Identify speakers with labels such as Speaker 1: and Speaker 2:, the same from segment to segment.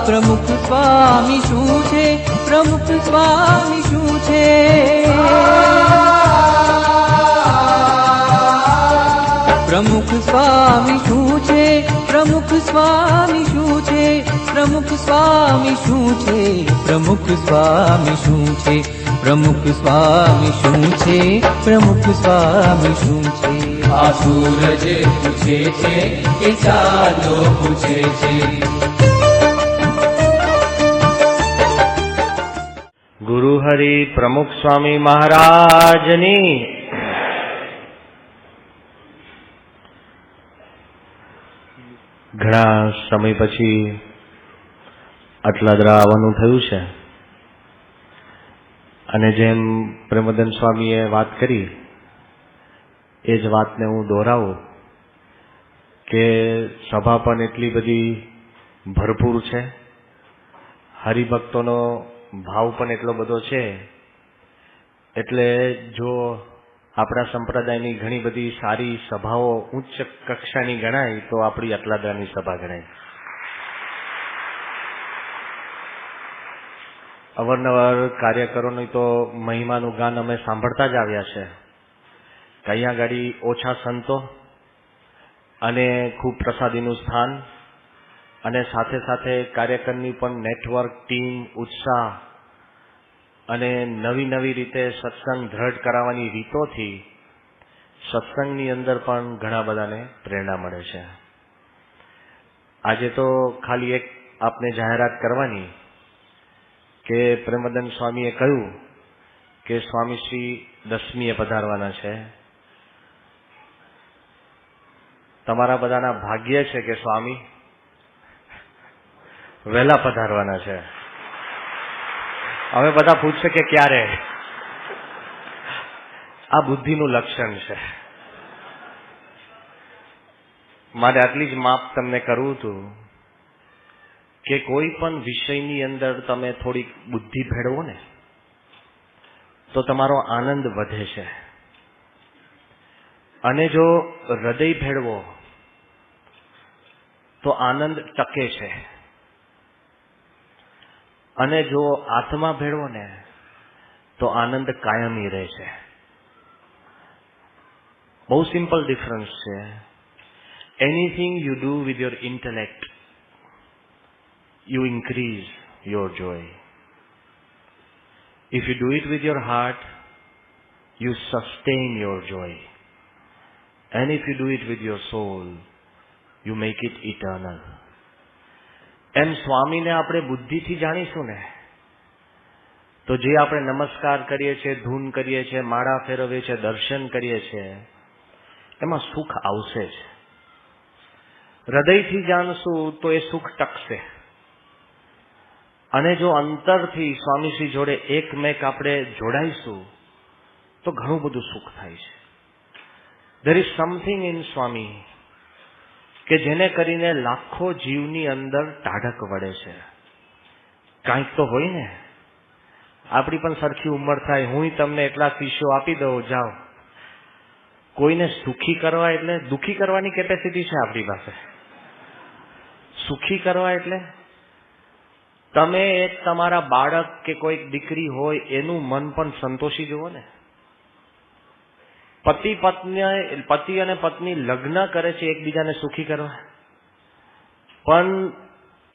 Speaker 1: પ્રમુખ સ્વામી શું છે? પ્રમુખ સ્વામી શું છે? પ્રમુખ સ્વામી શું છે? પ્રમુખ સ્વામી શું છે? પ્રમુખ સ્વામી શું છે? પ્રમુખ સ્વામી શું છે? પ્રમુખ સ્વામી શું છે? પ્રમુખ સ્વામી શું છે?
Speaker 2: આ સૂરજ પૂછે છે કે ચાંદો પૂછે છે?
Speaker 3: ગુરુ હરિ પ્રમુખ સ્વામી મહારાજની ઘણા સમય પછી અટલાદરા આવવાનું થયું છે અને જેમ પ્રેમદન સ્વામીએ વાત કરી એ જ વાતને હું દોહરાવું કે સભા પણ એટલી બધી ભરપૂર છે, હરિભક્તોનો ભાવ પણ એટલો બધો છે, એટલે જો આપણા સંપ્રદાયની ઘણી બધી સારી સભાઓ ઉચ્ચ કક્ષાની ગણાય તો આપણી અટલાદરાની સભા ગણાય. અવારનવાર કાર્યકરોની તો મહિમાનું ગાન અમે સાંભળતા જ આવ્યા છે. અહીંયા ગાડી ઓછા સંતો અને ખૂબ પ્રસાદીનું સ્થાન અને સાથે સાથે કાર્યકરની પણ નેટવર્ક, ટીમ, ઉત્સાહ અને નવી નવી રીતે સત્સંગ દ્રઢ કરાવવાની રીતોથી સત્સંગની અંદર પણ ઘણા બધાને પ્રેરણા મળે છે. આજે તો ખાલી એક આપને જાહેરાત કરવાની કે પ્રેમદન સ્વામીએ કહ્યું કે સ્વામીશ્રી 10મીએ પધારવાના છે. તમારા બધાના ભાગ્ય છે કે સ્વામી વહેલા પધારવાના છે. હવે બધા પૂછશે કે ક્યારે? આ બુદ્ધિનું લક્ષણ છે. મારે આટલી જ માપ તમને કરવું હતું કે કોઈ પણ વિષયની અંદર તમે થોડીક બુદ્ધિ ભેળવો ને તો તમારો આનંદ વધે છે, અને જો હૃદય ભેળવો તો આનંદ ટકે છે, અને જો આત્મા ભેળવો ને તો આનંદ કાયમી રહે છે. બહુ સિમ્પલ ડિફરન્સ છે. Anything you do with your intellect, you increase your joy. If you do it with your heart, you sustain your joy. And if you do it with your soul, you make it eternal. એમ સ્વામીને આપણે બુદ્ધિથી જાણીશું ને તો જે આપણે નમસ્કાર કરીએ છીએ, ધૂન કરીએ છીએ, માળા ફેરવીએ છીએ, દર્શન કરીએ છીએ, એમાં સુખ આવશે જ. હૃદયથી જાણશું તો એ સુખ ટકશે. અને જો અંતરથી સ્વામીશ્રી જોડે એકમેક આપણે જોડાઈશું તો ઘણું બધું સુખ થાય છે. there is something in સ્વામી કે જેને કરીને લાખો જીવની અંદર ટાઢક વળે છે. કાંઈક તો હોય ને. આપણી પણ સરખી ઉંમર થાય, હું તમને એટલા શિષ્યો આપી દઉં, જાઓ. કોઈને સુખી કરવા એટલે દુઃખી કરવાની કેપેસિટી છે આપણી પાસે. સુખી કરવા એટલે તમે એક તમારા બાળક કે કોઈક દીકરી હોય એનું મન પણ સંતોષી જુઓ ને. પતિ અને પત્ની લગ્ન કરે છે એકબીજાને સુખી કરવા, પણ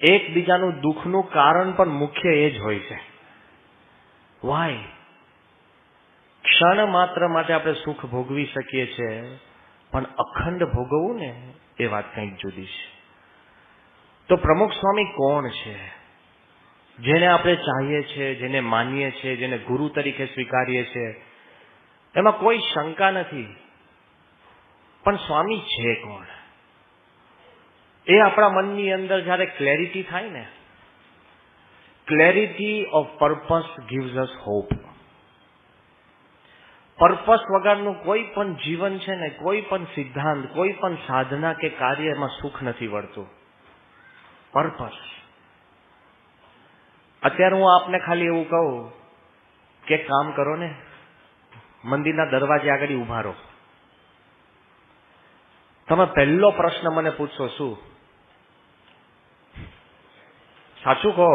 Speaker 3: એકબીજાનું દુઃખનું કારણ પણ મુખ્ય એ જ હોય છે. વાય? ક્ષણ માત્ર માટે આપણે સુખ ભોગવી શકીએ છીએ, પણ અખંડ ભોગવવું ને એ વાત કંઈક જુદી છે. તો પ્રમુખ સ્વામી કોણ છે? જેને આપણે ચાહીએ છીએ, જેને માનીએ છીએ, જેને ગુરુ તરીકે સ્વીકારીએ છીએ, એમાં કોઈ શંકા નથી. પણ સ્વામી છે કોણ? એ આપણા મનની અંદર જ્યારે ક્લેરિટી થાય ને, clarity of purpose gives us hope. Purpose વગરનું કોઈ પણ જીવન છે ને, કોઈ પણ સિદ્ધાંત, કોઈ પણ સાધના કે કાર્ય એમાં સુખ નથી વળતું. પર્પસ. અત્યારે હું આપને ખાલી એવું કહું કે કામ કરો ને, મંદિરના દરવાજે આગળ ઉભા રહો. તમે પહેલો પ્રશ્ન મને પૂછશો શું? સાચું કહો,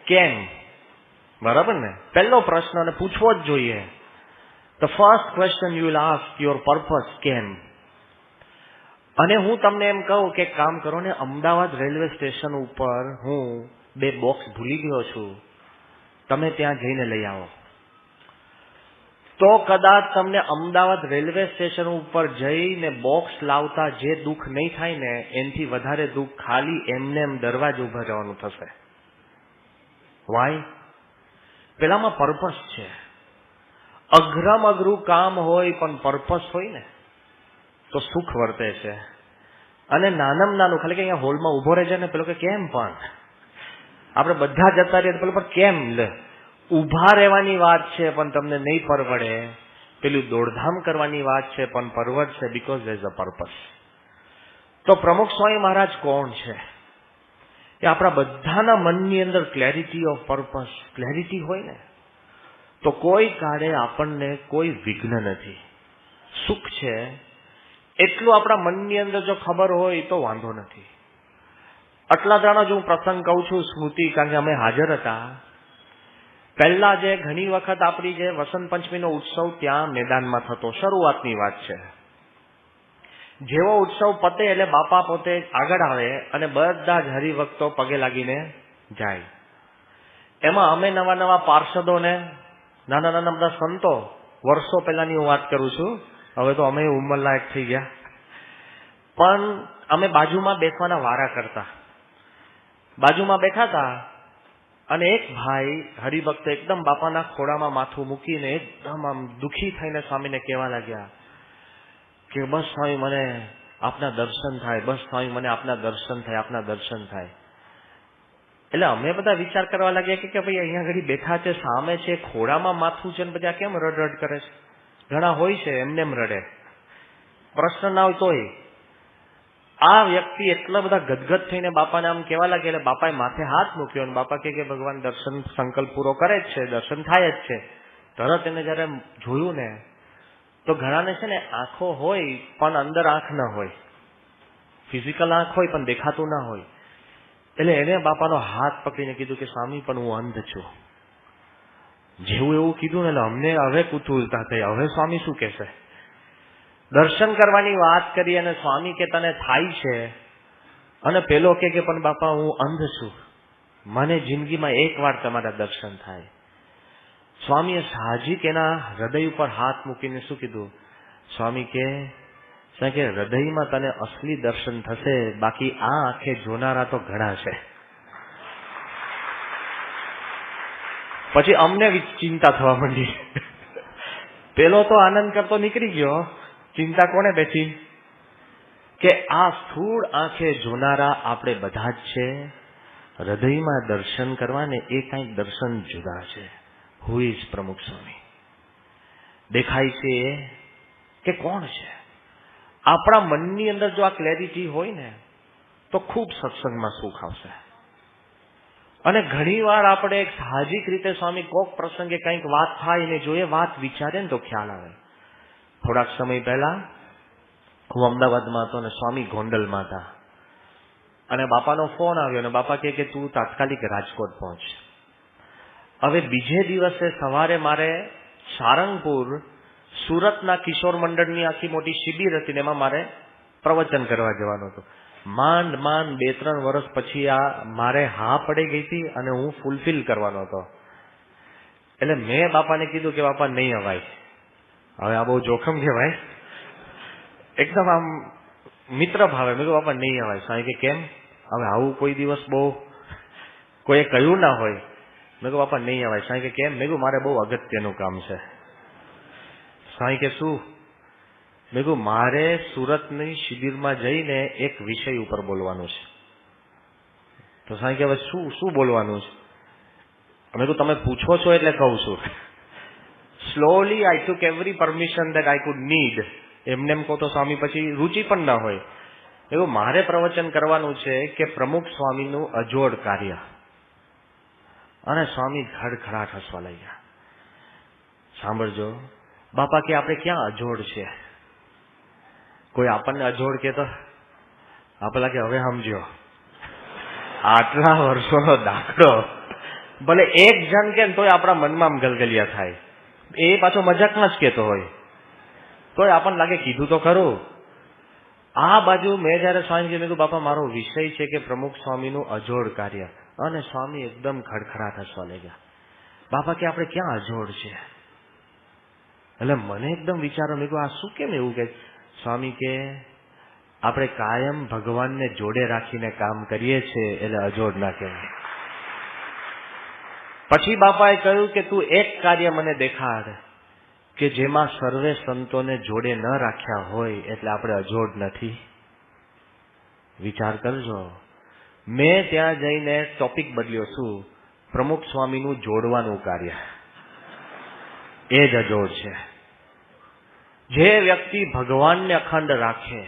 Speaker 3: કેમ? બરાબર ને? પહેલો પ્રશ્ન અને પૂછવો જ જોઈએ. The first question you will ask your purpose, કેમ? અને હું તમને એમ કહું કે કામ કરો ને, અમદાવાદ રેલવે સ્ટેશન ઉપર હું 2 બોક્સ ભૂલી ગયો છું, તમે ત્યાં જઈને લઈ આવો, તો કદાચ તમને અમદાવાદ રેલવે સ્ટેશન ઉપર જઈને બોક્સ લાવતા જે દુઃખ નહીં થાય ને, એનાથી વધારે દુઃખ ખાલી એમને એમ દરવાજે ઉભા રહેવાનું થશે. વાય? પેલામાં પર્પસ છે. અઘરામ અઘરું કામ હોય પણ પર્પસ હોય ને તો સુખ વર્તે છે. અને નાનામાં નાનું ખાલી કે અહીંયા હોલમાં ઉભો રહે છે ને, પેલો કે કેમ? પણ આપણે બધા જતા રહીએ પેલો પણ કેમ? લે, ઉભા રહેવાની વાત છે પણ તમને નહીં પરવડે, પેલું દોડધામ કરવાની વાત છે પણ પરવડશે, because there is a purpose. તો પ્રમુખ સ્વામી મહારાજ કોણ છે? એ આપણા બધાના મનની અંદર ક્લેરિટી ઓફ પર્પસ, ક્લેરિટી હોય ને તો કોઈ કાળે આપણને કોઈ વિઘ્ન નથી. સુખ છે એટલું આપણા મનની અંદર જો ખબર હોય તો વાંધો નથી. આટલા દાણા જો હું પ્રસંગ કહું છું સ્મૃતિ, કારણ કે અમે હાજર હતા. પહેલા જે ઘણી વખત આપણી જે વસંત પંચમીનો ઉત્સવ ત્યાં મેદાનમાં થતો, શરૂઆતની વાત છે. જેવો ઉત્સવ પતે એટલે બાપા પોતે આગળ આવે અને બધા જ હરિભક્તો પગે લાગીને જાય. એમાં અમે નવા નવા પાર્ષદોને, નાના નાના બધા સંતો, વર્ષો પહેલાની હું વાત કરું છું, હવે તો અમે ઉંમરલાયક થઈ ગયા, પણ અમે બાજુમાં બેસવાના વારા કરતા. બાજુમાં બેઠા હતા અને એક ભાઈ હરિભક્ત એકદમ બાપાના ખોળામાં માથું મૂકીને એકદમ આમ દુઃખી થઈને સ્વામીને કહેવા લાગ્યા કે બસ સ્વામી મને આપના દર્શન થાય, બસ સ્વામી મને આપના દર્શન થાય, આપના દર્શન થાય. એટલે અમે બધા વિચાર કરવા લાગ્યા કે ભાઈ અહીંયા ઘડી બેઠા છે, સામે છે, ખોળામાં માથું છે ને બધા કેમ રડ કરે છે? ઘણા હોય છે એમને એમ રડે, પ્રશ્ન ના હોય તોય. આ વ્યક્તિ એટલા બધા ગદગદ થઈને બાપાને આમ કહેવા લાગે એટલે બાપાએ માથે હાથ મૂક્યો અને બાપા કે ભગવાન દર્શન સંકલ્પ પૂરો કરે જ છે, દર્શન થાય જ છે. તરત એને જયારે જોયું ને તો ઘણાને છે ને આંખો હોય પણ અંદર આંખ ના હોય, ફિઝિકલ આંખ હોય પણ દેખાતું ના હોય. એટલે એને બાપાનો હાથ પકડીને કીધું કે સ્વામી પણ હું અંધ છું. જેવું એવું કીધું ને એટલે અમને હવે કુતૂહલતા થઈ, હવે સ્વામી શું કહેશે. દર્શન કરવાની વાત કરી અને સ્વામી કે તને થાય છે, અને પેલો કે પણ બાપા હું અંધ છું, મને જિંદગીમાં એકવાર તમારા દર્શન થાય. સ્વામીએ સાહજિક એના હૃદય ઉપર હાથ મૂકીને શું કીધું? સ્વામી કે હૃદયમાં તને અસલી દર્શન થશે, બાકી આ આંખે જોનારા તો ઘણા છે. પછી અમને ચિંતા થવા માંડી. પેલો તો આનંદ કરતો નીકળી ગયો, ચિંતા કોને બેઠી કે આ સ્થૂળ આંખે જોનારા આપણે બધા જ છે, હૃદયમાં દર્શન કરવાને એ કંઈક દર્શન જુદા છે. હુ ઇઝ પ્રમુખ સ્વામી? દેખાય છે કે કોણ છે? આપણા મનની અંદર જો આ ક્લેરિટી હોય ને તો ખૂબ સત્સંગમાં સુખ આવશે. અને ઘણી વાર આપણે એક સાહજિક રીતે સ્વામી કોક પ્રસંગે કંઈક વાત થાય ને જો એ વાત વિચારે ને તો ખ્યાલ આવે. થોડાક સમય પહેલા હું અમદાવાદમાં હતો ને સ્વામી ગોંડલમાં હતા, અને બાપાનો ફોન આવ્યો અને બાપા કહે કે તું તાત્કાલિક રાજકોટ પહોંચ. હવે બીજે દિવસે સવારે મારે સારંગપુર સુરતના કિશોર મંડળની આખી મોટી શિબિર હતી ને એમાં મારે પ્રવચન કરવા જવાનું હતું. માંડ 2-3 વર્ષ પછી આ મારે હા પડી ગઈ હતી અને હું ફૂલફિલ કરવાનો હતો. એટલે મેં બાપાને કીધું કે બાપા નહીં અવાય, હવે આ બહુ જોખમ કહેવાય. એકદમ આમ મિત્ર ભાવે મેં કહ્યું બાપા નહીં અવાય. સ્વામી કે કેમ? હવે આવું કોઈ દિવસ બહુ કોઈએ કહ્યું ના હોય. મેં કહ્યું બાપા નહીં અવાય. સ્વામી કે કેમ? મેં કહ્યું મારે બહુ અગત્યનું કામ છે. સ્વામી કે શું? મેં કહ્યું મારે સુરતની શિબિરમાં જઈને એક વિષય ઉપર બોલવાનું છે. તો સ્વામી કે હવે શું બોલવાનું છે? મેં કહ્યું તમે પૂછો છો એટલે કહું છું. Slowly I took every permission that I could need. એમને એમ કહો તો સ્વામી પછી રુચિ પણ ના હોય. એવું મારે પ્રવચન કરવાનું છે કે પ્રમુખ સ્વામીનું અજોડ કાર્ય. અને સ્વામી ખડખડાટ હસવા લાગ્યા. સાંભળજો બાપા કે આપણે ક્યાં અજોડ છે? કોઈ આપણને અજોડ કે તો આપણે લાગે હવે સમજ્યો. આટલા વર્ષોનો દાખલો ભલે એક જણ કે તોય આપણા મનમાં આમ ગલગલિયા થાય. એ પાછો મજાકમાં જ કહેતો હોય તોય આપણને લાગે કીધું તો ખરું. આ બાજુ મેં જયારે સ્વામી કીધું બાપા મારો વિષય છે કે પ્રમુખ સ્વામીનું અજોડ કાર્ય, અને સ્વામી એકદમ ખડખડાટ હસવા લાગ્યા. બાપા કે આપણે ક્યાં અજોડ છે? એટલે મને એકદમ વિચારો મેં કહ્યું આ શું કેમ એવું કે? સ્વામી કે આપણે કાયમ ભગવાનને જોડે રાખીને કામ કરીએ છીએ એટલે અજોડ ના કહેવાય. પછી બાપાએ કહ્યું કે તું એક કાર્ય મને દેખાડ કે જેમાં સર્વે સંતોને જોડે ન રાખ્યા હોય એટલે આપણે અજોડ નથી. વિચાર કરજો. મેં ત્યાં જઈને ટોપિક બદલ્યો છું, પ્રમુખ સ્વામીનું જોડવાનું કાર્ય, એ જ અજોડ છે. જે વ્યક્તિ ભગવાનને અખંડ રાખે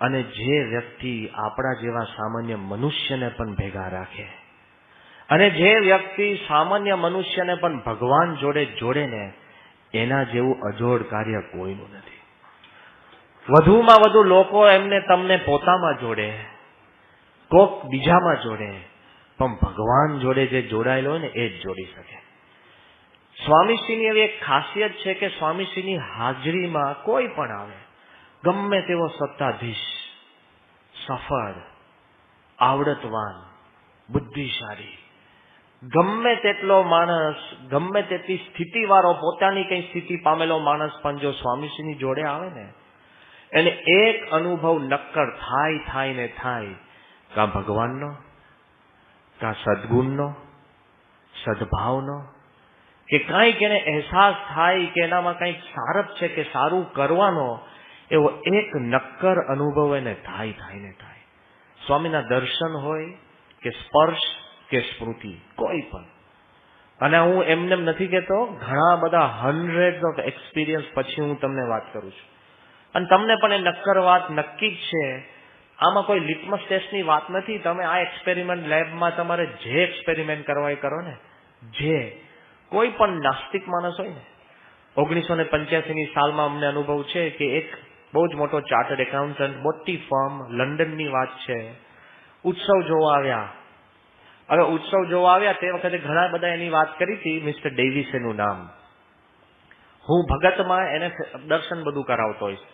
Speaker 3: અને જે વ્યક્તિ આપણા જેવા સામાન્ય મનુષ્યને પણ ભેગા રાખે, અને જે વ્યક્તિ સામાન્ય મનુષ્યને પણ ભગવાન જોડે જોડે ને, એના જેવું અજોડ કાર્ય કોઈનું નથી. વધુમાં વધુ લોકો એમને તમને પોતામાં જોડે, કોક બીજામાં જોડે, પણ ભગવાન જોડે જે જોડાયેલો હોય ને એ જ જોડી શકે. સ્વામીશ્રીની એવી એક ખાસિયત છે કે સ્વામીશ્રીની હાજરીમાં કોઈ પણ આવે, ગમે તેવો સત્તાધીશ, સફળ, આવડતવાન, બુદ્ધિશાળી, ગમે તેટલો માણસ, ગમે તેટલી સ્થિતિવાળો, પોતાની કઈ સ્થિતિ પામેલો માણસ પણ જો સ્વામીશ્રીની જોડે આવે ને, એને એક અનુભવ નક્કર થાય ને થાય, કાં ભગવાનનો, કાં સદગુણનો, સદભાવનો, કે કાંઈક એને અહેસાસ થાય કે એનામાં કંઈક સારપ છે કે સારું કરવાનો, એવો એક નક્કર અનુભવ એને થાય ને થાય. સ્વામીના દર્શન હોય કે સ્પર્શ કે સ્મૃતિ, કોઈ પણ. અને હું એમને નથી કહેતો, ઘણા બધા હંડ્રેડ ઓફ એક્સપિરિયન્સ પછી હું તમને વાત કરું છું. અને તમને પણ એ નક્કર વાત નક્કી જ છે. આમાં કોઈ લિટમસ ટેસ્ટની વાત નથી. તમે આ એક્સપેરિમેન્ટ લેબમાં તમારે જે એક્સપેરિમેન્ટ કરવા એ કરો ને, જે કોઈ પણ નાસ્તિક માણસ હોય ને, 1985ની સાલમાં અમને અનુભવ છે કે એક બહુ જ મોટો ચાર્ટર્ડ એકાઉન્ટન્ટ, મોટી ફર્મ, લંડનની વાત છે, ઉત્સવ જોવા આવ્યા. હવે ઉત્સવ જોવા આવ્યા તે વખતે ઘણા બધા એની વાત કરી હતી. મિસ્ટર ડેવિસ એનું નામ. હું ભગતમાં એને દર્શન બધું કરાવતો હોઈશ.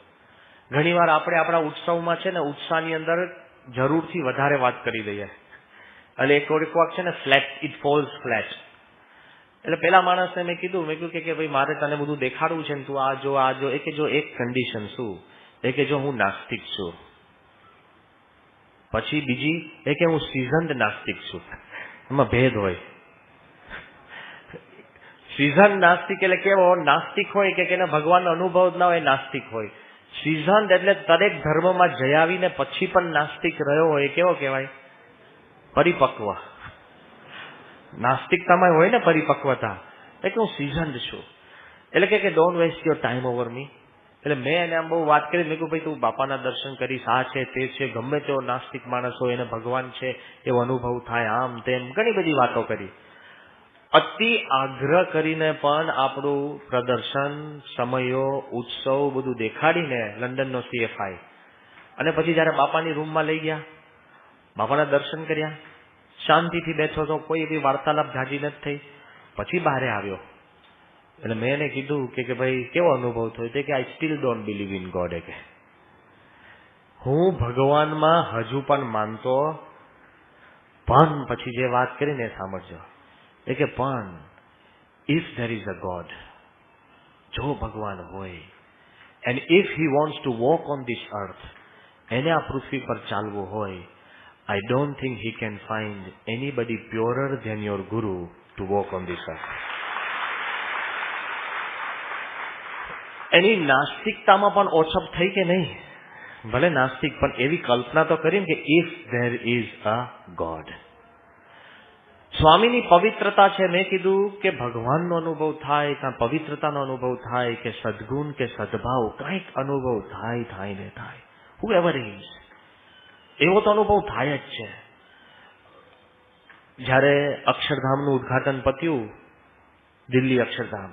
Speaker 3: ઘણીવાર આપણે આપણા ઉત્સવમાં છે ને ઉત્સાહની અંદર જરૂરથી વધારે વાત કરી દઈએ. એટલે એક વાક છે ને, ફ્લેટ ઇટ ફોલ્સ ફ્લેટ. એટલે પેલા માણસને મેં કીધું કે ભાઈ મારે તને બધું દેખાડવું છે ને તું આ જો. એ કે જો એક કન્ડિશન શું? એ કે જો હું નાસ્તિક છું. પછી બીજી એ કે હું સિઝન્ડ નાસ્તિક છું. એમાં ભેદ હોય. સિઝન નાસ્તિક એટલે કેવો નાસ્તિક હોય કે એને ભગવાનનો અનુભવ ના હોય, નાસ્તિક હોય. સિઝન એટલે દરેક ધર્મમાં જઈ આવીને પછી પણ નાસ્તિક રહ્યો હોય, કેવો કહેવાય? પરિપક્વ. નાસ્તિકતામાં હોય ને પરિપક્વતા. એટલે હું સિઝન્ડ છું. એટલે કે don't waste your time over me. એટલે મેં એને આમ બહુ વાત કરી. મેં કહ્યું ભાઈ તું બાપાના દર્શન કરીશ, આ છે તે છે, ગમે તેવો નાસ્તિક માણસ હોય એને ભગવાન છે એવો અનુભવ થાય, આમ તેમ ઘણી બધી વાતો કરી. અતિ આગ્રહ કરીને પણ આપણું પ્રદર્શન, સમયો, ઉત્સવ બધું દેખાડીને લંડનનો CFI, અને પછી જયારે બાપાની રૂમમાં લઈ ગયા, બાપાના દર્શન કર્યા, શાંતિથી બેઠો તો કોઈ એવી વાર્તાલાપ જાજી નથી થઈ. પછી બહાર આવ્યો એટલે મેં એને કીધું કે ભાઈ કેવો અનુભવ થયો? તે કે I still don't believe in God. કે હું ભગવાનમાં હજુ પણ માનતો, પણ પછી જે વાત કરીને સાંભળજો. એ કે પણ if there is a God, જો ભગવાન હોય, and if he wants to walk on this અર્થ, એને આ પૃથ્વી પર ચાલવું હોય, I don't think he can find anybody purer than your guru to walk on this earth. એની નાસ્તિકતામાં પણ ઓછપ થઈ કે નહીં? ભલે નાસ્તિક, પણ એવી કલ્પના તો કરી કે if there is a God. સ્વામીની પવિત્રતા છે. મેં કીધું કે ભગવાનનો અનુભવ થાય, કાં પવિત્રતાનો અનુભવ થાય, કે સદગુણ કે સદભાવ, કાંઈક અનુભવ થાય ને થાય. Whoever is, એવો તો અનુભવ થાય જ છે. જ્યારે અક્ષરધામનું ઉદ્ઘાટન પત્યું, દિલ્હી અક્ષરધામ,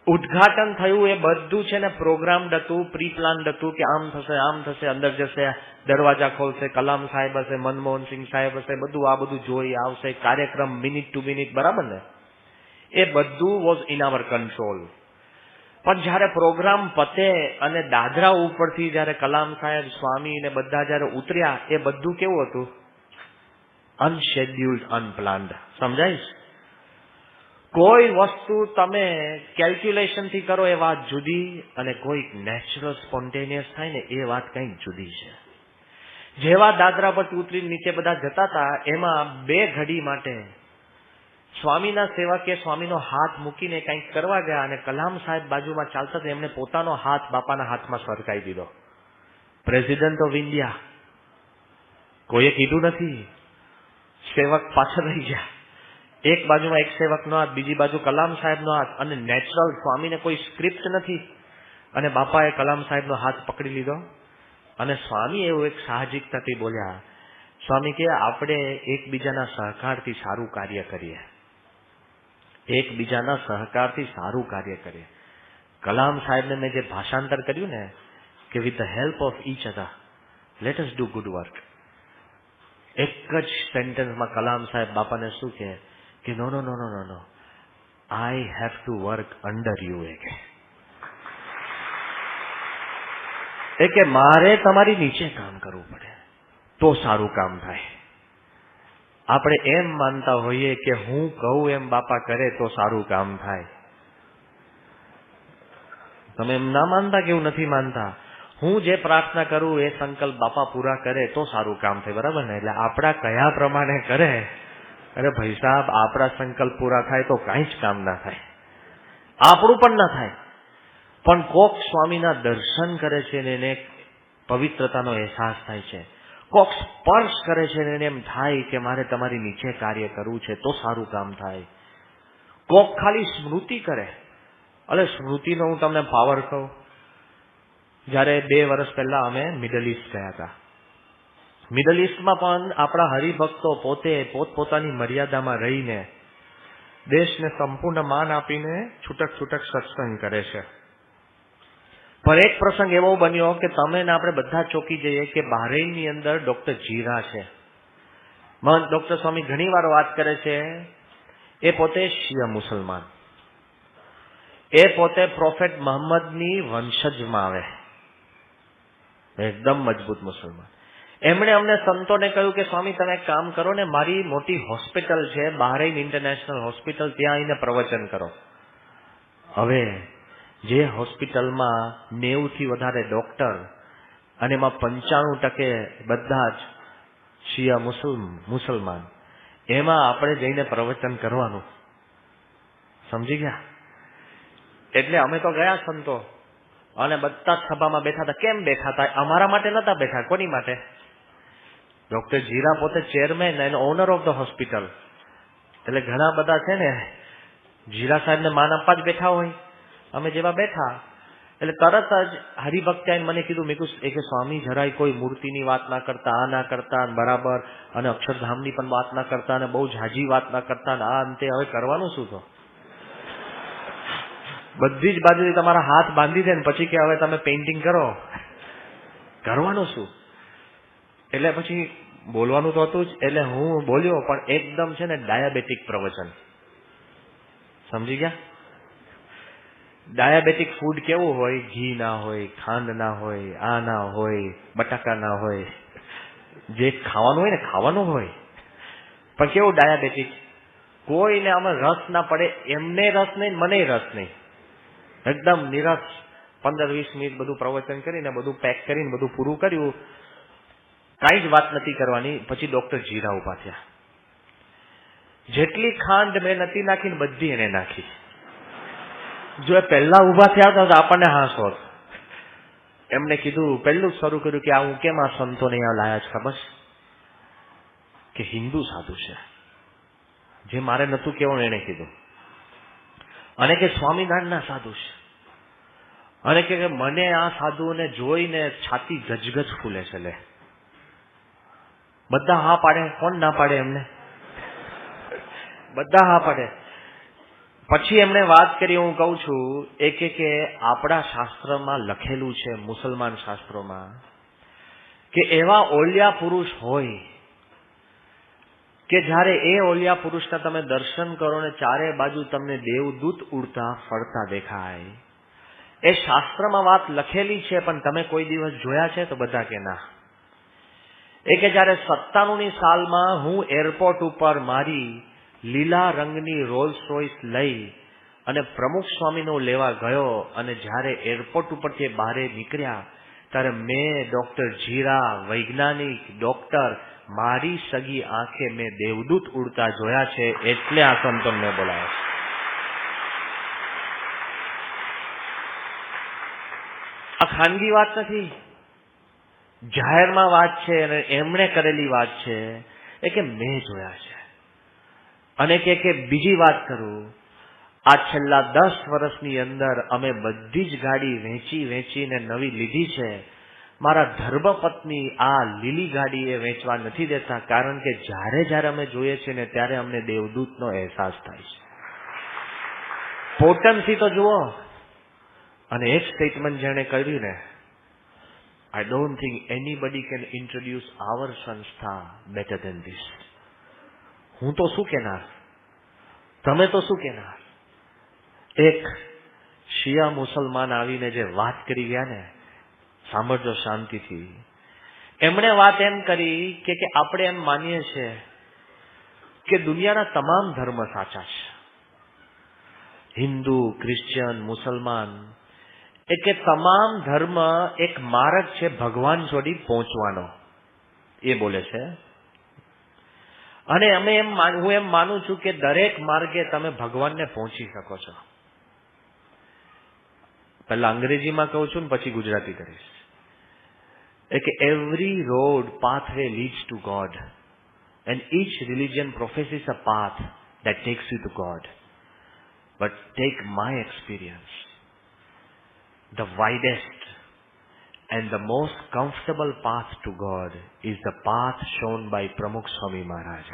Speaker 3: ઉદ્ઘાટન થયું એ બધું છે ને પ્રોગ્રામ્ડ હતું, પ્રી પ્લાન્ડ હતું કે આમ થશે, અંદર જશે, દરવાજા ખોલશે, કલામ સાહેબ હશે, મનમોહનસિંહ સાહેબ હશે, બધું આ બધું જોઈ આવશે, કાર્યક્રમ મિનિટ ટુ મિનિટ, બરાબર ને? એ બધું વોઝ ઇન અવર કંટ્રોલ. પણ જયારે પ્રોગ્રામ પતે અને દાદરા ઉપરથી જયારે કલામ સાહેબ, સ્વામી ને બધા જયારે ઉતર્યા, એ બધું કેવું હતું? અનશેડ્યુલ્ડ, અનપ્લાન્ડ. સમજાય છે? કોઈ વસ્તુ તમે કેલ્ક્યુલેશન થી કરો એ વાત જુદી, અને કોઈ નેચરલ સ્પોન્ટેનિયસ થાય ને એ વાત કંઈક જુદી છે. જેવા દાદરા પરથી ઉતરીને નીચે બધા જતા હતા, એમાં 2 ઘડી માટે સ્વામીના સેવકે સ્વામીનો હાથ મૂકીને કંઈક કરવા ગયા, અને કલામ સાહેબ બાજુમાં ચાલતા હતા, એમને પોતાનો હાથ બાપાના હાથમાં સરકાઈ દીધો. President of India. કોઈએ કીધું નથી. સેવક પાછળ રહી ગયા. એક બાજુમાં એક સેવકનો હાથ, બીજી બાજુ કલામ સાહેબનો હાથ, અને નેચરલ સ્વામીને કોઈ સ્ક્રિપ્ટ નથી, અને બાપાએ કલામ સાહેબનો હાથ પકડી લીધો. અને સ્વામી એવું એક સાહજિકતાથી બોલ્યા, સ્વામી કે આપણે એકબીજાના સહકારથી સારું કાર્ય કરીએ, એકબીજાના સહકારથી સારું કાર્ય કરીએ. કલામ સાહેબને મેં જે ભાષાંતર કર્યું ને કે with the help of each other let us do good work, એક જ સેન્ટેન્સમાં કલામ સાહેબ બાપાને શું કે no no no no no no I have to work under you. એ કે મારે તમારી નીચે કામ કરવું પડે તો સારું કામ થાય. આપણે એમ માનતા હોઈએ કે હું કહું એમ બાપા કરે તો સારું કામ થાય. તમે એમ ના માનતા કે એવું નથી માનતા? હું જે પ્રાર્થના કરું એ સંકલ્પ બાપા પૂરા કરે તો સારું કામ થાય, બરાબર ને? એટલે આપણા કયા પ્રમાણે કરે, અરે ભાઈ સાહેબ, આપણા સંકલ્પ પૂરા થાય તો કાંઈ જ કામ ના થાય, આપણું પણ ના થાય. પણ કોક સ્વામીના દર્શન કરે છે ને એને પવિત્રતાનો અહેસાસ થાય છે, કોક સ્પર્શ કરે છે ને એને એમ થાય કે મારે તમારી નીચે કાર્ય કરવું છે તો સારું કામ થાય. કોક ખાલી સ્મૃતિ કરે. અરે સ્મૃતિનો હું તમને પાવર કહું. જયારે 2 વર્ષ પહેલા અમે મિડલ ઈસ્ટ ગયા હતા. મિડલ ઈસ્ટમાં પણ આપણા હરિભક્તો પોતે પોતપોતાની મર્યાદામાં રહીને દેશને સંપૂર્ણ માન આપીને છૂટક છૂટક સત્સંગ કરે છે. પણ એક પ્રસંગ એવો બન્યો કે તમે ને આપણે બધા ચોંકી જઈએ કે બહરીનની અંદર ડોક્ટર જીરા છે. મહંત ડોક્ટર સ્વામી ઘણી વાર વાત કરે છે, એ પોતે શિયા મુસલમાન, એ પોતે પ્રોફેટ મોહમ્મદની વંશજમાં આવે, એકદમ મજબૂત મુસલમાન. એમણે અમને સંતોને કહ્યું કે સ્વામી તમે એક કામ કરો ને, મારી મોટી હોસ્પિટલ છે બહરીન ઇન્ટરનેશનલ હોસ્પિટલ, ત્યાં આવીને પ્રવચન કરો. હવે જે હોસ્પિટલમાં 90થી વધારે ડોક્ટર અને એમાં 95% બધા જ શિયા મુસલમાન, એમાં આપણે જઈને પ્રવચન કરવાનું. સમજી ગયા? એટલે અમે તો ગયા સંતો, અને બધા સભામાં બેઠા હતા. કેમ બેઠા હતા? અમારા માટે નતા બેઠા. કોની માટે? ડોક્ટર જીરા પોતે chairman and honour of the hospital. એટલે ઘણા બધા છે ને જીરા સાહેબને માન આપવા જ બેઠા હોય. અમે જેવા બેઠા એટલે તરત જ હરિભક્તે મને કીધું, મેં કીધું કે સ્વામી જરાય કોઈ મૂર્તિની વાત ના કરતા, આ ના કરતા, બરાબર, અને અક્ષરધામની પણ વાત ના કરતા, અને બહુ ઝાઝી વાત ના કરતા, આ અંતે હવે કરવાનું શું? તો બધી જ બાજુથી તમારા હાથ બાંધી દે ને પછી કે હવે તમે પેઇન્ટિંગ કરો, કરવાનું શું? એટલે પછી બોલવાનું તો હતું જ. એટલે હું બોલ્યો, પણ એકદમ છે ને ડાયાબેટિક પ્રવચન. સમજી ગયા? ડાયાબેટિક ફૂડ કેવું હોય? ઘી ના હોય, ખાંડ ના હોય, આ ના હોય, બટાકા ના હોય, જે ખાવાનું હોય ને ખાવાનું હોય. પણ કેવું ડાયાબેટિક? કોઈને આમાં રસ ના પડે, એમને રસ નહીં, મને રસ નહીં, એકદમ નિરસ. 15-20 મિનિટ બધું પ્રવચન કરીને બધું પેક કરીને બધું પૂરું કર્યું, કાંઈ જ વાત નથી કરવાની. પછી ડોક્ટર જીરા ઉભા થયા. જેટલી ખાંડ મેં નથી નાખીને બધી એને નાખી. જો એ પહેલા ઉભા થયા હતા તો આપણને હાંસ હોત. એમને કીધું, પહેલું શરૂ કર્યું કે આ હું કેમ આ સંતોને અહીંયા લાયા છે ખબર? કે હિન્દુ સાધુ છે, જે મારે નતું કેવું એને કીધું. અને કે સ્વામિનારાયણના સાધુ છે, અને કે મને આ સાધુઓને જોઈને છાતી ગજગજ ફૂલે છે. લે બધા હા પાડે. કોણ ના પાડે? એમને બધા હા પાડે. પછી એમણે વાત કરી, હું કહું છું, કે આપણા શાસ્ત્રમાં લખેલું છે, મુસલમાન શાસ્ત્રોમાં, કે એવા ઓલિયા પુરુષ હોય કે જ્યારે એ ઓલિયા પુરુષના તમે દર્શન કરો ને ચારે બાજુ તમને દેવદૂત ઉડતા ફરતા દેખાય. એ શાસ્ત્રમાં વાત લખેલી છે, પણ તમે કોઈ દિવસ જોયા છે? તો બધા કે ના. એ કે જ્યારે 97ની સાલમાં હું એરપોર્ટ ઉપર મારી લીલા રંગની રોલ્સ રોયસ લઈ અને પ્રમુખ સ્વામીનો લેવા ગયો, અને જ્યારે એરપોર્ટ ઉપરથી બહાર નીકળ્યા ત્યારે મેં ડોક્ટર જીરા, વૈજ્ઞાનિક ડોક્ટર, મારી સગી આંખે મેં દેવદૂત ઉડતા જોયા છે. એટલે આ સંતોને મેં બોલાવ્યા છે. આ ખાનગી વાત નથી, જાહેરમાં વાત છે, અને એમણે કરેલી વાત છે. એ કે મેં જોયા છે. અને કે બીજી વાત કરું, આ છેલ્લા 10 વર્ષની અંદર અમે બધી જ ગાડી વેચીને નવી લીધી છે. મારા ધર્મપત્ની આ લીલી ગાડી એ વેચવા નથી દેતા, કારણ કે જ્યારે અમે જોઈએ છીએ ને ત્યારે અમને દેવદૂતનો અહેસાસ થાય છે. પોટન્સી તો જુઓ. અને એક સ્ટેટમેન્ટ જેણે કર્યું ને, I don't think anybody can introduce our સંસ્થા better than this. હું તો શું કહેનાર, તમે તો શું કહેનાર? એક શિયા મુસલમાન આવીને જે વાત કરી ગયા ને, સાંભળજો શાંતિથી. એમણે વાત એમ કરી કે આપણે એમ માનીએ છીએ કે દુનિયાના તમામ ધર્મ સાચા છે. હિન્દુ, ક્રિશ્ચિયન, મુસલમાન, કે તમામ ધર્મ એક માર્ગ છે ભગવાન સુધી પહોંચવાનો, એ બોલે છે. અને હું એમ માનું છું કે દરેક માર્ગે તમે ભગવાનને પહોંચી શકો છો. પહેલા અંગ્રેજીમાં કહું છું ને પછી ગુજરાતી કરીશ. કે every road pathway leads to God and each religion professes a path that takes you to God. But take my experience. The widest and the most comfortable path to God is the path shown by Pramukh Swami Maharaj.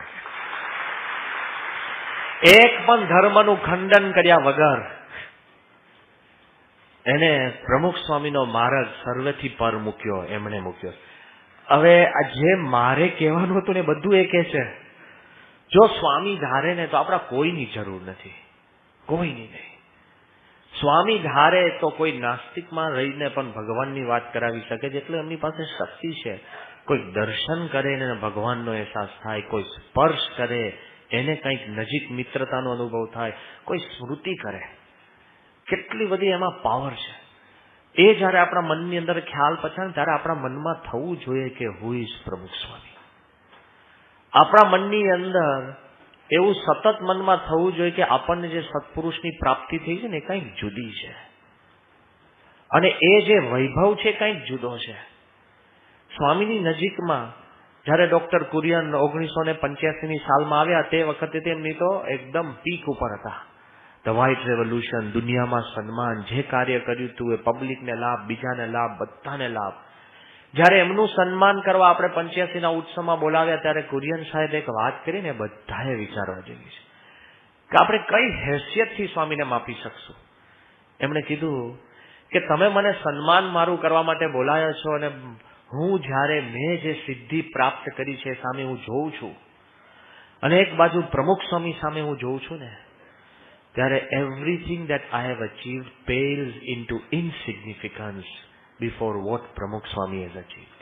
Speaker 3: એક પણ ધર્મનું ખંડન કર્યા વગર એને પ્રમુખ સ્વામીનો માર્ગ સર્વેથી પર મૂક્યો, એમણે મૂક્યો. હવે આ જે મારે કહેવાનું હતું ને બધું એ કહે છે. જો સ્વામી ધારે ને તો આપણા કોઈની જરૂર નથી, કોઈની નહીં. સ્વામી ધારે તો કોઈ નાસ્તિકમાં રહીને પણ ભગવાનની વાત કરાવી શકે છે, એટલે એમની પાસે શક્તિ છે. કોઈ દર્શન કરે ને ભગવાનનો અહેસાસ થાય, કોઈ સ્પર્શ કરે એને કંઈક નજીક મિત્રતાનો અનુભવ થાય, કોઈ સ્મૃતિ કરે, કેટલી બધી એમાં પાવર છે. એ જ્યારે આપણા મનની અંદર ખ્યાલ પછાડે ત્યારે આપણા મનમાં થવું જોઈએ કે હુ ઇઝ પ્રમુખ સ્વામી. આપણા મનની અંદર એવું સતત મનમાં થવું જોઈએ કે આપણને જે સત્પુરુષની પ્રાપ્તિ થઈ છે ને એ કંઈક જુદી છે, અને એ જે વૈભવ છે કંઈક જુદો છે. સ્વામીની નજીકમાં જ્યારે ડોક્ટર કુરિયન 1985ની સાલમાં આવ્યા તે વખતે તેમની તો એકદમ પીક ઉપર હતા. ધ વ્હાઇટ રેવોલ્યુશન, દુનિયામાં સન્માન, જે કાર્ય કર્યું હતું એ પબ્લિકને લાભ, બીજાને લાભ, બધાને લાભ. જ્યારે એમનું સન્માન કરવા આપણે 85ના ઉત્સવમાં બોલાવ્યા ત્યારે કુરિયન સાહેબ એક વાત કરીને બધાએ વિચારવા જેવી છે કે આપણે કઈ હેસિયતથી સ્વામીને માપી શકશું. એમણે કીધું કે તમે મને સન્માન મારું કરવા માટે બોલાયો છો, અને હું જ્યારે મેં જે સિદ્ધિ પ્રાપ્ત કરી છે સામે હું જોઉં છું, અને એક બાજુ પ્રમુખ સ્વામી સામે હું જોઉં છું ને, ત્યારે everything that I have achieved pales into insignificance before what પ્રમુખ સ્વામી has achieved.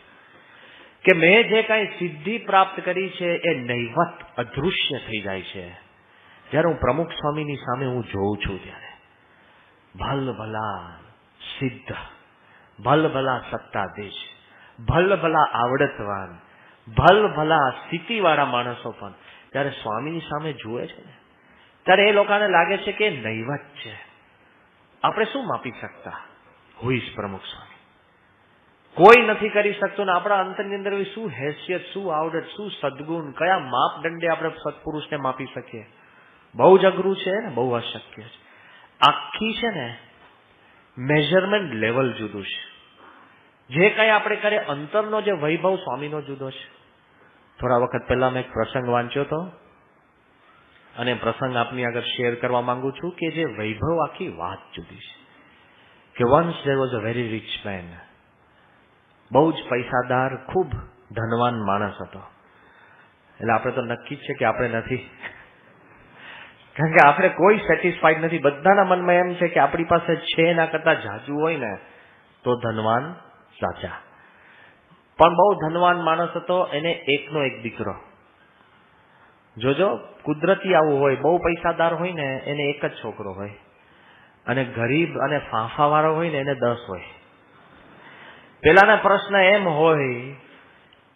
Speaker 3: કે મેં જે કાંઈ સિદ્ધિ પ્રાપ્ત કરી છે એ નૈવત, અદૃશ્ય થઈ જાય છે જ્યારે હું પ્રમુખ સ્વામીની સામે હું જોઉં છું. ત્યારે ભલભલા સિદ્ધ, ભલભલા સત્તાધીશ, ભલભલા આવડતવાન, ભલભલા સ્થિતિવાળા માણસો પણ જ્યારે સ્વામીની સામે જુએ છે ને ત્યારે એ લોકોને લાગે છે કે નૈવત છે, આપણે શું માપી શકતા. હુ ઇઝ પ્રમુખ સ્વામી? કોઈ નથી કરી શકતું. ને આપણા અંતરની અંદર શું હેસિયત, શું આવડત, શું સદગુણ, કયા માપદંડે આપણે સત્પુરુષને માપી શકીએ? બહુ જ અઘરું છે ને, બહુ અશક્ય છે. આખી છે ને મેઝરમેન્ટ લેવલ જુદું છે. જે કંઈ આપણે કરીએ અંતરનો જે વૈભવ સ્વામીનો જુદો છે. થોડા વખત પહેલા મેં એક પ્રસંગ વાંચ્યો હતો. અને પ્રસંગ આપની આગળ શેર કરવા માંગુ છું કે જે વૈભવ આખી વાત જુદી છે. કે once there was a very rich main, બહુ જ પૈસાદાર, ખૂબ ધનવાન માણસ હતો. એટલે આપણે તો નક્કી જ છે કે આપણે નથી, કારણ કે આપણે કોઈ સેટિસ્ફાઈડ નથી. બધાના મનમાં એમ છે કે આપણી પાસે છે એના કરતા જાજુ હોય ને તો ધનવાન સાચા. પણ બહુ ધનવાન માણસ હતો, એને એકનો એક દીકરો. જોજો, કુદરતી આવું હોય, બહુ પૈસાદાર હોય ને એને એક જ છોકરો હોય, અને ગરીબ અને ફાંફા વાળો હોય ને એને 10 હોય. પેલાના પ્રશ્ન એમ હોય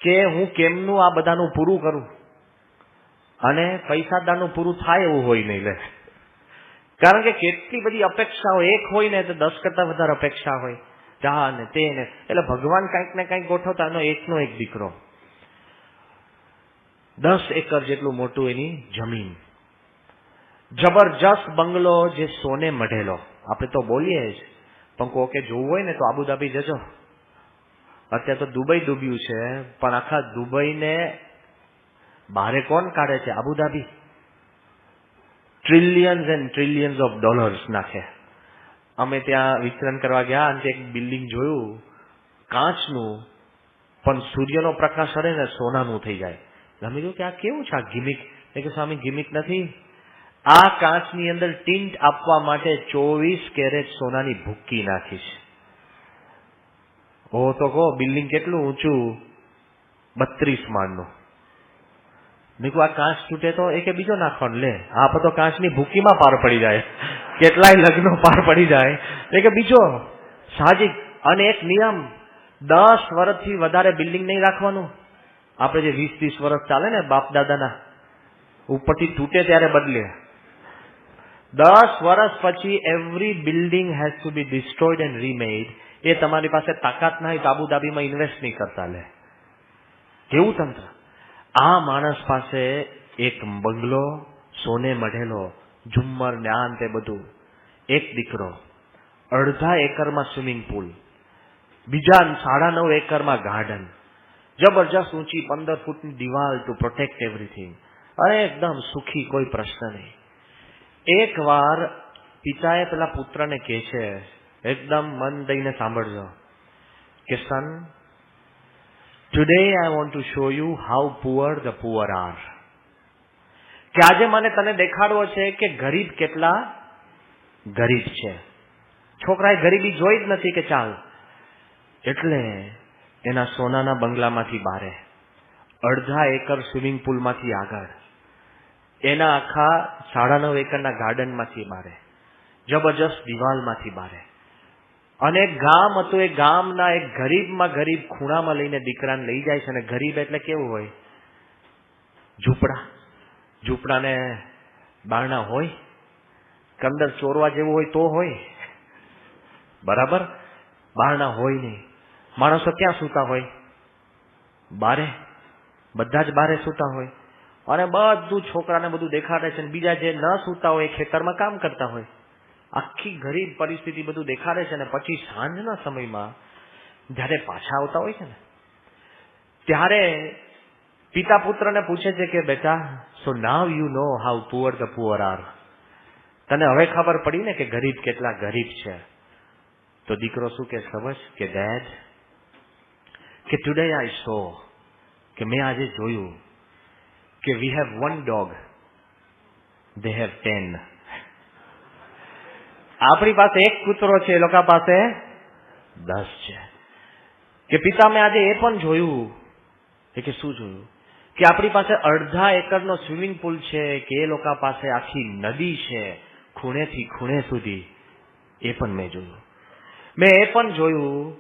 Speaker 3: કે હું કેમનું આ બધાનું પૂરું કરું, અને પૈસાદારનું પૂરું થાય એવું હોય નહીં લે. કારણ કે કેટલી બધી અપેક્ષાઓ, એક હોય ને તો 10 કરતા વધારે અપેક્ષા હોય, જા ને તેને. એટલે ભગવાન કંઈક ને કંઈક ગોઠવતા, એનો એકનો એક દીકરો, 10 એકર જેટલું મોટું એની જમીન, જબરજસ્ત બંગલો જે સોને મઢેલો. આપણે તો બોલીએ જ, પણ કોકે જોવું હોય ને તો આબુધાબી જજો. અત્યારે તો દુબઈ ડૂબ્યું છે, પણ આખા દુબઈને બહારે કોણ કાઢે છે? Abu Dhabi. Trillions and trillions of dollars નાખે. અમે ત્યાં વિચરણ કરવા ગયા અને એક બિલ્ડિંગ જોયું કાચનું, પણ સૂર્યનો પ્રકાશ અડે ને સોનાનું થઈ જાય. અમે જોયું કે આ કેવું છે, આ ગિમિક? કે સ્વામી ગિમિક નથી, આ કાચની અંદર ટિન્ટ આપવા માટે 24 કેરેટ સોનાની ભૂક્કી નાખી છે. ઓ તો કહો, બિલ્ડિંગ કેટલું ઊંચું? 32 માળનું. મેં કહું આ કાચ તૂટે તો એ કે બીજો નાખવાનો. લે, આપણે તો કાચની ભૂકીમાં પાર પડી જાય, કેટલાય લગ્નો પાર પડી જાય. એ કે બીજો સાહજિક. અને એક નિયમ, 10 વર્ષથી વધારે બિલ્ડિંગ નહીં રાખવાનું. આપણે જે 20-30 વર્ષ ચાલે ને બાપ દાદાના, ઉપરથી તૂટે ત્યારે બદલે. 10 વર્ષ પછી every building has to be destroyed and remade. એ તમારી પાસે તાકાત ના હોય તો આબુધાબીમાં ઇન્વેસ્ટ નહીં કરતા. લે, કેવું તંત્ર! આ માણસ પાસે એક બંગલો, સોને મઢેલો, ઝુમ્મર ને આ તે બધું, એક દીકરો, 1/2 એકરમાં સ્વિમિંગ પુલ, બીજા 9.5 એકરમાં ગાર્ડન, જબરજસ્ત ઊંચી 15 ફૂટની દિવાલ ટુ પ્રોટેક્ટ એવરીથિંગ. અરે એકદમ સુખી, કોઈ પ્રશ્ન નહીં. એક વાર પિતાએ પેલા પુત્રને કહે છે, એકદમ મન દઈને સાંભળજો, કે son, today I want to show you how poor the poor are. કે આજે મને તને દેખાડવો છે કે ગરીબ કેટલા ગરીબ છે. છોકરાએ ગરીબી જોઈ જ નથી કે ચાલ. એટલે એના સોનાના બંગલામાંથી બારે, 1/2 એકર સ્વિમિંગ પુલમાંથી આગળ, એના આખા 9.5 એકરના ગાર્ડનમાંથી બારે, જબરજસ્ત દિવાલમાંથી બારે. અને એક ગામ હતું, એ ગામના એક ગરીબમાં ગરીબ ખૂણામાં લઈને દીકરાને લઈ જાય છે. અને ગરીબ એટલે કેવું હોય? ઝૂંપડા. ઝૂંપડાને બારણા હોય, અંદર ચોરવા જેવું હોય તો હોય, બરાબર? બારણા હોય નહીં. માણસો ક્યાં સૂતા હોય? બારે. બધા જ બારે સૂતા હોય. અને બધું છોકરાને બધું દેખાડે છે. બીજા જે ન સૂતા હોય એ ખેતરમાં કામ કરતા હોય. આખી ગરીબ પરિસ્થિતિ બધું દેખાડે છે. ને પછી સાંજના સમયમાં જયારે પાછા આવતા હોય છે ને, ત્યારે પિતા પુત્રને પૂછે છે કે બેટા, so now you know how poor the poor are. તને હવે ખબર પડી ને કે ગરીબ કેટલા ગરીબ છે. તો દીકરો શું કે સમજ કે ડેડ, કે ટુડે આઈ સો, કે મેં આજે જોયું કે we have 1 dog, they have 10. આપણી પાસે એક કૂતરો છે, એ લોકો પાસે 10 છે. કે પિતા મેં આજે એ પણ જોયું. કે શું જોયું? કે આપણી પાસે 1/2 એકરનો સ્વિમિંગ પુલ છે, કે એ લોકો પાસે આખી નદી છે ખૂણેથી ખૂણે સુધી. એ પણ મેં જોયું. મેં એ પણ જોયું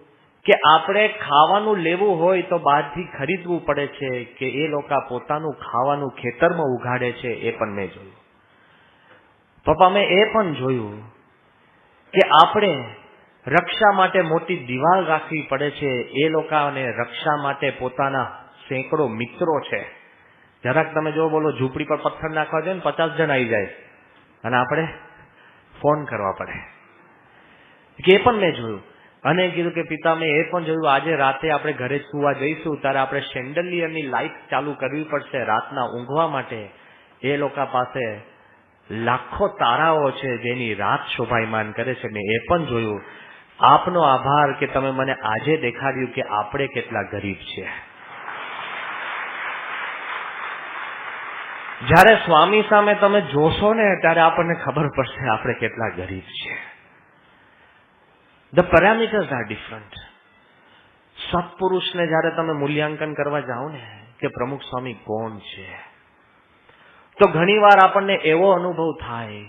Speaker 3: કે આપણે ખાવાનું લેવું હોય તો બહારથી ખરીદવું પડે છે, કે એ લોકો પોતાનું ખાવાનું ખેતરમાં ઉગાડે છે. એ પણ મેં જોયું. પપ્પા મેં એ પણ જોયું કે આપણે રક્ષા માટે મોટી દિવાલ રાખવી પડે છે. એ લોકોને રક્ષા માટે પોતાના સેંકડો મિત્રો છે. જરાક તમે જો બોલો ઝૂંપડી પર પથ્થર નાખવા જાય ને 50 જણ આવી જાય, અને આપણે ફોન કરવા પડે. કે એ પણ મેં જોયું. અને કીધું કે પિતા મેં એ પણ જોયું, આજે રાતે આપણે ઘરે સુવા જઈશું ત્યારે આપણે શેન્ડલિયરની લાઈટ ચાલુ કરવી પડશે રાતના ઊંઘવા માટે. એ લોકો પાસે લાખો તારાઓ છે જેની રાત શોભાયમાન કરે છે. મેં એ પણ જોયું. આપનો આભાર કે તમે મને આજે દેખાડ્યું કે આપણે કેટલા ગરીબ છીએ. જ્યારે સ્વામી સામે તમે જોશો ને ત્યારે આપણને ખબર પડશે આપણે કેટલા ગરીબ છીએ. The parameters are different. સત્પુરુષને જ્યારે તમે મૂલ્યાંકન કરવા જાઓ ને કે પ્રમુખ સ્વામી કોણ છે, તો ઘણીવાર આપણને એવો અનુભવ થાય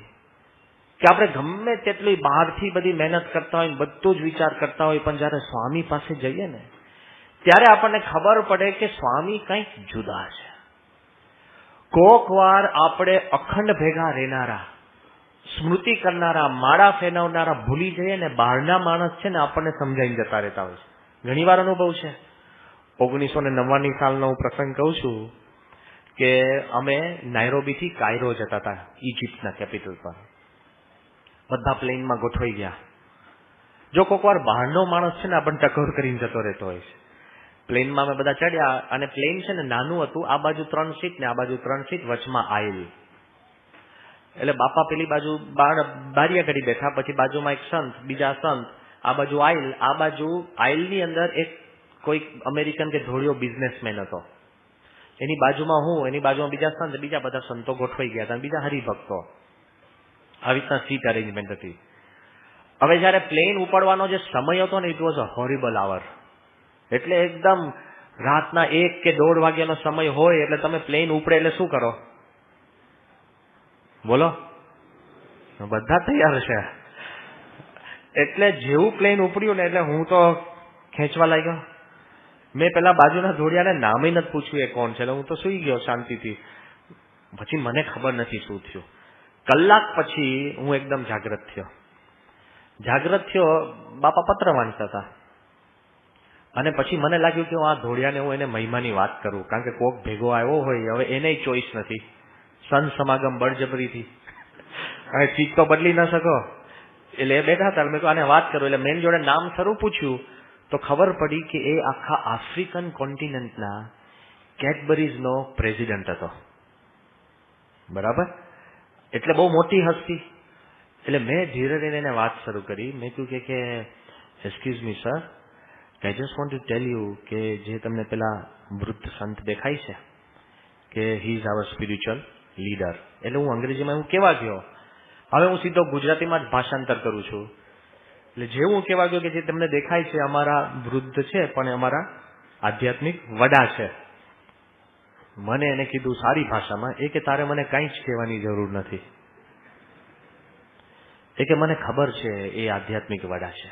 Speaker 3: કે આપણે ગમે તેટલી બહારથી બધી મહેનત કરતા હોય, બધું જ વિચાર કરતા હોય, પણ જ્યારે સ્વામી પાસે જઈએ ને ત્યારે આપણને ખબર પડે કે સ્વામી કંઈક જુદા છે. કોક વાર આપણે અખંડ ભેગા રહેનારા, સ્મૃતિ કરનારા, માળા ફેરવનારા ભૂલી જઈએ ને બહારના માણસ છે ને આપણને સમજાઈને જતા રહેતા હોય છે. ઘણી વાર અનુભવ છે. 1999 સાલનો હું પ્રસંગ કહું છું કે અમે નાઇરોબીથી કાયરો જતા હતા, ઇજિપ્તના કેપિટલ પર. બધા પ્લેનમાં ગોઠવાઈ ગયા. જો કોક વાર બહારનો માણસ છે ને આપણને ટકોર કરીને જતો રહેતો હોય છે. પ્લેનમાં અમે બધા ચડ્યા અને પ્લેન છે ને નાનું હતું, આ બાજુ 3 સીટ ને આ બાજુ 3 સીટ, વચમાં આઈલ. એટલે બાપા પેલી બાજુ બારીયા ઘડી બેઠા, પછી બાજુમાં એક સંત, બીજા સંત, આ બાજુ આઈલ, આ બાજુ આઈલની અંદર એક કોઈ અમેરિકન કે ધોળિયો બિઝનેસમેન હતો, એની બાજુમાં હું, એની બાજુમાં બીજા સંત, બીજા બધા સંતો ગોઠવાઈ ગયા હતા, બીજા હરિભક્તો. આવી રીતના સીટ અરેન્જમેન્ટ હતી. હવે જયારે પ્લેન ઉપડવાનો જે સમય હતો ને, ઇટ વોઝ અ હોરિબલ આવર. એટલે એકદમ રાતના 1 કે 1:30 વાગ્યાનો સમય હોય એટલે તમે પ્લેન ઉપડે એટલે શું કરો? બોલો, બધા તૈયાર છે. એટલે જેવું પ્લેન ઉપડ્યું ને એટલે હું તો ખેંચવા લાગ્યો. મેં પેલા બાજુના ધોળિયાને નામે નથી પૂછ્યું એ કોણ છે, એટલે હું તો સુઈ ગયો શાંતિથી. પછી મને ખબર નથી શું થયું. કલાક પછી હું એકદમ જાગ્રત થયો. બાપા પત્ર વાંચતા હતા અને પછી મને લાગ્યું કે હું આ ધોળિયાને હું એને મહિમાની વાત કરું, કારણ કે કોક ભેગો આવ્યો હોય, હવે એને ચોઈસ નથી, સંત સમાગમ બળજબરીથી, હવે ચીજ તો બદલી ન શકો. એટલે એ બેઠા હતા, મેં કહ્યું આને વાત કરું. એટલે મેન જોડે નામ શરૂ પૂછ્યું તો ખબર પડી કે એ આખા આફ્રિકન કોન્ટિનેન્ટના કેડબરીઝનો પ્રેસિડેન્ટ હતો. બરાબર? એટલે બહુ મોટી હસ્તી. એટલે મેં ધીરે ધીરે એને વાત શરૂ કરી. મેં કહ્યું કે excuse me sir, I just want to tell you કે જે તમને પેલા વૃદ્ધ સંત દેખાય છે કે he is our spiritual leader. એટલે હું અંગ્રેજીમાં હું કેવા ગયો, હવે હું સીધો ગુજરાતીમાં જ ભાષાંતર કરું છું. એટલે જેવું હું કેવા ગયો કે જે તમને દેખાય છે અમારા વૃદ્ધ છે પણ અમારા આધ્યાત્મિક વડા છે. મને એને કીધું સારી ભાષામાં, એ કે તારે મને કંઈ જ કહેવાની જરૂર નથી. એ કે મને ખબર છે એ આધ્યાત્મિક વડા છે.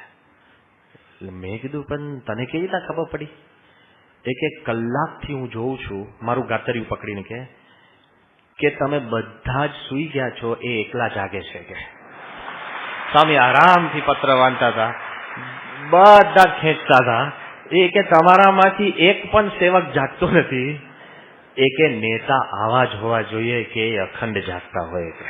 Speaker 3: એટલે મેં કીધું પણ તને કેવી રીતે ખબર પડી? એ કે કલાકથી હું જોઉં છું, મારું ગાતરિયું પકડીને કે તમે બધા જ સૂઈ ગયા છો, એ એકલા જાગે છે. કે સ્વામી આરામથી પત્ર વાંચતા હતા, બધા ખેંચતા હતા. એ કે તમારામાંથી એક પણ સેવક જાગતો નથી. એ કે નેતા આવા જ હોવા જોઈએ કે એ અખંડ જાગતા હોય. કે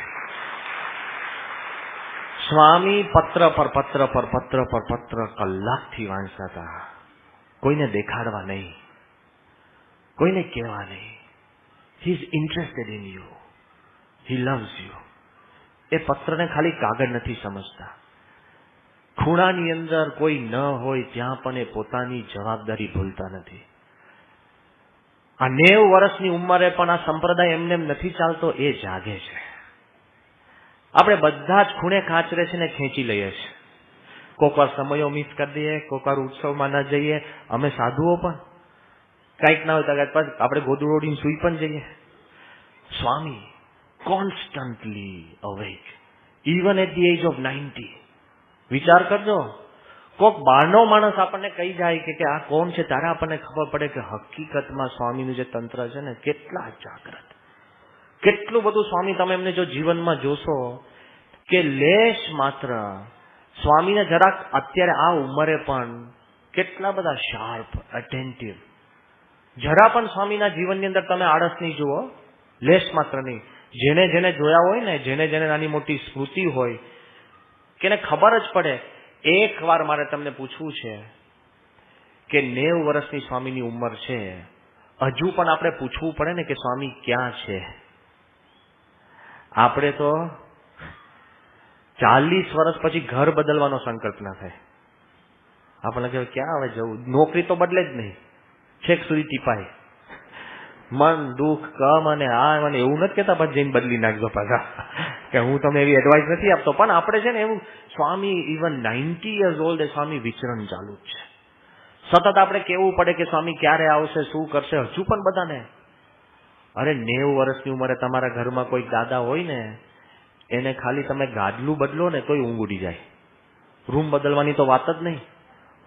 Speaker 3: સ્વામી પત્ર પર પત્ર પર પત્ર પર પત્ર કલાકથી વાંચતા હતા. કોઈને દેખાડવા નહીં, કોઈને કહેવા નહીં. He is interested in you, he loves you. એ પત્રને ખાલી કાગળ નથી સમજતા. ખૂણાની અંદર કોઈ ન હોય ત્યાં પણ એ પોતાની જવાબદારી ભૂલતા નથી. આ 90 વર્ષની ઉંમરે પણ આ સંપ્રદાય એમને એમ નથી ચાલતો, એ જાગે છે. આપણે બધા જ ખૂણે ખાંચરે છે ને ખેંચી લઈએ છીએ. કોક વાર સમયો મિસ કરી દઈએ, કોક વાર ઉત્સવમાં ન જઈએ. અમે સાધુઓ પણ કંઈક ના હોય તો આપણે ગોદડું ઓઢીને સૂઈ પણ જઈએ. Swami constantly awake, even at the age of 90. વિચાર કરજો, કોક બહારનો માણસ આપણને કહી જાય કે આ કોણ છે, ત્યારે આપણને ખબર પડે કે હકીકતમાં સ્વામીનું જે તંત્ર છે ને કેટલા જાગ્રત, કેટલું બધું. સ્વામી તમે એમને જો જીવનમાં જોશો કે લેશ માત્ર સ્વામીને જરાક અત્યારે આ ઉંમરે પણ કેટલા બધા શાર્પ, અટેન્ટિવ. જરા પણ સ્વામીના જીવનની અંદર તમે આળસ નહીં જુઓ, લેશ માત્ર નહીં. જેને જેને જોયા હોય ને, જેને જેને નાની મોટી સ્મૃતિ હોય, કે એને ખબર જ પડે. એક વાર મારે તમને પૂછવું છે કે 90 વર્ષની સ્વામીની ઉંમર છે, હજુ પણ આપણે પૂછવું પડે ને કે સ્વામી ક્યાં છે? આપણે તો 40 વર્ષ પછી ઘર બદલવાનો સંકલ્પ ના થાય. આપણને કહેવાય ક્યાં હવે જવું, નોકરી તો બદલે જ નહીં, છેક સુધી ટીપાય. મન દુઃખ કમ અને આ મને એવું નથી કહેતા પછી જઈને બદલી નાખજો પાછા, કે હું તમને એવી એડવાઇસ નથી આપતો. પણ આપણે છે ને એવું, સ્વામી ઇવન 90 years old સ્વામી વિચરણ ચાલુ જ છે. સતત આપણે કેવું પડે કે સ્વામી ક્યારે આવશે, શું કરશે, હજુ પણ બધાને. અરે 90 વર્ષની ઉંમરે તમારા ઘરમાં કોઈ દાદા હોય ને, એને ખાલી તમે ગાદલું બદલો ને તોય ઊંઘ ઉડી જાય. રૂમ બદલવાની તો વાત જ નહીં,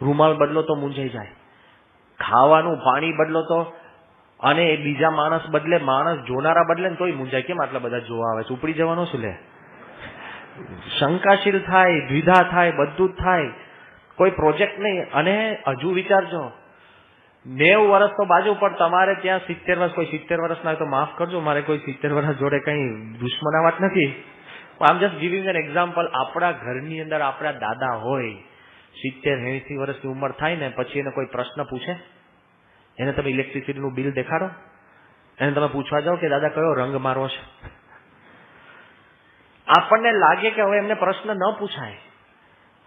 Speaker 3: રૂમાલ બદલો તો મૂંઝાઈ જાય. ખાવાનું પાણી બદલો તો, અને બીજા માણસ બદલે, માણસ જોનારા બદલે ને તોય મૂંઝાય. કેમ આટલા બધા જોવા આવે છે, ઉપડી જવાનો શું લે? શંકાશીલ થાય, દ્વિધા થાય, બધું જ થાય, કોઈ પ્રોજેક્ટ નહીં. અને હજુ વિચારજો, 90 વર્ષ તો બાજુ, પણ તમારે ત્યાં 70 વર્ષ, કોઈ 70 વર્ષ ના હોય તો માફ કરજો, મારે કોઈ 70 વર્ષ જોડે કઈ દુશ્મનાવટ નથી. આમ જસ્ટ ગિવિંગ એન એક્ઝામ્પલ. આપણા ઘરની અંદર આપણા દાદા હોય, 70-80 વર્ષની ઉંમર થાય ને, પછી એને કોઈ પ્રશ્ન પૂછે, એને તમે ઇલેક્ટ્રિસિટીનું બિલ દેખાડો, એને તમે પૂછવા જાઓ કે દાદા કયો રંગ મારો છે, આપણને લાગે કે હવે એમને પ્રશ્ન ન પૂછાય.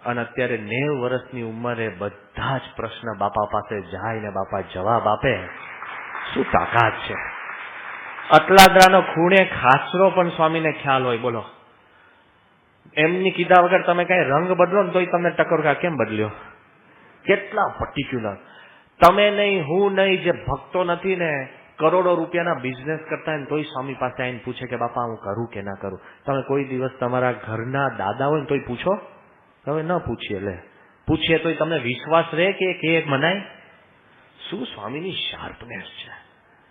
Speaker 3: અને અત્યારે 90 વર્ષની ઉંમરે બધા જ પ્રશ્ન બાપા પાસે જાય ને બાપા જવાબ આપે. શું તાકાત છે! અટલાદરાનો ખૂણે ખાસરો પણ સ્વામીને ખ્યાલ હોય. બોલો, એમની કીધા વગર તમે કઈ રંગ બદલો ને તોય તમને ટકોર કેમ બદલ્યો? કેટલા પર્ટિક્યુલર. તમે નહીં, હું નહીં, જે ભક્તો નથી ને, કરોડો રૂપિયાના બિઝનેસ કરતા હોય ને તોય સ્વામી પાસે આવીને પૂછે કે બાપા હું કરું કે ના કરું. તમે કોઈ દિવસ તમારા ઘરના દાદા હોય ને તોય પૂછો? હવે ન પૂછીએ, લે પૂછીએ તોય તમને વિશ્વાસ રહે કે એક મનાય? શું સ્વામીની શાર્પનેસ છે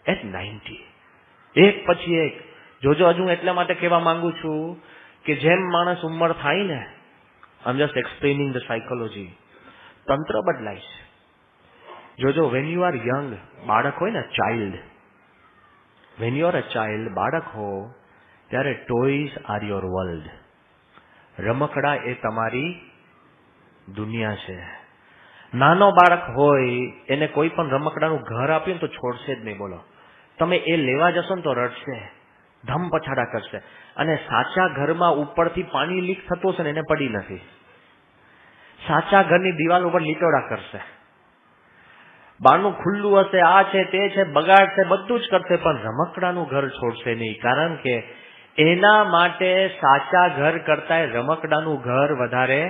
Speaker 3: એટ 90, એક પછી એક. જોજો, હજુ એટલા માટે કહેવા માંગુ છું કે જેમ માણસ ઉંમર થાય ને, આઈ એમ જસ્ટ એક્સપ્લેનિંગ ધ સાયકોલોજી, તંત્ર બદલાય છે. જોજો, વેન યુ આર યંગ, બાળક હોય ને, child, van you are a child, બાળક હો ત્યારે ટોયઝ આર યોર વર્લ્ડ. રમકડા એ તમારી દુનિયા છે. નાનો બાળક હોય એને કોઈ પણ રમકડાનું ઘર આપ્યું તો છોડશે જ નહીં. બોલો, તમે એ લેવા જશો ને તો રડશે, ધમ પછાડા કરશે. અને સાચા ઘરમાં ઉપરથી પાણી લીક થતું હશે ને એને પડી નથી. સાચા ઘરની દિવાલ ઉપર લીટોડા કરશે. બહારનું ખુલ્લું હશે, આ છે તે છે, બગાડશે, બધું જ કરશે, પણ રમકડાનું ઘર છોડશે નહીં. કારણ કે એના માટે સાચા ઘર કરતા રમકડાનું ઘર વધારે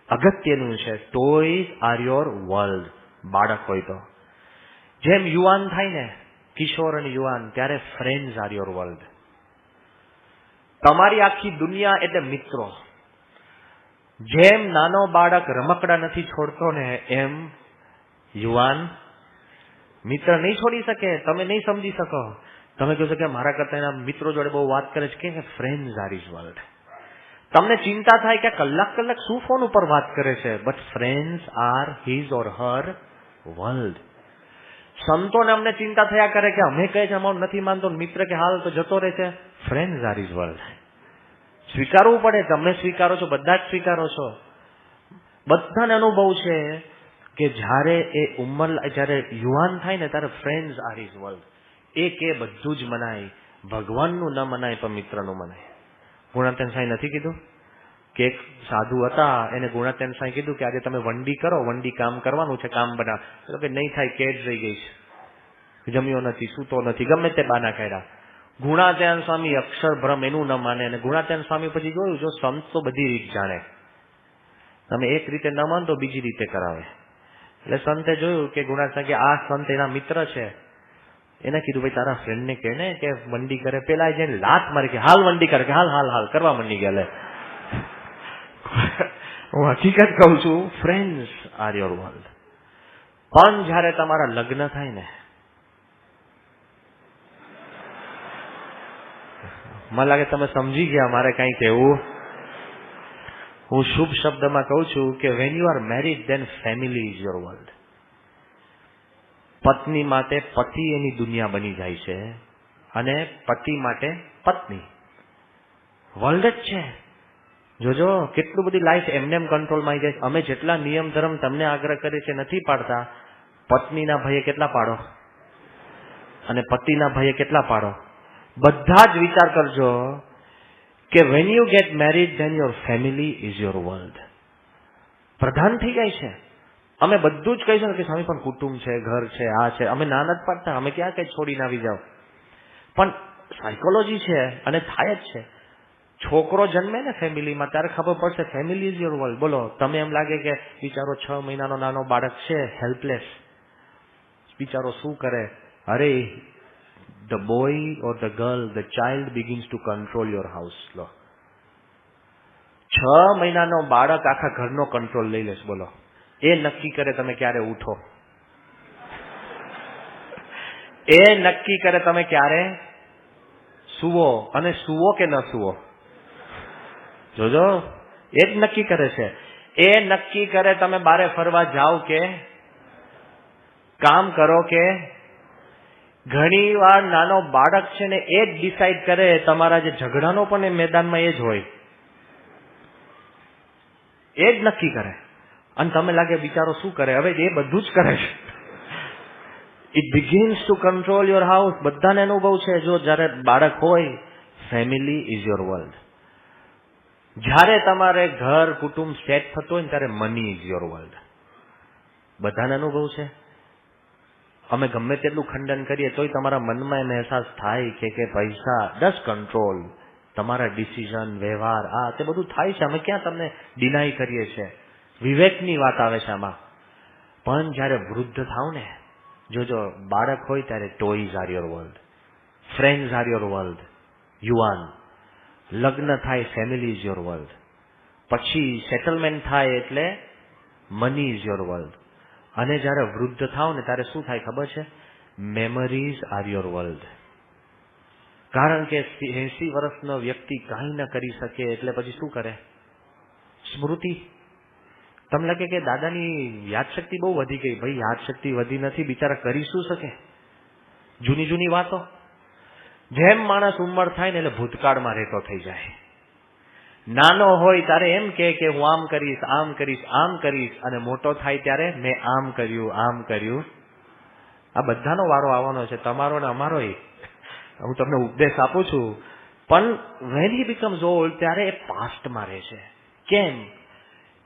Speaker 3: અગત્યનું છે. Toys are your world. બાળક હોય તો જેમ યુવાન થાય ને, કિશોર અને યુવાન, ત્યારે ફ્રેન્ડ્સ આર યોર વર્લ્ડ. તમારી આખી દુનિયા એટલે મિત્રો. જેમ નાનો બાળક રમકડા નથી છોડતો ને, એમ યુવાન મિત્ર નહીં છોડી શકે. તમે નહીં સમજી શકો. તમે કહો છો કે મારા કરતા એના મિત્રો જોડે બહુ વાત કરે છે, કે ફ્રેન્ડ્સ આર હિઝ વર્લ્ડ. તમને ચિંતા થાય કે કલાક શું ફોન ઉપર વાત કરે છે, but friends R his or Har world. સંતોને અમને ચિંતા થયા કરે કે અમે કહે છે અમારું નથી માનતો, મિત્ર કે હાલ તો જતો રહે છે. Friends R his world. સ્વીકારવું પડે. તમે સ્વીકારો છો, બધા જ સ્વીકારો છો. બધાને અનુભવ છે કે જ્યારે એ ઉંમર, જ્યારે યુવાન થાય ને, ત્યારે ફ્રેન્ડ્સ આર હિઝ વર્લ્ડ. એ કે બધું જ મનાય, ભગવાનનું ન મનાય પણ મિત્રનું મનાય. ગુણાત્યન સાંઈ નથી કીધું કે એક સાધુ હતા, એને ગુણાત્યન સાંઈ કીધું કે આજે તમે વંડી કરો, વંડી કામ કરવાનું છે, કામ બનાવ. તો કે નહીં થાય, કેદ રહી ગઈ છે, જમ્યો નથી, સૂતો નથી, ગમે તે બાના કર્યા. ગુણાત્યન સ્વામી અક્ષરભ્રમ એનું ન માને. અને ગુણાત્યન સ્વામી પછી જોયું, જો સંત તો બધી રીત જાણે, તમે એક રીતે ન માનો તો બીજી રીતે કરાવે. એટલે સંતે જોયું કે ગુણાત્યન કે આ સંત એના મિત્ર છે, એને કીધું ભાઈ તારા ફ્રેન્ડને કહે ને કે વંડી કરે. પેલા જઈને લાત મારી કે હાલ વંડી કરે, કે હાલ હાલ હાલ કરવા મંડી ગયા. લે હું હકીકત કહું છું, ફ્રેન્ડ્સ આર યોર વર્લ્ડ. પણ જયારે તમારા લગ્ન થાય ને, મને લાગે તમે સમજી ગયા મારે કઈ કહેવું. હું શુભ શબ્દમાં કહું છું કે when you are married, then family is your world. પત્ની માટે પતિ એની દુનિયા બની જાય છે, અને પતિ માટે પત્ની વર્લ્ડ જ છે. જોજો કેટલું બધી લાઈફ એમને એમ કંટ્રોલમાં આવી જાય. અમે જેટલા નિયમ ધર્મ તમને આગ્રહ કરીએ છીએ નથી પાડતા, પત્નીના ભયે કેટલા પાડો અને પતિના ભયે કેટલા પાડો. બધા જ વિચાર કરજો કે when you get married then your family is your world. પ્રધાન થઈ જાય છે. અમે બધું જ કહીશું કે સ્વામી પણ કુટુંબ છે, ઘર છે, આ છે, અમે ના નથી પાડતા, અમે ક્યાં કઈ છોડીને આવી જાવ. પણ સાયકોલોજી છે અને થાય જ છે. છોકરો જન્મે ને ફેમિલીમાં ત્યારે ખબર પડશે ફેમિલી ઇઝ યોર વર્લ્ડ. બોલો, તમે એમ લાગે કે બિચારો 6 મહિનાનો નાનો બાળક છે, હેલ્પલેસ, બિચારો શું કરે? અરે, the boy or the girl, the child begins to control your house. લો, 6 મહિનાનો બાળક આખા ઘરનો કંટ્રોલ લઈ લેશે. બોલો, એ નક્કી કરે તમે ક્યારે ઉઠો, એ નક્કી કરે તમે ક્યારે સુવો, અને સુવો કે ન સુવો. જોજો, એ જ નક્કી કરે છે. એ નક્કી કરે તમે બારે ફરવા જાઓ કે કામ કરો કે. ઘણી વાર નાનો બાળક છે ને એ જ ડિસાઈડ કરે. તમારા જે ઝઘડાનો પણ એ મેદાનમાં એ જ હોય, એ જ નક્કી કરે. અને તમે લાગે બિચારો શું કરે, હવે એ બધું જ કરે છે. It begins two control your house. બધાને અનુભવ છે. જો જયારે બાળક હોય, ફેમિલી ઇઝ યોર વર્લ્ડ. જ્યારે તમારે ઘર કુટુંબ સેટ થતો હોય ને ત્યારે મની ઇઝ યોર વર્લ્ડ. બધાને અનુભવ છે. અમે ગમે તેટલું ખંડન કરીએ તોય તમારા મનમાં એમ અહેસાસ થાય કે પૈસા ડસ કંટ્રોલ તમારા ડિસિઝન, વ્યવહાર, આ તે બધું થાય છે. અમે ક્યાં તમને ડિનાય કરીએ છીએ. વિવેકની વાત આવે છે આમાં. પણ જયારે વૃદ્ધ થાવ ને, જોજો, બાળક હોય ત્યારે toys are your world, friends are your world. યુવાન લગ્ન થાય, ફેમિલી ઇઝ યોર વર્લ્ડ. પછી સેટલમેન્ટ થાય એટલે મની ઇઝ યોર વર્લ્ડ. અને જયારે વૃદ્ધ થાવ ને ત્યારે શું થાય ખબર છે? Memories are your world. કારણ કે 80 વર્ષનો વ્યક્તિ કાંઈ ન કરી શકે એટલે પછી શું કરે? સ્મૃતિ. તમને લાગે કે દાદાની યાદશક્તિ બહુ વધી ગઈ. ભાઈ, યાદશક્તિ વધી નથી, બિચારા કરી શું શકે? જૂની જૂની વાતો. જેમ માણસ ઉંમર થાય ને એટલે ભૂતકાળમાં રહેતો થઈ જાય. નાનો હોય ત્યારે એમ કે હું આમ કરીશ, આમ કરીશ, આમ કરીશ, અને મોટો થાય ત્યારે મેં આમ કર્યું, આમ કર્યું. આ બધાનો વારો આવવાનો છે, તમારો ને અમારોય. હું તમને ઉપદેશ આપું છું. પણ વેન હી બીકમ્સ ઓલ્ડ ત્યારે એ પાસ્ટમાં રહે છે. કેમ?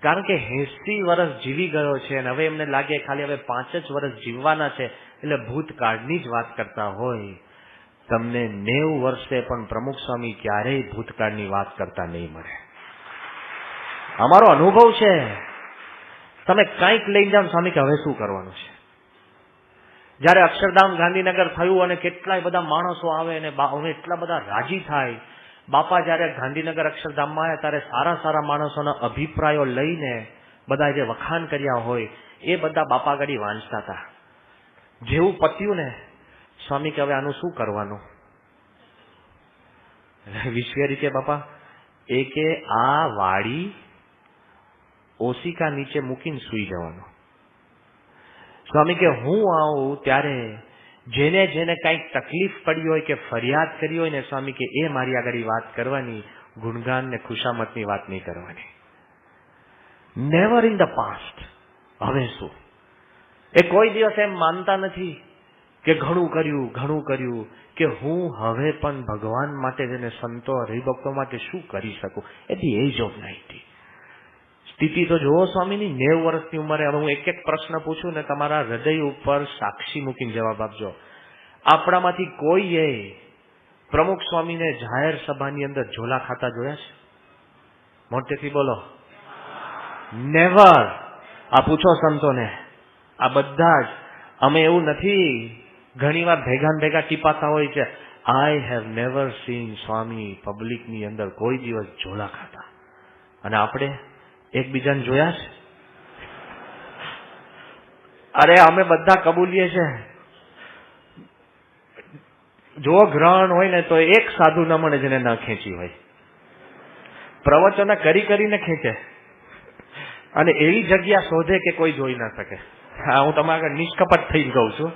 Speaker 3: કારણ કે 80 વર્ષ જીવી ગયો છે અને હવે એમને લાગે ખાલી હવે 5 જ વર્ષ જીવવાના છે, એટલે ભૂતકાળની જ વાત કરતા હોય. તમને 90 વર્ષે પણ પ્રમુખ સ્વામી ક્યારેય ભૂતકાળની વાત કરતા નહીં મળે. અમારો અનુભવ છે. તમે કંઈક લઈને જાઓ, સ્વામી કે હવે શું કરવાનું છે. જયારે અક્ષરધામ ગાંધીનગર થયું અને કેટલાય બધા માણસો આવે અને એટલા બધા રાજી થાય. બાપા જયારે ગાંધીનગર અક્ષરધામમાં આવ્યા ત્યારે સારા સારા માણસોના અભિપ્રાયો લઈને બધા જે વખાણ કર્યા હોય એ બધા બાપા આગળ વાંચતા હતા. જેવું પત્યું ને, સ્વામી કે હવે આનું શું કરવાનું? વિશ્વેરી કે બાપા એ કે આ વાડી ઓશિકા નીચે મૂકીને સુઈ જવાનું. સ્વામી કે હું આવું ત્યારે જેને જેને કંઈક તકલીફ પડી હોય કે ફરિયાદ કરી હોય ને, સ્વામી કે એ મારી આગળ વાત કરવાની, ગુણગાન ને ખુશામતની વાત નહીં કરવાની. Never in the past. હવે શું? એ કોઈ દિવસ એમ માનતા નથી કે ઘણું કર્યું, કે હું હવે પણ ભગવાન માટે અને સંતો હરિભક્તો માટે શું કરી શકું. At the age of 90. સ્થિતિ તો જુઓ સ્વામીની. 90 વર્ષની ઉંમરે. હવે હું એક એક પ્રશ્ન પૂછું ને તમારા હૃદય ઉપર સાક્ષી મૂકીને જવાબ આપજો. આપણામાંથી કોઈએ પ્રમુખ સ્વામીને જાહેર સભાની અંદર ઝોલા ખાતા જોયા છે? મોટેથી બોલો. નેવર. આ પૂછો સંતોને. આ બધા જ. અમે એવું નથી, ઘણી વાર ભેગા ટીપાતા હોય છે. આઈ હેવ નેવર સીન સ્વામી પબ્લિકની અંદર કોઈ દિવસ ઝોલા ખાતા. અને આપણે એકબીજાને જોયા છે? અરે અમે બધા કબૂલીએ છે. જો ગ્રહણ હોય ને તો એક સાધુ ન મળે જેને ન ખેંચી હોય. પ્રવચનો કરીને ખેંચે અને એવી જગ્યા શોધે કે કોઈ જોઈ ના શકે. હા, હું તમારા આગળ નિષ્કપટ થઈ ગઉં છું.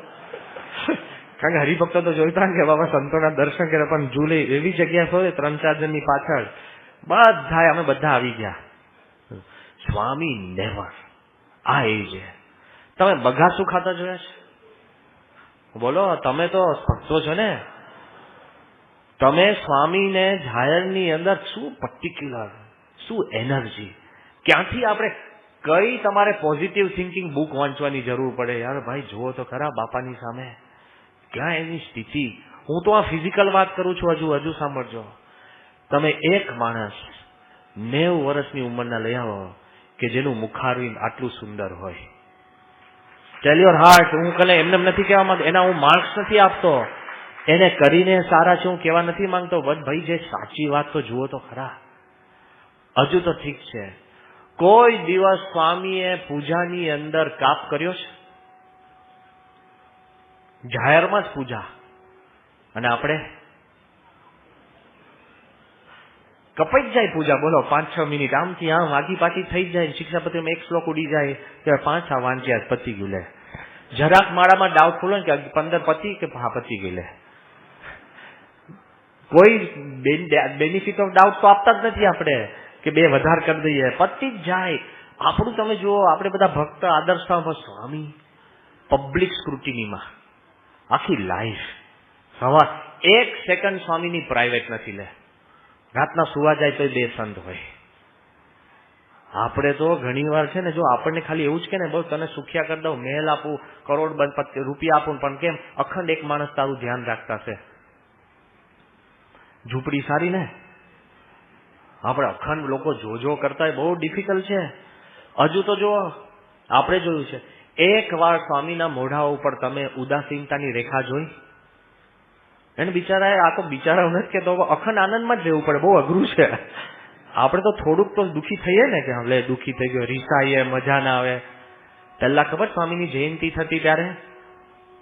Speaker 3: કારણ કે હરિભક્તો તો જોઈતા ને કે બાબા સંતોના દર્શન કરે, પણ જુલે એવી જગ્યા શોધે 3-4 જણની પાછળ બધા અમે બધા આવી ગયા. સ્વામી નેવર. આ એ છે. તમે બગાસું ખાતા જોયા છે? બોલો, તમે તો ભક્તો છો ને. તમે સ્વામીને જાહેરની અંદર શું પર્ટિક્યુલર, શું એનર્જી, ક્યાંથી આપણે કઈ તમારે પોઝિટિવ થિંકિંગ બુક વાંચવાની જરૂર પડે? યાર ભાઈ જુઓ તો ખરા બાપાની સામે ક્યાં એની સ્થિતિ. હું તો આ ફિઝિકલ વાત કરું છું. હજુ સાંભળજો. તમે એક માણસ 90 વર્ષની ઉંમરના લઈ આવો કે જેનું મુખારવિંદ આટલું સુંદર હોય. ટેલ યોર હાર્ટ. હું કલે એમને નથી કહેવા માંગતો, એના હું માર્ક્સ નથી આપતો, એને કરીને સારા છે હું કહેવા નથી માંગતો. ભાઈ જે સાચી વાત તો જુઓ તો ખરા. હજુ તો ઠીક છે, કોઈ દિવસ સ્વામીએ પૂજાની અંદર કાપ કર્યો છે? જાહેરમાં જ પૂજા. અને આપણે કપાઈ જ જાય પૂજા. બોલો 5-6 મિનિટ આમથી આમ વાગી પાછી થઈ જ જાય. શિક્ષાપત્રીમાં એક શ્લોક ઉડી જાય કે 5 વાંચ્યા પતી ગયું. લે જરાક માળામાં ડાઉટફુલ હોય કે 15 પતી કે હા પતી ગઈ. લે કોઈ બેનિફિટ ઓફ ડાઉટ તો આપતા જ નથી આપણે કે 2 વધારે કરી દઈએ, પતી જ જાય આપણું. તમે જુઓ આપણે બધા ભક્ત આદર્શમાં સ્વામી પબ્લિક સ્ક્રુટિનીમાં આખી લાઈફ. સવાર 1 સેકન્ડ સ્વામીની પ્રાઇવેટ નથી. લે રાતના સુવા જાય તો 2 સંત હોય. આપણે તો ઘણી વાર છે ને, જો આપણને ખાલી એવું જ કે ને બહુ તને સુખ્યા કરી દઉં, મહેલ આપું, કરોડ રૂપિયા આપું, પણ કેમ અખંડ એક માણસ તારું ધ્યાન રાખતા છે. ઝૂંપડી સારી ને, આપણે અખંડ લોકો જો કરતા હોય બહુ ડિફિકલ્ટ છે. હજુ તો જો આપણે જોયું છે, એક વાર સ્વામીના મોઢા ઉપર તમે ઉદાસીનતાની રેખા જોઈ? એને બિચારા, આ તો બિચારા નથી કેતો, અખંડ આનંદમાં જ રહેવું પડે, બહુ અઘરું છે. આપણે તો થોડુંક તો દુઃખી થઈએ ને કે હવે દુઃખી થઈ ગયો, રીસાઈએ, મજા ના આવે. પહેલા ખબર સ્વામીની જયંતિ થતી ત્યારે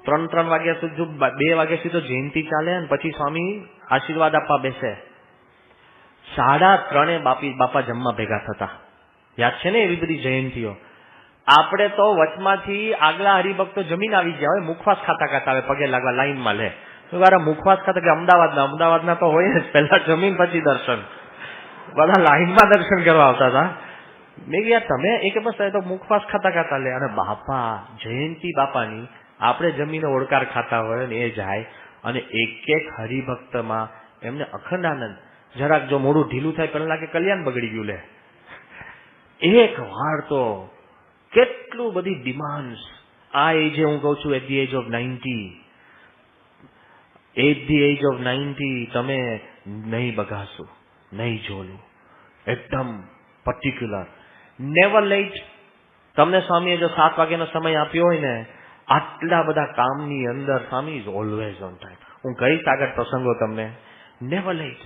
Speaker 3: 3 વાગ્યા સુધી, 2 વાગ્યા સુધી તો જયંતિ ચાલે, અને પછી સ્વામી આશીર્વાદ આપવા બેસે. 3:30 બાપા જમવા ભેગા થતા. યાદ છે ને એવી બધી જયંતિઓ? આપણે તો વચમાંથી આગલા હરિભક્તો જમીન આવી ગયા હોય, મુખવાસ ખાતા આવે, પગે લાગવા લાઈનમાં લે. મુખવાસ ખાતા કે અમદાવાદના તો હોય જ, પહેલા જમીન પછી દર્શન. બધા લાઈનમાં દર્શન કરવા આવતા હતા. મેં ગયા તમે એ કે બસ તો મુખવાસ ખાતા લે. અને બાપા જયંતિ બાપાની આપણે જમીને ઓળકાર ખાતા હોય ને એ જાય, અને એક હરિભક્તમાં એમને અખંડ આનંદ. જરાક જો મોડું ઢીલું થાય પેલા લાગે કલ્યાણ બગડી ગયું. લે એક વાર તો કેટલું બધી ડિમાન્ડ્સ. આ એજે હું કઉ છું, એટ ધી એજ ઓફ 90 તમે નહીં બગાશો, નહીં જોલું, એકદમ પર્ટિક્યુલર, નેવર લેટ. તમને સ્વામીએ જો 7 વાગ્યાનો સમય આપ્યો હોય ને, આટલા બધા કામની અંદર સ્વામી ઇઝ ઓલવેઝ ઓન ટાઈમ. હું કહીશ આગળ પ્રસંગો તમને. Never late.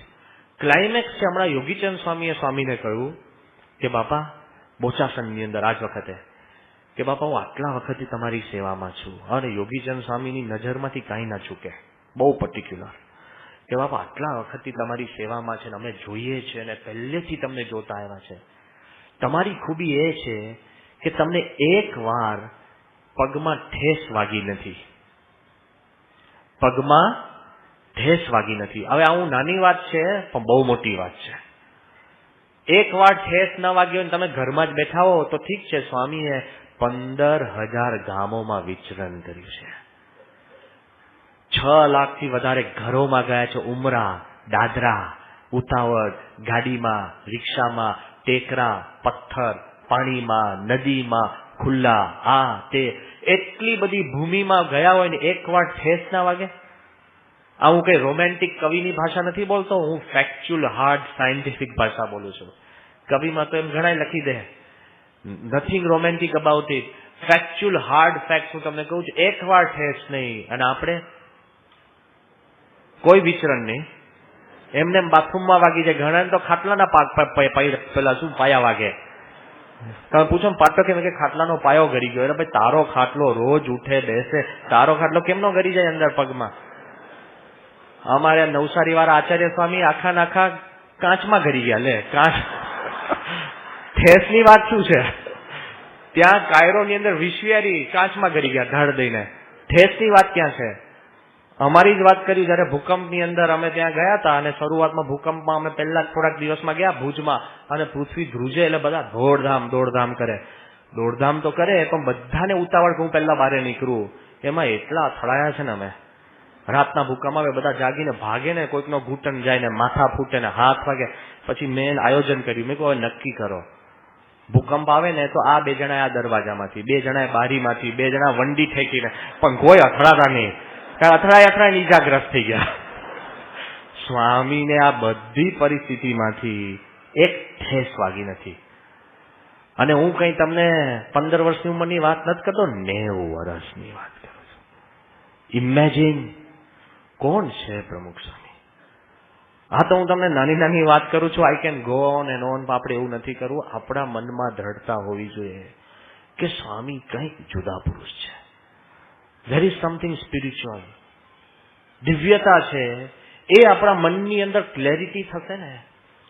Speaker 3: ક્લાઇમેક્સ છે, હમણાં યોગીચંદ સ્વામીએ સ્વામીને કહ્યું કે બાપા, બોચાસનની અંદર આજ વખતે, કે બાપા હું આટલા વખતથી તમારી સેવામાં છું. અને યોગીચંદ સ્વામીની નજરમાંથી કાંઈ ના ચૂકે, બહુ પર્ટિક્યુલર, કે બાપા આટલા વખતથી તમારી સેવામાં છે ને અમે જોઈએ છે અને પહેલેથી તમને જોતા આવ્યા છે. તમારી ખૂબી એ છે કે તમને એક વાર પગમાં ઠેસ વાગી નથી. પગમાં ઠેસ વાગી નથી. હવે આવું નાની વાત છે પણ બહુ મોટી વાત છે. એક વાર ઠેસ ન વાગ્યો ને તમે ઘરમાં જ બેઠા હો તો ઠીક છે. સ્વામીએ 15,000 ગામોમાં વિચરણ કર્યું છે. 6 લાખથી વધારે ઘરોમાં ગયા છે. ઉમરા, દાદરા, ઉતાવળ, ગાડીમાં, રિક્ષામાં, ટેકરા, પથ્થર, પાણીમાં, નદીમાં, ખુલ્લા, આ તે એટલી બધી ભૂમિમાં ગયા હોય ને એક વાર ઠેસ ના વાગે. આ હું કઈ રોમેન્ટિક કવિની ભાષા નથી બોલતો, હું ફેક્ચ્યુઅલ હાર્ડ સાયન્ટિફિક ભાષા બોલું છું. કવિમાં તો એમ ઘણા લખી દે, nothing romantic about it, factual hard fact હું તમને કહું છું. એક વાર ઠેસ નહીં. અને આપણે કોઈ વિચરણ નહીં, એમને બાથરૂમમાં વાગી જાય. ઘણા તો ખાટલાના પેલા શું પાયા વાગે. તમે પૂછો પાટો કેમ કે ખાટલાનો પાયો ગરી ગયો. એટલે ભાઈ તારો ખાટલો રોજ ઉઠે બેસે, તારો ખાટલો કેમનો ગરી જાય અંદર પગમાં? અમારે નવસારી વાળા આચાર્ય સ્વામી આખા કાચમાં ગરી ગયા. લે કાચ, ઠેસની વાત શું છે? ત્યાં કાયરોની અંદર વિશ્વિયારી કાચમાં ગરી ગયા ધડ દઈને. ઠેસની વાત ક્યાં છે? અમારી જ વાત કરી, જયારે ભૂકંપની અંદર અમે ત્યાં ગયા હતા અને શરૂઆતમાં ભૂકંપમાં અમે પહેલા થોડાક દિવસમાં ગયા ભુજમાં, અને પૃથ્વી ધ્રુજે એટલે બધા દોડધામ કરે. દોડધામ તો કરે પણ બધાને ઉતાવળ કે હું પહેલા બહાર નીકળું. એમાં એટલા અથડાયા છે ને અમે, રાતના ભૂકંપ આવે, બધા જાગીને ભાગે ને, કોઈકનો ઘૂંટણ જાય ને, માથા ફૂટે ને, હાથ વાગે. પછી મેં આયોજન કર્યું, મેં કહ્યું હવે નક્કી કરો, ભૂકંપ આવે ને તો આ 2 જણા આ દરવાજામાંથી, 2 જણા બારીમાંથી, 2 જણા વંડી ઠેકીને, પણ કોઈ અથડાતા નહીં. અથડાય ઈજાગ્રસ્ત થઈ ગયા. સ્વામીને આ બધી પરિસ્થિતિમાંથી એક ઠેસ વાગી નથી. અને હું કઈ તમને 15 વર્ષની ઉંમરની વાત નથી કરતો, 90 વર્ષની વાત કરું છું. ઇમેજિન કોણ છે પ્રમુખ સ્વામી? હા, તો હું તમને નાની નાની વાત કરું છું. I can go on and on. આપણે એવું નથી કરવું. આપણા મનમાં દ્રઢતા હોવી જોઈએ કે સ્વામી કંઈક જુદા પુરુષ છે. There is something spiritual. દિવ્યતા છે. એ આપણા મનની અંદર ક્લેરિટી થશે ને.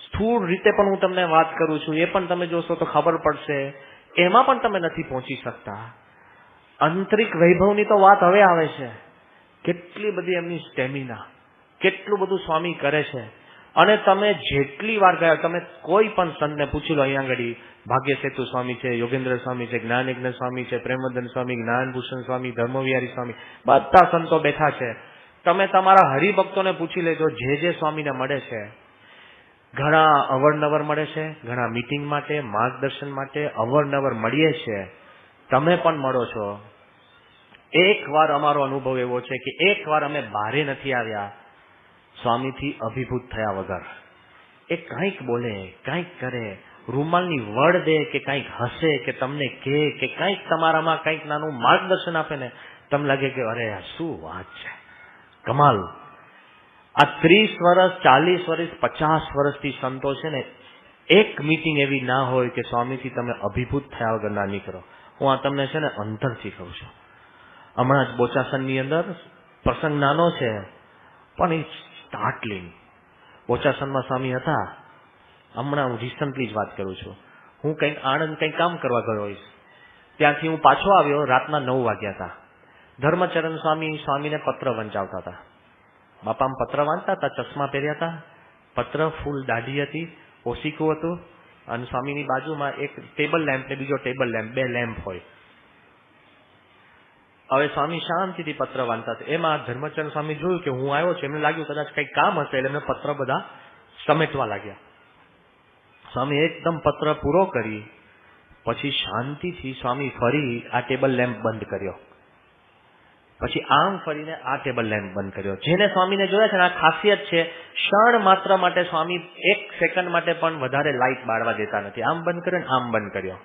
Speaker 3: સ્થૂળ રીતે પણ હું તમને વાત કરું છું, એ પણ તમે જોશો તો ખબર પડશે. એમાં પણ તમે નથી પહોંચી શકતા. આંતરિક વૈભવની તો વાત હવે આવે છે. કેટલી બધી એમની સ્ટેમિના, કેટલું બધું સ્વામી કરે છે. અને તમે જેટલી વાર ગયા, તમે કોઈ પણ સંતને પૂછી લો, અહીંયા આગળ ભાગ્ય સેતુ સ્વામી છે, યોગેન્દ્ર સ્વામી છે, જ્ઞાન યજ્ઞ સ્વામી છે, પ્રેમવર્ધન સ્વામી, જ્ઞાનભૂષણ સ્વામી, ધર્મવિહારી સ્વામી, બધા સંતો બેઠા છે. તમે તમારા હરિભક્તોને પૂછી લેજો, જે સ્વામીને મળે છે, ઘણા અવરનવર મળે છે, ઘણા મીટિંગ માટે, માર્ગદર્શન માટે અવરનવર મળીએ છીએ. તમે પણ મળો છો. એકવાર અમારો અનુભવ એવો છે કે એકવાર અમે બહારે નથી આવ્યા સ્વામીથી અભિભૂત થયા વગર. એ કંઈક બોલે, કંઈક કરે, રૂમાલની વડ દે કે કંઈક હસે કે તમને કહે કે કંઈક તમારામાં કંઈક નાનું માર્ગદર્શન આપે ને, તમને લાગે કે અરે આ શું વાત છે, કમાલ. આ 30 વર્ષ, 40 વર્ષ, 50 વર્ષથી સંતો છે ને, એક મીટિંગ એવી ના હોય કે સ્વામીથી તમે અભિભૂત થયા વગર ના નીકળો. હું આ તમને છે ને અંતરથી કહું છું. હમણાં જ બોચાસનની અંદર પ્રસંગ નાનો છે પણ એ સ્ટાર્ટલિંગ. બોચાસનમાં સ્વામી હતા. હમણાં હું રિસન્ટલી જ વાત કરું છું. હું કંઈક આણંદ કંઈક કામ કરવા ગયો હોઈશ. ત્યાંથી હું પાછો આવ્યો, રાતના 9 વાગ્યા હતા. ધર્મચરણ સ્વામીને પત્ર વંચાવતા હતા. બાપા આમ પત્ર વાંચતા હતા, ચશ્મા પહેર્યા હતા, પત્ર ફૂલ દાઢી હતી, ઓશીકું હતું, અને સ્વામીની બાજુમાં એક ટેબલ લેમ્પ ને બીજો ટેબલ લેમ્પ, 2 લેમ્પ હોય. હવે સ્વામી શાંતિથી પત્ર વાંચતા હતા. એમાં ધર્મચરણ સ્વામી જોયું કે હું આવ્યો છું, એમને લાગ્યું કદાચ કંઈક કામ હશે, એટલે એમને પત્ર બધા સમેટવા લાગ્યા. સ્વામી એકદમ પત્ર પૂરો કરી પછી શાંતિથી સ્વામી ફરી આ ટેબલ લેમ્પ બંધ કર્યો, પછી આમ ફરીને આ ટેબલ લેમ્પ બંધ કર્યો. જેને સ્વામીને જોયા છે ને, આ ખાસિયત છે, ક્ષણ માત્ર માટે સ્વામી 1 સેકન્ડ માટે પણ વધારે લાઇટ બાળવા દેતા નથી. આમ બંધ કર્યો ને આમ બંધ કર્યો,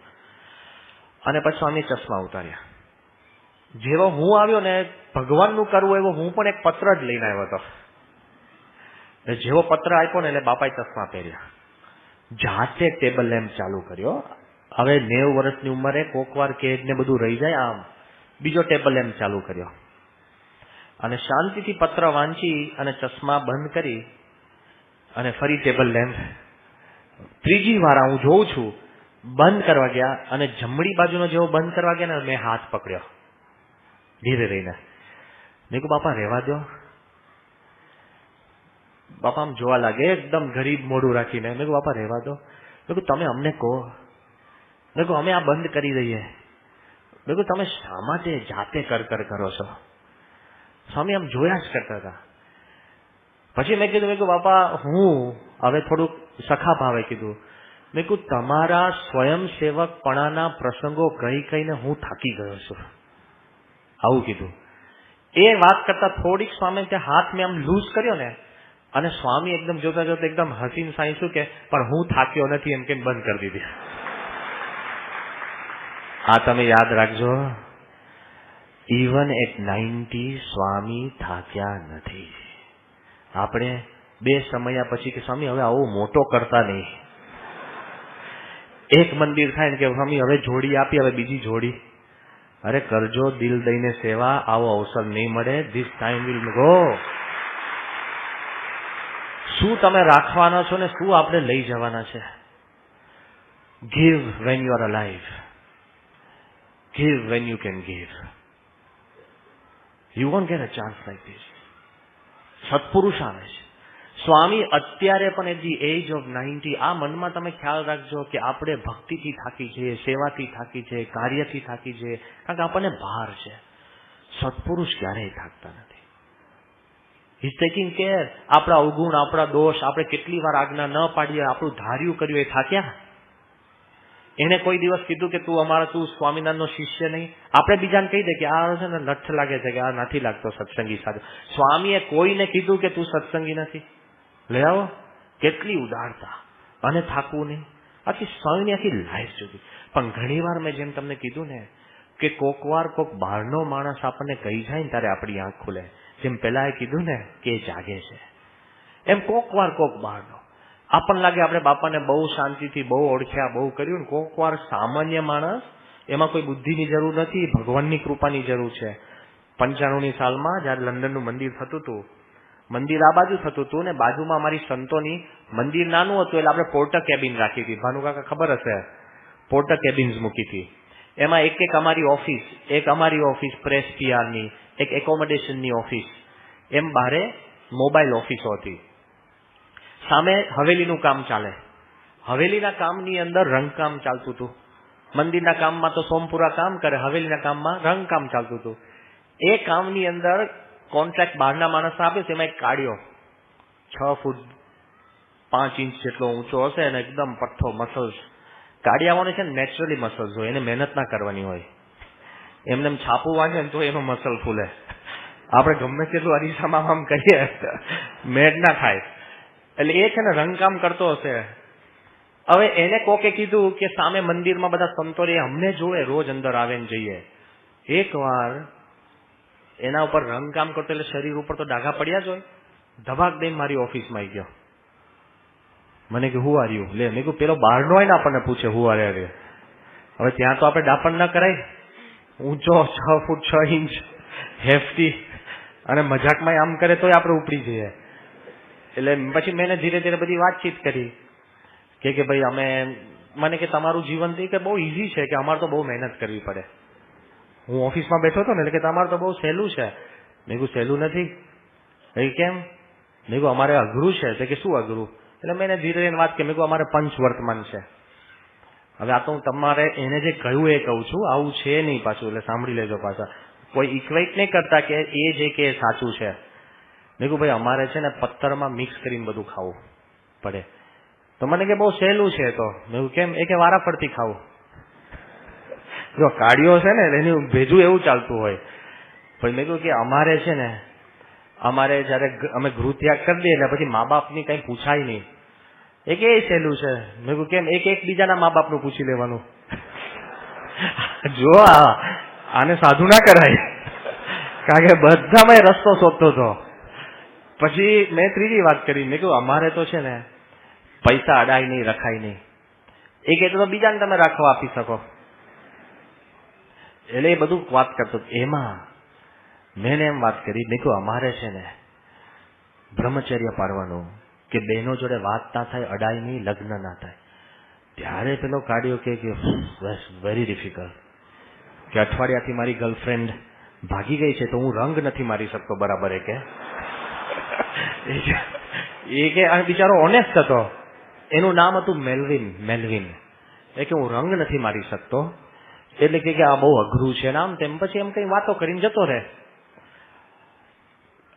Speaker 3: અને પછી સ્વામી ચશ્મા ઉતાર્યા. જેવો હું આવ્યો ને, ભગવાનનું કરવું એવો હું પણ એક પત્ર જ લઈને આવ્યો હતો. જેવો પત્ર આપ્યો ને એટલે બાપાએ ચશ્મા પહેર્યા, જાતે ટેબલ લેમ્પ ચાલુ કર્યો. હવે 90 વર્ષની ઉંમરે કોકવાર કેડ ને બધું રહી જાય, આમ બીજો ટેબલ લેમ્પ ચાલુ કર્યો અને શાંતિથી પત્ર વાંચી અને ચશ્મા બંધ કરી અને ફરી ટેબલ લેમ્પ. 3જી વાર હું જોઉં છું બંધ કરવા ગયા, અને જમણી બાજુનો જેવો બંધ કરવા ગયા ને, મેં હાથ પકડ્યો ધીરે રહીને. મેં કહ્યું બાપા રહેવા દો. બાપા આમ જોવા લાગે, એકદમ ગરીબ મોઢું રાખીને. મેં કહ્યું બાપા રહેવા દો. મેં કહ્યું તમે અમને કહો. મેં કહ્યું અમે આ બંધ કરી દઈએ. મેં કહ્યું તમે શા માટે જાતે કર કરો છો? સ્વામી આમ જોયા જ કરતા હતા. પછી મેં કીધું બાપા હું હવે થોડુંક સખા ભાવે કીધું, મેં કહ્યું તમારા સ્વયંસેવકપણાના પ્રસંગો કહીને હું થાકી ગયો છું, આવું કીધું. એ વાત કરતા થોડીક સ્વામી ત્યાં હાથ મેં આમ લૂઝ કર્યો ને, અને સ્વામી એકદમ જોતા જોતા એકદમ હસીને સાંઈશું કે પણ હું થાક્યો નથી એમ કે બંધ કરી દીધી. આ તમે યાદ રાખજો, ઇવન એટ 90 સ્વામી થાક્યા નથી. આપણે 2 સમયા પછી કે સ્વામી હવે આવો મોટો કરતા નહીં. એક મંદિર થાય ને કે સ્વામી હવે જોડી આપી, હવે બીજી જોડી. અરે કરજો દિલ દઈને સેવા, આવો અવસર નહીં મળે. This time will go. શું તમે રાખવાના છો ને શું આપણે લઈ જવાના છે? Give when you are alive. Give when you can give. You won't get a chance like this. સત્પુરુષ આવે છે. સ્વામી અત્યારે પણ એટ ધી એજ ઓફ 90, આ મનમાં તમે ખ્યાલ રાખજો કે આપણે ભક્તિથી થાકી છીએ, સેવાથી થાકી છે, કાર્યથી થાકી છે, કારણ કે આપણને ભાર છે. સત્પુરુષ ક્યારેય થાકતા નથી. He's taking care. આપણા અવગુણ, આપણા દોષ, આપણે કેટલી વાર આજ્ઞા ન પાડીએ, આપણું ધાર્યું કર્યું, એ થાક્યા. એને કોઈ દિવસ કીધું કે તું સ્વામિનારાયણનો શિષ્ય નહીં? આપણે બીજાને કહી દે કે આ છે ને લઠ લાગે છે, કે આ નથી લાગતો સત્સંગી સાથે. સ્વામીએ કોઈને કીધું કે તું સત્સંગી નથી? લઈ આવો. કેટલી ઉદારતા. અને થાકવું નહીં. આખી સ્વામીની આખી લાઈફ સુધી. પણ ઘણી વાર મેં જેમ તમને કીધું ને કે કોક વાર કોક બહારનો માણસ આપણને કહી જાય ને ત્યારે આપણી આંખ ખુલે. જેમ પેલા એ કીધું ને કે એ જાગે છે, એમ કોક વાર કોક બહારનો આપણને લાગે આપણે બાપાને બહુ શાંતિથી બહુ ઓળખ્યા, બહુ કર્યું ને કોક વાર સામાન્ય માણસ, એમાં કોઈ બુદ્ધિની જરૂર નથી, ભગવાનની કૃપાની જરૂર છે. 95ની સાલમાં જયારે લંડનનું મંદિર થતું હતું, મંદિર આ બાજુ થતું હતું ને બાજુમાં અમારી સંતોની મંદિર નાનું હતું, એટલે આપણે પોર્ટર કેબિન રાખી હતી. ભાનુકાકા ખબર હશે, પોર્ટર કેબિન્સ મૂકી હતી. એમાં એક અમારી ઓફિસ પ્રેસ પીઆરની, એક એકોમોડેશનની ઓફિસ, એમ બારે મોબાઈલ ઓફિસો હતી. સામે હવેલીનું કામ ચાલે. હવેલીના કામની અંદર રંગકામ ચાલતું હતું. મંદિરના કામમાં તો સોમપુરા કામ કરે, હવેલીના કામમાં રંગકામ ચાલતું હતું. એ કામની અંદર કોન્ટ્રાક્ટ બહારના માણસ આપે છે. એમાં એક કાળિયો 6 ફૂટ 5 ઇંચ જેટલો ઊંચો હશે અને એકદમ પઠ્ઠો મસલ્સ. કાળિયાઓને છે ને નેચરલી મસલ્સ હોય, એને મહેનત ના કરવાની હોય. એમને છાપું વાંચે ને તો એનો મસલ ફૂલે. આપણે ગમે તેટલું અરીસામાં આમ કરીએ મેળ ના થાય. એટલે એ છે ને રંગકામ કરતો હશે. હવે એને કોકે કીધું કે સામે મંદિરમાં બધા સંતો અમને જોવે, રોજ અંદર આવે ને જઈએ. એક વાર એના ઉપર રંગકામ કરતો એટલે શરીર ઉપર તો ડાઘા પડ્યા જ હોય. ધબાક દઈને મારી ઓફિસમાં આવી ગયો. મને કે હું આર્યું લે. મેં કહ્યું પેલો બહારનો હોય ને આપણને પૂછે હું આરે. હવે ત્યાં તો આપણે ડાપણ ના કરાય. ઊંચો 6 ફૂટ 6 ઇંચ હેફટી, અને મજાકમાં આમ કરે તોય આપણે ઉપડી જઈએ. એટલે પછી મેં ધીરે ધીરે બધી વાતચીત કરી કે ભાઈ મને કે તમારું જીવન કે બહુ ઈઝી છે, કે અમારે તો બહુ મહેનત કરવી પડે. હું ઓફિસમાં બેઠો હતો ને એટલે કે તમારે તો બહુ સહેલું છે. મેં કહ્યું સહેલું નથી. એ કેમ? મેં કહ્યું અમારે અઘરું છે. તો કે શું અઘરું? એટલે મેં ધીરે ધીરે વાત કરી. મેં કહ્યું અમારે પંચ વર્તમાન છે. હવે આ તો હું તમારે એને જે કહ્યું એ કહું છું, આવું છે નહીં પાછું, એટલે સાંભળી લેજો પાછા. કોઈ ઇક્વેટ નહીં કરતા કે એ જે કે સાચું છે. મેં કહ્યું ભાઈ અમારે છે ને પથ્થરમાં મિક્સ કરીને બધું ખાવું પડે. તો મને કે બહુ સહેલું છે. તો મેં કહ્યું કેમ? એ કે વારા ફરતી ખાવું. જો કાળિયો છે ને એનું ભેજું એવું ચાલતું હોય. પછી મેં કહ્યું કે અમારે છે ને જયારે અમે ગૃહ ત્યાગ કરી દઈએ એટલે પછી મા બાપની કઈ પૂછાય નહીં. એ કે એ સહેલું છે. મેં કહ્યું કેમ? એકબીજાના મા બાપનું પૂછી લેવાનું. જો આને સાધુ ના કરાય, કારણ કે બધામાં રસ્તો શોધતો હતો. પછી મેં ત્રીજી વાત કરી. મેં કહ્યું અમારે તો છે ને પૈસા અડાય નહીં, રખાય નહીં. એ કહેતો તો બીજાને તમે રાખવા આપી શકો. એટલે એ બધું વાત કરતો. એમાં મેં એમ વાત કરી. મેં કહ્યું અમારે છે ને બ્રહ્મચર્ય પાડવાનું, કે બહેનો જોડે વાત ના થાય, અડાય નહીં, લગ્ન ના થાય. ત્યારે પેલો કાઢ્યો કે વેરી ડિફિકલ્ટ, કે અઠવાડિયાથી મારી ગર્લફ્રેન્ડ ભાગી ગઈ છે તો હું રંગ નથી મારી શકતો બરાબર. એ કે આ બિચારો ઓનેસ્ટ હતો. એનું નામ હતું મેલવિન. એ કે હું રંગ નથી મારી શકતો, એટલે કે આ બહુ અઘરું છે નામ તેમ. પછી એમ કઈ વાતો કરીને જતો રહે.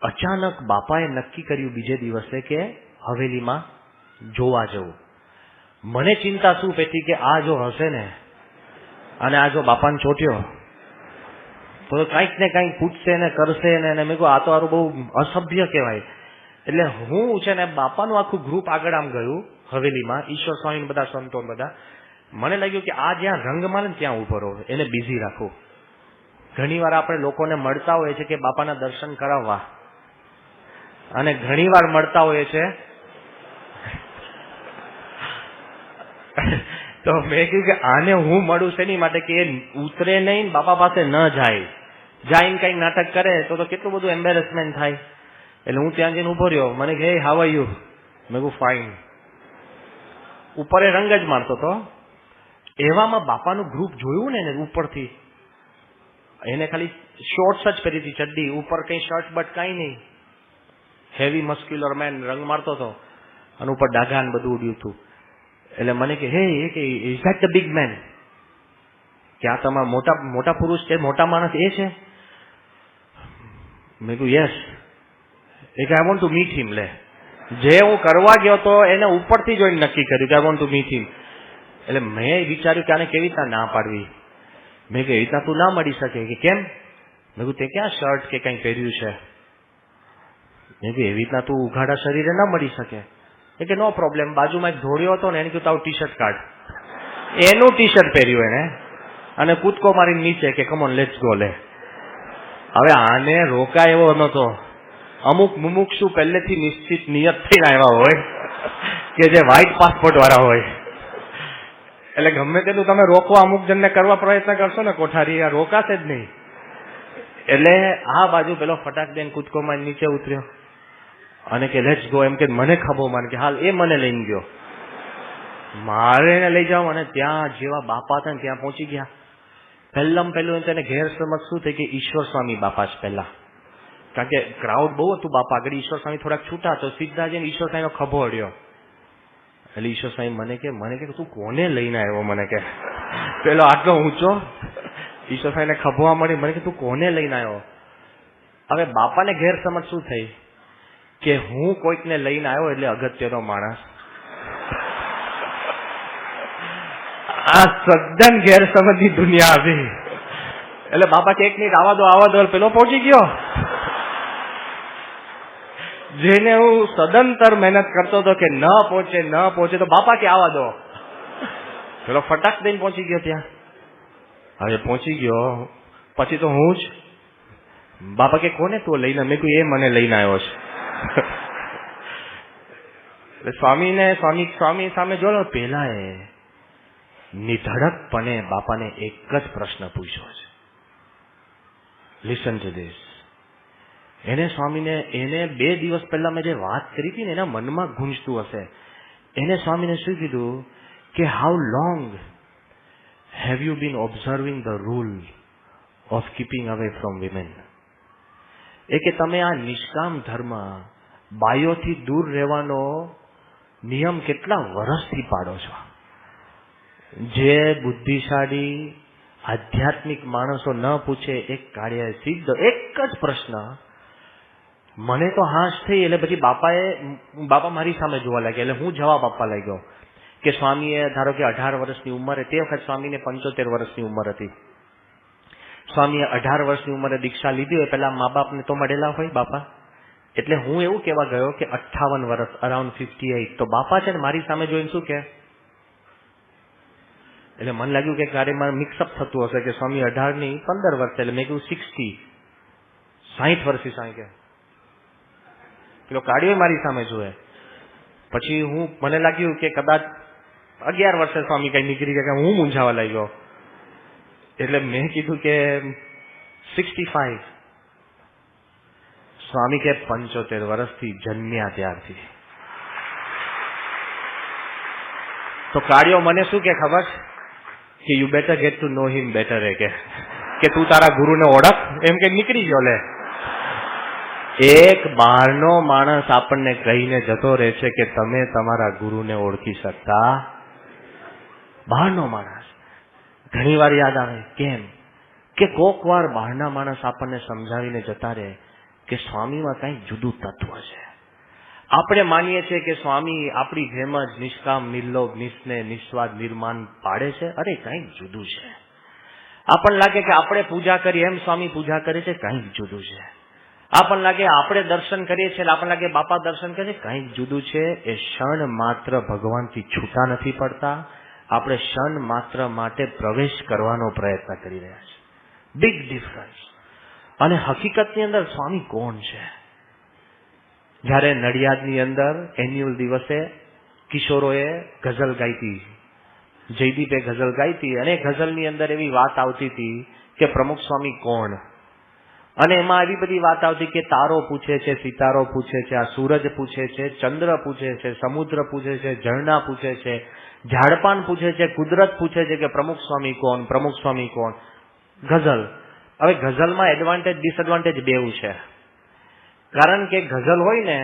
Speaker 3: અચાનક બાપાએ નક્કી કર્યું બીજે દિવસે કે હવેલીમાં જોવા જવું. મને ચિંતા શું પેટી કે આ જો હશે ને અને આ જો બાપાને ચોટ્યો તો કંઈક ને કંઈક પૂછશે ને કરશે ને. મેં કહ્યું આ તો આરું બહુ અસભ્ય કહેવાય. એટલે હું છે ને બાપાનું આખું ગ્રુપ આગળ આમ ગયું હવેલીમાં, ઈશ્વર સ્વામી બધા સંતો બધા. મને લાગ્યું કે આ જ્યાં રંગ માને ત્યાં ઉભો રહો, એને બિઝી રાખવું. ઘણી વાર આપણે લોકોને મળતા હોઈએ છે કે બાપાના દર્શન કરાવવા, અને ઘણી વાર મળતા હોઈએ છે તો મેં કહ્યું કે આને હું મળું છે એની માટે કે એ ઉતરે નહીં, બાપા પાસે ન જાય. જઈને કઈક નાટક કરે તો કેટલું બધું એમ્બેરેસમેન્ટ થાય. એટલે હું ત્યાં જઈને ઉભો રહ્યો. મને કે હાવ આર યુ? મેં કહ્યું ફાઇન. ઉપર એ રંગ જ મારતો હતો. એવામાં બાપાનું ગ્રુપ જોયું ને ઉપરથી, એને ખાલી શોર્ટ્સ જ પહેરી હતી, ચડ્ડી ઉપર, કઈ શર્ટ બટ કઈ નહીં. હેવી મસ્ક્યુલર મેન, રંગ મારતો હતો અને ઉપર ડાઘા બધું ઉડ્યું હતું. એટલે મને કે he is that the big man? કે આ તમારા મોટા પુરુષ છે, મોટા માણસ એ છે? મેં કહ્યું યસ. એ કે આઈ વોન્ટ ટુ મીટ હિમ. લે, જે હું કરવા ગયો તો એને ઉપરથી જોઈને નક્કી કર્યું કે આઈ વોન્ટ ટુ મીટ હિમ. એટલે મેં વિચાર્યું કે આને કેવી રીતના ના પાડવી. મેં કે એવી રીતના તું ના મળી શકે. કે કેમ? મેં કહ્યું તે ક્યાં શર્ટ કે કંઈ પહેર્યું છે? મેં કહ્યું એવી રીતના તું ઉઘાડા શરીરે ના મળી શકે. એ કે નો પ્રોબ્લેમ. બાજુમાં એક ધોળિયો હતો ને એને કહ્યું તારું ટી શર્ટ કાઢ. એનું ટી શર્ટ પહેર્યું એને અને કૂદકો મારીને નીચે કે કમોન લેટ્સ ગો. લે, હવે આને રોકાય એવો નતો. અમુક મુમુક્ષુ પહેલેથી નિશ્ચિત નિયત થઈને આવ્યા હોય કે જે વ્હાઈટ પાસપોર્ટ વાળા હોય, એટલે ગમે તેટલું તમે રોકવા અમુક જણને કરવા પ્રયત્ન કરશો ને કોઠારી, આ રોકાશે જ નહીં. એટલે આ બાજુ પેલો ફટાક દઈને કૂદકોમાં નીચે ઉતર્યો અને કે લેટ્સ ગો. એમ કે મને ખબો માન કે હાલ એ મને લઈને ગયો. મારે એને લઈ જાવ અને ત્યાં જેવા બાપા હતા ને ત્યાં પહોંચી ગયા. પહેલું તેને ગેરસમજ શું થઈ કે ઈશ્વર સ્વામી બાપા જ પહેલા, કારણ કે ક્રાઉડ બહુ હતું બાપા આગળ. ઈશ્વર સ્વામી થોડાક છૂટા તો સીધા જઈને ઈશ્વર સ્વામીનો ખભો અડ્યો. એટલે ઈશ્વર સ્વામી મને કે તું કોને લઈને આવ્યો? મને કે પેલો આટલો ઊંચો ઈશ્વર સ્વામીને ખભવા મળી. મને કે તું કોને લઈને આવ્યો? હવે બાપાને ગેરસમજ શું થઈ કે હું કોઈકને લઈને આવ્યો એટલે અગત્યનો માણસ. આ સદન ગેરસમજની દુનિયા આવી. એટલે બાપા કે એક મિનિટ આવા દો. પેલો પહોંચી ગયો જેને હું સદંતર મહેનત કરતો હતો કે ન પહોંચે તો બાપા કે આવા દો. પેલો ફટાક દઈને પહોંચી ગયો ત્યાં. હવે પહોંચી ગયો પછી તો હું જ. બાપા કે કોને તું લઈને? મેં કહ્યું એ મને લઈને આવ્યો છે. સ્વામી સામે જોયો. પેલા એ નિધડકપણે બાપાને એક જ પ્રશ્ન પૂછ્યો છે. Listen to this. એને સ્વામીને 2 દિવસ પહેલા મેં જે વાત કરી હતી ને એના મનમાં ગુંજતું હશે. એને સ્વામીને શું કીધું કે how long have you been observing the rule of keeping away from women. એ કે તમે આ નિષ્કામ ધર્મ બાયોથી દૂર રહેવાનો નિયમ કેટલા વર્ષથી પાડો છો? જે બુદ્ધિશાળી આધ્યાત્મિક માણસો ન પૂછે એક કાર્ય સીધો એક જ પ્રશ્ન. મને તો હાશ થઈ. એટલે પછી બાપા મારી સામે જોવા લાગ્યા. એટલે હું જવાબ આપવા લાગ્યો કે સ્વામીએ ધારો કે 18 વર્ષની ઉંમરે, તે વખત સ્વામીને 75 વર્ષની ઉંમર હતી. સ્વામીએ 18 વર્ષની ઉંમરે દીક્ષા લીધી હોય. પેલા મા બાપને તો મળેલા હોય બાપા. એટલે હું એવું કહેવા ગયો કે 58 વર્ષ, અરાઉન્ડ 58. તો બાપા છે ને મારી સામે જોઈને શું કે, એટલે મને લાગ્યું કે ક્યારે મારે મિક્સઅપ થતું હશે કે સ્વામી 18 નહીં 15 વર્ષ. એટલે મેં કહ્યું 60 વર્ષથી સાંઈ કે પેલો કાઢ્યો મારી સામે જોયે. પછી મને લાગ્યું કે કદાચ 11 વર્ષે સ્વામી કઈ નીકળી ગયા. હું મૂંઝાવા લાગ્યો. એટલે મેં કીધું કે 65. સ્વામી કે 75 વર્ષથી જન્મ્યા ત્યારથી. તો કાઢ્યો મને શું કે ખબર કે you better get to know him better. કે તું તારા ગુરુને ઓળખ. એમ કે નીકળી ગયો. લે, એક બહારનો માણસ આપણને કહીને જતો રહે છે કે તમે તમારા ગુરુને ઓળખી શકતા. બહારનો માણસ ઘણી વાર યાદ આવે. કેમ કે કોક વાર બહારના માણસ આપણને સમજાવીને જતા રહે કે સ્વામીમાં કંઈક જુદું તત્વ છે. આપણે માનીએ છીએ કે સ્વામી આપણી જેમ જ નિષ્કામ, નિર્લોભ, નિસ્નેહ, નિસ્વાર્થ, નિર્માન પાડે છે. અરે કંઈક જુદું છે. આપણને લાગે કે આપણે પૂજા કરીએ એમ સ્વામી પૂજા કરે છે. કંઈક જુદું છે. આપણને લાગે આપણે દર્શન કરીએ છીએ, આપણને લાગે બાપા દર્શન કરે છે. કંઈક જુદું છે. એ ક્ષણ માત્ર ભગવાનથી છૂટા નથી પડતા. આપણે ક્ષણ માત્ર માટે પ્રવેશ કરવાનો પ્રયત્ન કરી રહ્યા છીએ. Big difference. અને હકીકતની અંદર સ્વામી કોણ છે? જ્યારે નડિયાદની અંદર એન્યુઅલ દિવસે કિશોરોએ ગઝલ ગાઈ હતી, જયદીપે ગઝલ ગાઈ હતી, અને ગઝલની અંદર એવી વાત આવતી હતી કે પ્રમુખ સ્વામી કોણ? અને એમાં એવી બધી વાત આવતી કે તારો પૂછે છે, સિતારો પૂછે છે, આ સૂરજ પૂછે છે, ચંદ્ર પૂછે છે, સમુદ્ર પૂછે છે, ઝરણા પૂછે છે, ઝાડપાન પૂછે છે, કુદરત પૂછે છે કે પ્રમુખ સ્વામી કોણ, પ્રમુખ સ્વામી કોણ? ગઝલ. હવે ગઝલમાં એડવાન્ટેજ ડિસએડવાન્ટેજ બેઉ છે. કારણ કે ગઝલ હોય ને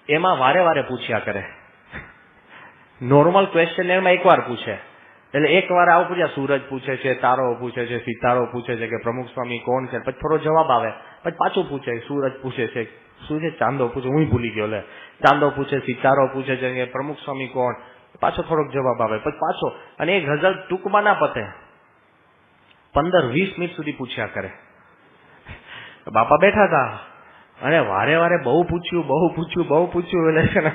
Speaker 3: એમાં વારે વારે પૂછ્યા કરે. નોર્મલ ક્વેશ્ચન એમાં એકવાર પૂછે. એટલે એક વાર આવું પૂછ્યા, સૂરજ પૂછે છે, તારો પૂછે છે, સિતારો પૂછે છે કે પ્રમુખ સ્વામી કોણ છે, પછી થોડો જવાબ આવે, પછી પાછું પૂછે, સૂરજ પૂછે છે શું છે, ચાંદો પૂછે, હું ભૂલી ગયો, લે ચાંદો પૂછે, સિતારો પૂછે છે કે પ્રમુખ સ્વામી કોણ, પાછો થોડોક જવાબ આવે, પછી પાછો, અને એ ગઝલ ટૂંકમાં ના પતે, 15-20 મિનિટ સુધી પૂછ્યા કરે. બાપા બેઠા હતા અને વારે વારે બહુ પૂછ્યું એટલે છે ને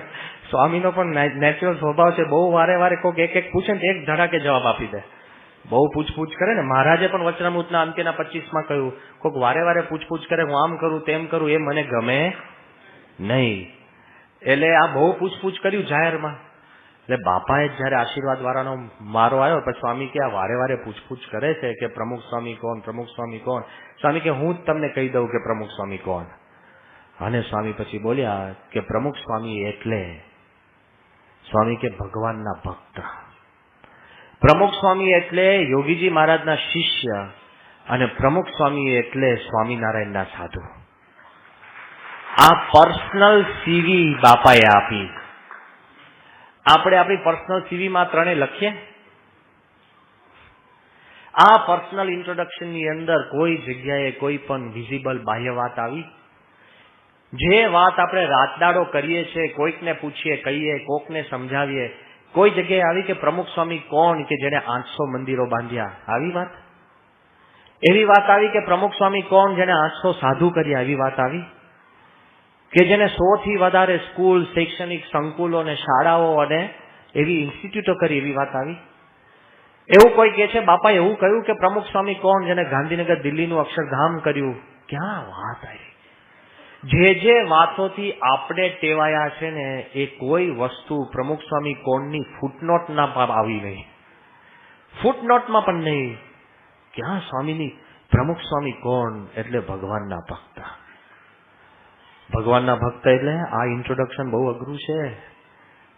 Speaker 3: સ્વામીનો પણ નેચરલ સ્વભાવ છે, બહુ વારે વારે કોઈક એક પૂછે ને એક ધડાકે જવાબ આપી દે, બહુ પૂછપૂછ કરે ને. મહારાજે પણ વચનામૃતના અંત્યના 25માં કહ્યું, કોઈક વારે વારે પૂછપૂછ કરે, હું આમ કરું તેમ કરું, એ મને ગમે નહીં. એટલે આ બહુ પૂછપૂછ કર્યું જાહેરમાં. એટલે બાપાએ જયારે આશીર્વાદ વાળાનો મારો આવ્યો, પછી સ્વામી કે આ વારે વારે પૂછપૂછ કરે છે કે પ્રમુખ સ્વામી કોણ, પ્રમુખ સ્વામી કોણ. સ્વામી કે હું જ તમને કહી દઉં કે પ્રમુખ સ્વામી કોણ. અને સ્વામી પછી બોલ્યા કે પ્રમુખ સ્વામી એટલે, સ્વામી કે ભગવાનના ભક્ત. પ્રમુખ સ્વામી એટલે યોગીજી મહારાજના શિષ્ય, અને પ્રમુખ સ્વામી એટલે સ્વામિનારાયણના સાધુ. આ પર્સનલ સીવી બાપાએ આપી. આપણે આપણી પર્સનલ સીવીમાં ત્રણે લખીએ. આ પર્સનલ ઇન્ટ્રોડક્શનની અંદર કોઈ જગ્યાએ કોઈ પણ વિઝિબલ બાહ્ય વાત આવી? જે વાત આપણે રાતદાડો કરીએ છીએ, કોઈકને પૂછીએ, કહીએ, કોકને સમજાવીએ, કોઈ જગ્યાએ આવી કે પ્રમુખ સ્વામી કોણ કે જેને 800 મંદિરો બાંધ્યા, આવી વાત? એવી વાત આવી કે પ્રમુખ સ્વામી કોણ જેને 800 સાધુ કર્યા, એવી વાત આવી? કે જેને 100 થી વધારે સ્કૂલ, શૈક્ષણિક સંકુલો અને શાળાઓ અને એવી ઇન્સ્ટિટ્યૂટો કરી, એવી વાત આવી? એવું કોઈ કહે છે બાપા એવું કહ્યું કે પ્રમુખ સ્વામી કોણ જેને ગાંધીનગર દિલ્હીનું અક્ષરધામ કર્યું? ક્યાં વાત આવી? જે વાતોથી આપણે ટેવાયા છે ને એ કોઈ વસ્તુ પ્રમુખ સ્વામી કોણની ફૂટનોટના આવી નહીં, ફૂટનોટમાં પણ નહીં. ક્યાં સ્વામીની પ્રમુખ સ્વામી કોણ એટલે ભગવાનના ભક્ત. ભગવાનના ભક્ત એટલે આ ઇન્ટ્રોડક્શન બહુ અઘરું છે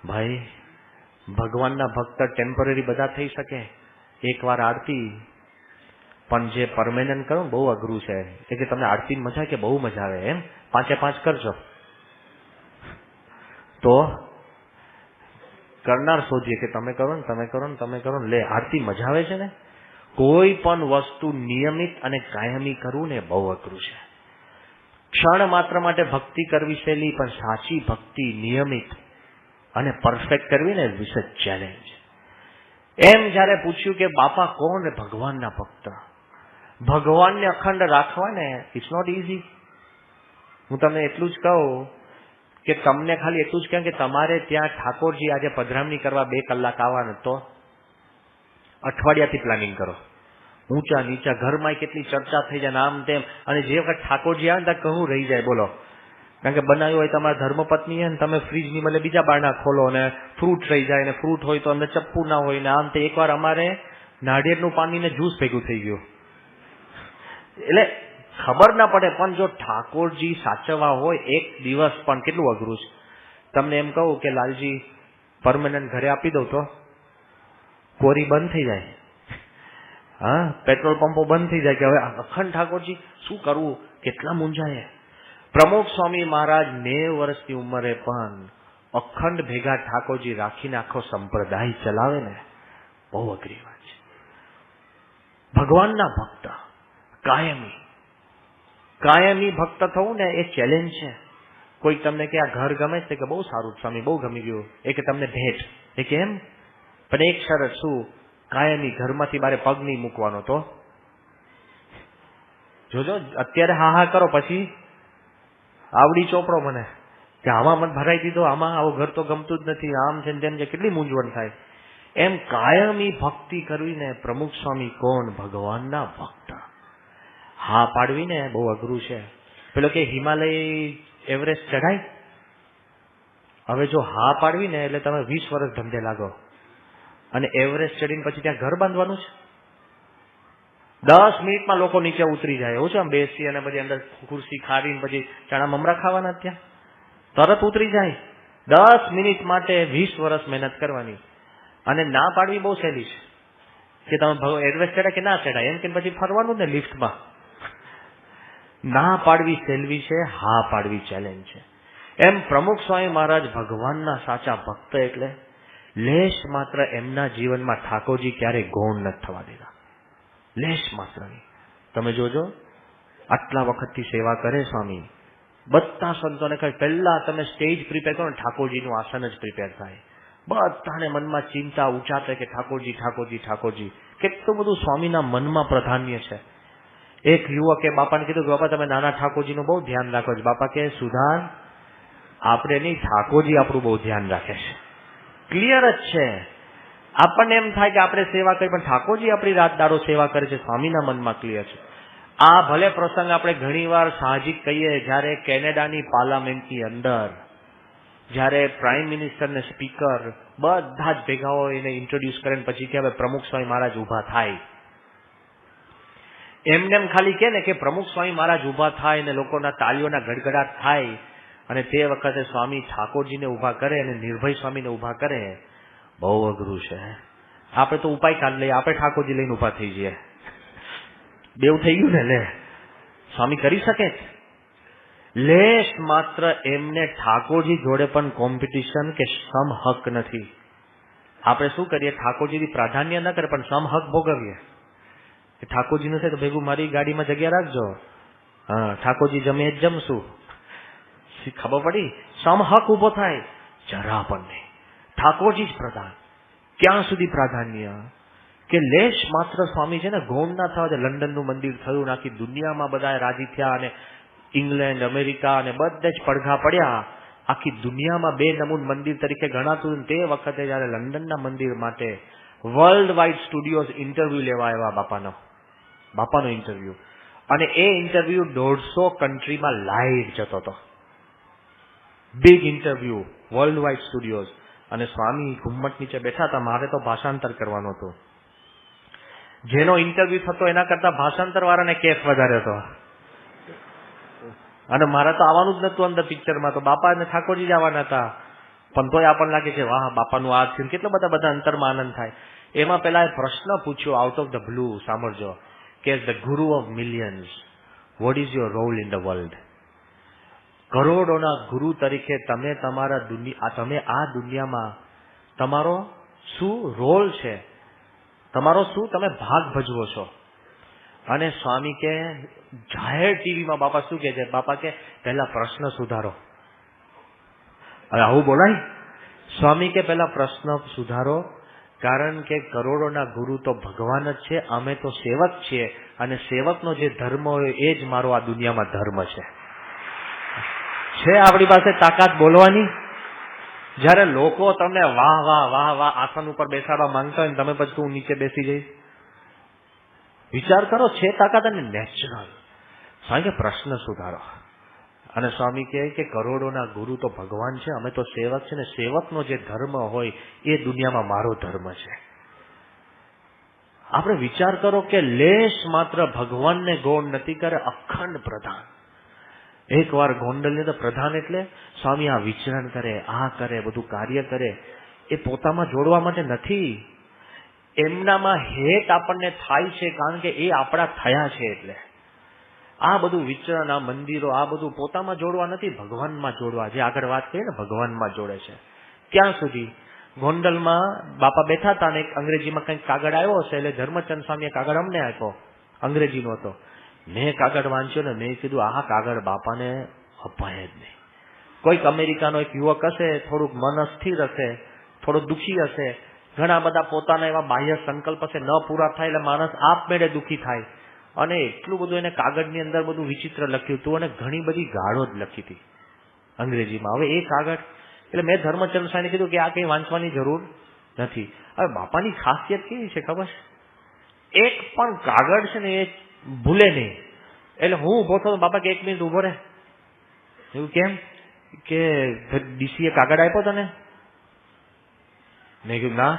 Speaker 3: ભાઈ. ભગવાનના ભક્ત ટેમ્પરરી બધા થઈ શકે, એકવાર આરતી, પણ જે પરમેનન્ટ કરો બહુ અઘરું છે. એ કે તમને આરતી મજા કે બહુ મજા આવે, એમ 5-5 કરજો તો કરનાર શોધીએ કે તમે કરો ને તમે કરો ને તમે કરો ને, લે આરતી મજા આવે છે ને. કોઈ પણ વસ્તુ નિયમિત અને કાયમી કરવું ને બહુ અઘરું છે. ક્ષણ માત્ર માટે ભક્તિ કરવી સહેલી, પણ સાચી ભક્તિ નિયમિત અને પરફેક્ટ કરવી ને વિશે ચેલેન્જ. એમ જયારે પૂછ્યું કે બાપા કોણ? ભગવાનના ભક્ત. ભગવાનને અખંડ રાખવા ને ઇટ્સ નોટ ઇઝી. હું તમને એટલું જ કહું કે તમને ખાલી એટલું જ કહું કે તમારે ત્યાં ઠાકોરજી આજે પધરામણી કરવા 2 કલાક આવવાના, તો અઠવાડિયાથી પ્લાનિંગ કરો. ઊંચા નીચા ઘરમાં કેટલી ચર્ચા થઈ જાય, આમ તેમ. અને જે વખત ઠાકોરજી આવે ને ત્યાં કહું રહી જાય, બોલો. કારણ કે બનાવ્યું હોય તમારા ધર્મપત્ની, ને તમે ફ્રીજની બદલે બીજા બારણા ખોલો અને ફ્રૂટ રહી જાય, ને ફ્રૂટ હોય તો અંદર ચપ્પુ ના હોય ને આમ તે. એકવાર અમારે નાળિયેરનું પાણી ને જ્યુસ ભેગું થઈ ગયું. એટલે ખબર ના પડે, પણ જો ઠાકોરજી સાચવવા હોય એક દિવસ પણ કેટલું અઘરું છે. તમને એમ કહું કે લાલજી પરમેનન્ટ ઘરે આપી દઉં તો કોરી બંધ થઈ જાય, હા, પેટ્રોલ પંપો બંધ થઈ જાય કે હવે અખંડ ઠાકોરજી શું કરવું, કેટલા મૂંઝાય. પ્રમુખ સ્વામી મહારાજ 90 વર્ષની ઉંમરે પણ અખંડ ભેગા ઠાકોરજી રાખીને આખો સંપ્રદાય ચલાવે ને, બહુ અઘરી વાત છે. ભગવાનના ભક્ત કાયમી ભક્ત થવું ને એ ચેલેન્જ છે. કોઈ તમને કે આ ઘર ગમે છે કે બહુ સારું સ્વામી, બહુ ગમી ગયું. એ કે તમને ભેટ, એ કે એમ, પણ એક શરત, શું? કાયમી ઘરમાંથી બારે પગ નહીં મૂકવાનો. તો જોજો અત્યારે હા કરો, પછી આવડી ચોપડો મને કે આમાં મને ભરાઈ દીધો, આમાં આવો ઘર તો ગમતું જ નથી, આમ છે તેમ છે, કેટલી મૂંઝવણ થાય. એમ કાયમી ભક્તિ કરવી ને પ્રમુખ સ્વામી કોણ? ભગવાનના ભક્ત. હા પાડવી ને બહુ અઘરું છે. પેલો કે હિમાલય એવરેસ્ટ ચઢાય, હવે જો હા પાડવી ને એટલે તમે 20 વર્ષ ધંધે લાગો, અને એવરેસ્ટ ચડીને પછી ત્યાં ઘર બાંધવાનું છે. 10 મિનિટમાં લોકો નીચે ઉતરી જાય, એવું છે. આમ બેસી અને પછી અંદર ખુરશી ખારીને પછી ચણા મમરા ખાવાના, ત્યાં તરત ઉતરી જાય. 10 મિનિટ માટે 20 વર્ષ મહેનત કરવાની. અને ના પાડવી બહુ સહેલી છે કે તમે એવરેસ્ટ ચડાય કે ના ચડાય, એમ કે પછી ફરવાનું ને લિફ્ટમાં. ના પાડવી સહેલવી છે, હા પાડવી ચેલેન્જ છે. એમ પ્રમુખ સ્વામી મહારાજ ભગવાનના સાચા ભક્ત એટલે લેશ માત્ર એમના જીવનમાં ઠાકોરજી ક્યારેય ગૌણ નથી થવા દેતા, લેશ માત્ર નહીં. તમે જોજો આટલા વખતથી સેવા કરે સ્વામી. બધા સંતોને કહે પહેલા તમે સ્ટેજ પ્રિપેર કરો ને ઠાકોરજીનું આસન જ પ્રિપેર થાય. બધાને મનમાં ચિંતા ઉચાતે કે ઠાકોરજી ઠાકોરજી ઠાકોરજી. કેટલું બધું સ્વામીના મનમાં પ્રાધાન્ય છે. એક યુવકે બાપાને કીધું કે બાપા તમે નાના ઠાકોરજીનું બહુ ધ્યાન રાખો છો. બાપા કે સુધાર, આપણે નહીં, ઠાકોરજી આપણું બહુ ધ્યાન રાખે છે. ક્લિયર જ છે. આપણને એમ થાય કે આપણે સેવા કરી, પણ ઠાકોરજી આપણી રાત દાડો સેવા કરે છે. સ્વામીના મનમાં ક્લિયર છે. આ ભલે પ્રસંગ આપણે ઘણીવાર સાહજિક કહીએ, જ્યારે કેનેડાની પાર્લામેન્ટની અંદર જ્યારે પ્રાઇમ મિનિસ્ટર ને સ્પીકર બધા જ ભેગા હોય એને ઇન્ટ્રોડ્યુસ કરે પછી કે હવે પ્રમુખ સ્વામી મહારાજ ઉભા થાય. એમને એમ ખાલી કે ને કે પ્રમુખ સ્વામી મહારાજ ઉભા થાય ને લોકોના તાળીઓના ગડગડાટ થાય અને તે વખતે સ્વામી ઠાકોરજીને ઉભા કરે અને નિર્ભય સ્વામીને ઉભા કરે, બહુ અઘરું છે. આપણે તો ઉપાય કાઢ લઈએ, આપણે ઠાકોરજી લઈને ઉભા થઈ જઈએ. બેવ થઈ ગયું ને. લે સ્વામી કરી શકે? લેશ માત્ર એમને ઠાકોરજી જોડે પણ કોમ્પિટિશન કે સમહક નથી. આપણે શું કરીએ, ઠાકોરજીની પ્રાધાન્ય ન કરે પણ સમહક ભોગવીએ. ઠાકોરજીનું છે તો ભેગું મારી ગાડીમાં જગ્યા રાખજો, હા ઠાકોરજી જમે જ જમશું. ખબર પડી? સમહક ઉભો થાય જરા પણ નહીં. ઠાકોરજી જ પ્રધાન. ક્યાં સુધી પ્રાધાન્ય કે લેશ માત્ર સ્વામી છે ને ગૌણ ના થવા દે. લંડનનું મંદિર થયું, આખી દુનિયામાં બધા રાજી થયા અને ઇંગ્લેન્ડ, અમેરિકા અને બધે જ પડઘા પડ્યા. આખી દુનિયામાં 2 નમૂન મંદિર તરીકે ગણાતું. તે વખતે જયારે લંડનના મંદિર માટે વર્લ્ડ વાઇડ સ્ટુડિયોઝ ઇન્ટરવ્યુ લેવા આવ્યા બાપાનો ઇન્ટરવ્યુ, અને એ ઇન્ટરવ્યુ 150 કન્ટ્રીમાં લાઈવ જતો હતો. Big interview, world wide studios. અને સ્વામી ઘુમ્મટ નીચે બેઠા હતા. મારે તો ભાષાંતર કરવાનું હતું. જેનો ઇન્ટરવ્યુ થતો એના કરતા ભાષાંતર વાળાને કેસ વધારે હતો. અને મારે તો આવવાનું જ નતું અંદર પિક્ચરમાં. તો બાપા અને ઠાકોરજી જ આવવાના હતા. પણ તોય આપણને લાગે છે વાહ બાપાનું આ થયું. કેટલો બધા અંતરમાં આનંદ થાય. એમાં પેલા એ પ્રશ્ન પૂછ્યો આઉટ ઓફ ધ બ્લુ, સાંભળજો, કે the guru of millions, what is your role in the world? કરોડોના ગુરુ તરીકે તમે આ દુનિયામાં તમારો શું રોલ છે? તમારો શું તમે ભાગ ભજવો છો? અને સ્વામી કે જાહેર ટીવીમાં બાપા શું કે છે? બાપા કે પહેલા પ્રશ્ન સુધારો. હવે આવું બોલાય? સ્વામી કે પહેલા પ્રશ્ન સુધારો, કારણ કે કરોડોના ગુરુ તો ભગવાન જ છે, અમે તો સેવક છીએ, અને સેવકનો જે ધર્મ હોય એ જ મારો આ દુનિયામાં ધર્મ છે. આપણી પાસે તાકાત બોલવાની? જયારે લોકો તમને વાહ વાહ વાહ વાહ આસન ઉપર બેસાડવા માંગતા હોય તમે પછી હું નીચે બેસી જઈશ? વિચાર કરો, છે તાકાત અને નેચરલ. સ્વામી કે પ્રશ્ન સુધારો. અને સ્વામી કહે કે કરોડોના ગુરુ તો ભગવાન છે, અમે તો સેવક છે, ને સેવકનો જે ધર્મ હોય એ દુનિયામાં મારો ધર્મ છે. આપણે વિચાર કરો કે લેશ માત્ર ભગવાનને ગૌણ નથી કરે, અખંડ પ્રધાન. એકવાર ગોંડલની તો પ્રધાન એટલે સ્વામી આ વિચરણ કરે, આ કરે, બધું કાર્ય કરે, એ પોતામાં જોડવા માટે નથી. એમનામાં હેત આપણને થાય છે કારણ કે એ આપણા થયા છે. એટલે આ બધું વિચરણ, આ મંદિરો, આ બધું પોતામાં જોડવા નથી, ભગવાનમાં જોડવા. જે આગળ વાત કરી ને ભગવાનમાં જોડે છે. ક્યાં સુધી? ગોંડલમાં બાપા બેઠા હતા ને એક અંગ્રેજીમાં કંઈક કાગળ આવ્યો હશે, એટલે ધર્મચંદ સ્વામીએ કાગળ અમને આપ્યો, અંગ્રેજીનો હતો. મેં કાગળ વાંચ્યો ને મેં કીધું આ કાગળ બાપાને અપાય જ નહીં. કોઈક અમેરિકાનો એક યુવક હશે, થોડુંક મન અસ્થિર હશે, થોડો દુઃખી હશે, ઘણા બધા પોતાના એવા બાહ્ય સંકલ્પ હશે, ન પૂરા થાય એટલે માણસ આપમેળે દુઃખી થાય. અને એટલું બધું એને કાગળની અંદર બધું વિચિત્ર લખ્યું હતું અને ઘણી બધી ગાળો જ લખી હતી અંગ્રેજીમાં. હવે એ કાગળ એટલે મેં ધર્મચંદ સ્વામીને કીધું કે આ કંઈ વાંચવાની જરૂર નથી. હવે બાપાની ખાસિયત કેવી છે ખબર છે? એક પણ કાગળ છે ને એ ભૂલે નહીં. એટલે હું ઉભો થયો, બાપા કે 1 મિનિટ ઉભો રહે. એવું કેમ? કે ડીસીએ કાગળ આપ્યો તને? મેં કીધું ના.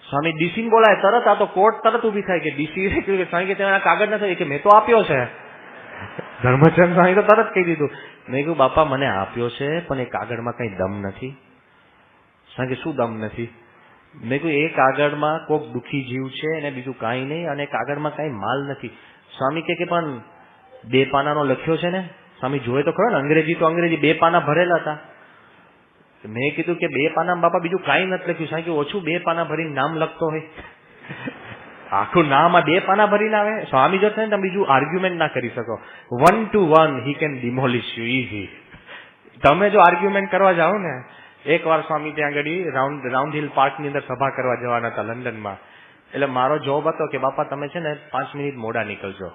Speaker 3: સ્વામી ડીસી ને બોલાય તરત, આ તો કોર્ટ તરત ઉભી થાય કે ડીસી સ્વામી કે તમે કાગળ નથી કે મેં તો આપ્યો છે. ધર્મચંદ સ્વામી તો તરત કહી દીધું. મેં કીધું બાપા મને આપ્યો છે પણ એ કાગળમાં કઈ દમ નથી. સ્વામી કે શું દમ નથી? મેં કહ્યું એ કાગળમાં કોઈક દુઃખી જીવ છે અને બીજું કાંઈ નહીં, અને કાગળમાં કાંઈ માલ નથી. સ્વામી કે પણ 2 પાનાનો લખ્યો છે ને? સ્વામી જોયે તો ખરો ને, અંગ્રેજી તો અંગ્રેજી 2 પાના ભરેલા હતા. મેં કીધું કે 2 પાનામાં બાપા બીજું કાંઈ નથી લખ્યું. સ્વામી કે ઓછું 2 પાના ભરીને નામ લખતો હોય. આખું નામમાં 2 પાના ભરીને આવે. સ્વામી જો છે ને તમે બીજું આર્ગ્યુમેન્ટ ના કરી શકો. 1 to 1 he can demolish you easy. તમે જો આર્ગ્યુમેન્ટ કરવા જાઓ ને, એકવાર સ્વામી ત્યાં આગળ રાઉન્ડ હિલ પાર્કની અંદર સભા કરવા જવાના હતા લંડનમાં. એટલે મારો જોબ હતો કે બાપા તમે છે ને 5 મિનિટ મોડા નીકળજો.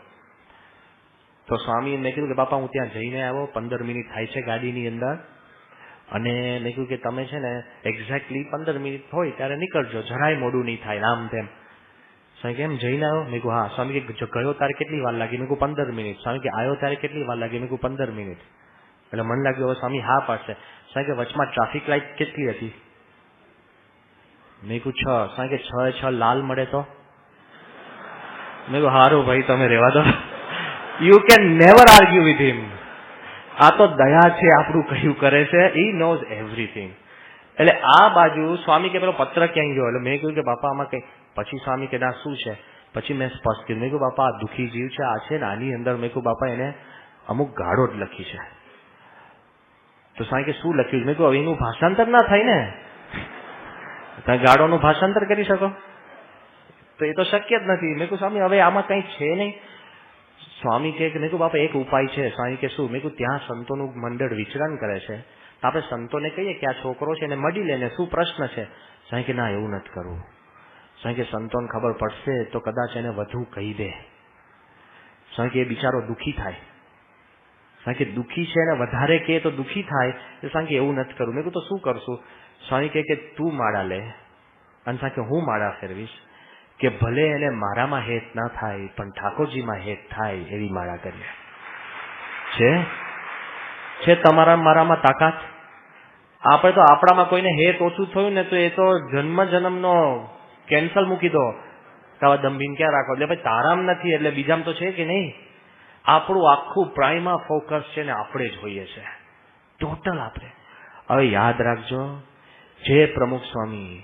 Speaker 3: તો સ્વામીએ મેં કીધું કે બાપા હું ત્યાં જઈને આવ્યો, 15 મિનિટ થાય છે ગાડીની અંદર, અને મેં કીધું કે તમે છે ને એક્ઝેક્ટલી 15 મિનિટ હોય ત્યારે નીકળજો, જરાય મોડું નહીં થાય આમ તેમ. સ્વામી કેમ જઈને આવ્યો? મેં કહ્યું હા. સ્વામી કે ગયો ત્યારે કેટલી વાર લાગી? મેં કહ્યું 15 મિનિટ. સ્વામી કે આવ્યો ત્યારે કેટલી વાર લાગી? મેં કહ્યું 15 મિનિટ. એટલે મને લાગ્યું હવે સ્વામી હા પાડશે. સ્વામી કે વચમાં ટ્રાફિક લાઇટ કેટલી હતી? મેં કહ્યું 6. સ્વામી કે 6 લાલ મળે તો? મેં કહ્યું હારું ભાઈ તમે રહેવા દો. You can never argue with him. આ તો દયા છે, આપણું કહ્યું કરે છે. He knows everything. એટલે આ બાજુ સ્વામી કે પેલો પત્ર ક્યાં ગયો? એટલે મેં કહ્યું કે બાપા આમાં કઈ. પછી સ્વામી કે ના શું છે? પછી મેં સ્પષ્ટ કીધું. મેં કહ્યું બાપા આ દુઃખી જીવ છે, આ છે ને આની અંદર. મેં કહ્યું બાપા એને અમુક ગાળો જ લખી છે. તો સ્વામી કે શું લખ્યું છે? મેં કહ્યું હવે એનું ભાષાંતર ના થાય ને. તમે ગાળોનું ભાષાંતર કરી શકો? તો એ તો શક્ય જ નથી. મેં કહ્યું સ્વામી હવે આમાં કઈ છે નહીં. સ્વામી કે મેં કહ્યું બાપા એક ઉપાય છે. સ્વામી કે શું? મેં કહ્યું ત્યાં સંતોનું મંડળ વિચરણ કરે છે, તો આપણે સંતોને કહીએ કે આ છોકરો છે એને મળી લેને, શું પ્રશ્ન છે? સ્વામી કે ના એવું નથી કરવું. સ્વામી કે સંતોને ખબર પડશે તો કદાચ એને વધુ કહી દે. સ્વામી કે એ બિચારો દુઃખી થાય. સ્વામી કે દુઃખી છે એને વધારે કહે તો દુઃખી થાય. સ્વામી કે એવું નથી કરવું. મેં કહ્યું તો શું કરશું? સ્વામી કે તું માળા લે, અને સ્વામી કે હું માળા ફેરવીશ, કે ભલે એને મારામાં હેત ના થાય પણ ઠાકોરજીમાં હેત થાય એવી માળા કરીએ. છે તમારા મારામાં તાકાત? આપણે તો આપણામાં કોઈને હેત ઓછું થયું ને તો એ તો જન્મનો કેન્સલ મૂકી દો. તાવા દંભીન ક્યાં રાખો? એટલે ભાઈ તારામ નથી એટલે બીજામાં તો છે કે નહીં? આપણું આખું પ્રાઇમા ફોકસ છે ને આપણે જ હોઈએ છે, ટોટલ આપણે. હવે યાદ રાખજો, જે પ્રમુખ સ્વામી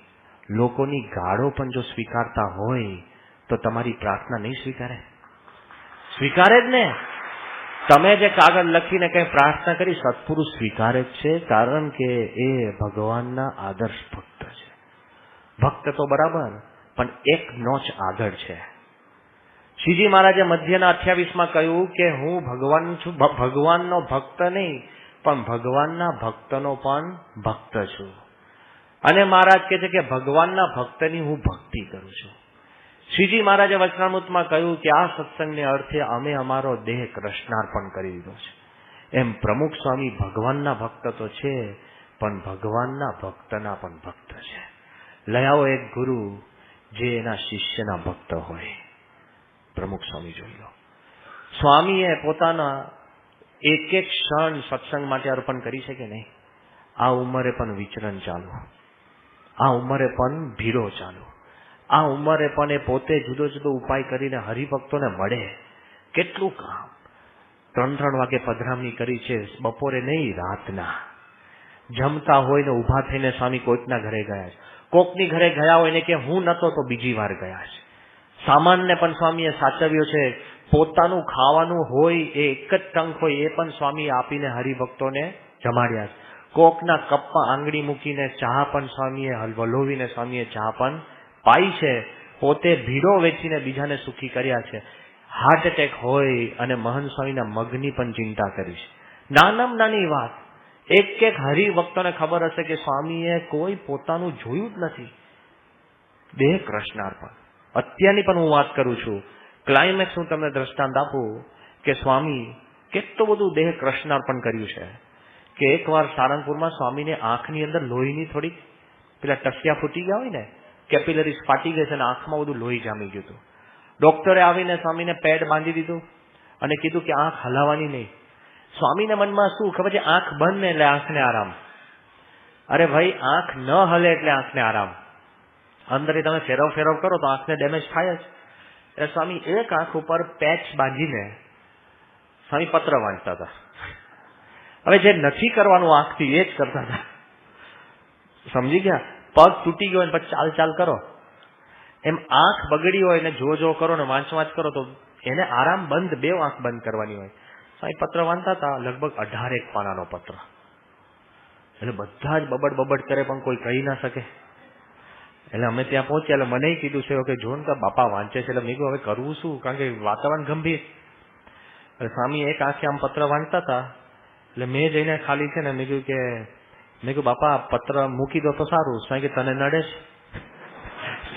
Speaker 3: લોકોની ગાળો પણ જો સ્વીકારતા હોય તો તમારી પ્રાર્થના નહીં સ્વીકારે? સ્વીકારે જ ને. તમે જે કાગળ લખીને કઈ પ્રાર્થના કરી, સત્પુરુષ સ્વીકારે જ છે, કારણ કે એ ભગવાનના આદર્શ ભક્ત છે. ભક્ત તો બરાબર, પણ એક નોચ આગળ છે. શ્રીજી મહારાજે મધ્યના 28માં કહ્યું કે હું ભગવાન છું, ભગવાનનો ભક્ત નહીં પણ ભગવાનના ભક્તનો પણ ભક્ત છું. અને મહારાજ કહે છે કે ભગવાનના ભક્તની હું ભક્તિ કરું છું. શ્રીજી મહારાજે વચનામૃતમાં કહ્યું કે આ સત્સંગને અર્થે અમે અમારો દેહ કૃષ્ણાર્પણ કરી દીધો છે. એમ પ્રમુખ સ્વામી ભગવાનના ભક્ત તો છે પણ ભગવાનના ભક્તના પણ ભક્ત છે. લયાવો એક ગુરુ જે એના શિષ્યના ભક્ત હોય. પ્રમુખ સ્વામી જોઈ લો. સ્વામીએ પોતાના એક એક ક્ષણ સત્સંગ માટે અર્પણ કરી છે કે નહીં? આ ઉંમરે પણ વિચરણ ચાલુ, આ ઉંમરે પણ ભીડો ચાલુ, આ ઉંમરે પણ એ પોતે જુદો જુદો ઉપાય કરીને હરિભક્તોને મળે. કેટલું કામ! 3-3 વાગે પધરામણી કરી છે, બપોરે નહીં રાતના. જમતા હોય ને ઉભા થઈને સ્વામી કોઈકના ઘરે ગયા છે, કોકની ઘરે ગયા હોય ને કે હું નતો તો બીજી વાર ગયા છે. સામાનને પણ સ્વામીએ સાચવ્યો છે. પોતાનું ખાવાનું હોય એ એક જ ટંક હોય એ પણ સ્વામી આપીને હરિભક્તોને જમાડ્યા છે. કોકના કપમાં આંગળી મૂકીને ચા પણ સ્વામીએ વલોવીને સ્વામીએ ચા પણ પાઈ છે. પોતે ભીડો વેચીને બીજાને સુખી કર્યા છે. હાર્ટ એટેક હોય અને મહંત સ્વામીના મગની પણ ચિંતા કરી છે. નાનામાં નાની વાત. એક એક હરિભક્તોને ખબર હશે કે સ્વામીએ કોઈ પોતાનું જોયું જ નથી. દેહ કૃષ્ણાર્પણ. અત્યારની પણ હું વાત કરું છું. ક્લાઇમેક્સ હું તમને દ્રષ્ટાંત આપું કે સ્વામી કેટલું બધું દેહ કૃષ્ણાર્પણ કર્યું છે કે એકવાર સારંગપુરમાં સ્વામીને આંખની અંદર લોહીની થોડીક પેલા ટસિયા ફૂટી ગયા હોય ને, કેપિલરીઝ ફાટી ગઈ છે અને આંખમાં બધું લોહી જામી ગયું હતું. ડોક્ટરે આવીને સ્વામીને પેડ બાંધી દીધું અને કીધું કે આંખ હલાવવાની નહીં. સ્વામીના મનમાં શું ખબર છે? આંખ બંધ ને એટલે આંખને આરામ. અરે ભાઈ આંખ ન હલે એટલે આંખને આરામ. અંદર તમે ફેરવ કરો તો આંખને ડેમેજ થાય જ. એટલે સ્વામી એક આંખ ઉપર પેચ બાંધીને સ્વામી પત્ર વાંચતા હતા. હવે જે નથી કરવાનું આંખથી એ જ કરતા હતા. સમજી ગયા? પગ તૂટી ગયો ને પછી ચાલ કરો. એમ આંખ બગડી હોય ને જો કરો ને વાંચ કરો તો એને આરામ બંધ, 2 આંખ બંધ કરવાની હોય. સ્વામી પત્ર વાંચતા હતા, લગભગ 18 પાનાનો પત્ર. એટલે બધા જ બબડ કરે પણ કોઈ કહી ના શકે. એટલે અમે ત્યાં પહોંચ્યા એટલે મને કીધું છે કે જો ને કે બાપા વાંચે છે. એટલે મેં કહ્યું હવે કરવું શું, કારણ કે વાતાવરણ ગંભીર. એટલે સ્વામી એક આંખે આમ પત્ર વાંચતા હતા. એટલે મેં જઈને ખાલી છે ને મેં કહ્યું બાપા પત્ર મૂકી દો તો સારું. સ્વામી કે તને નડે છે?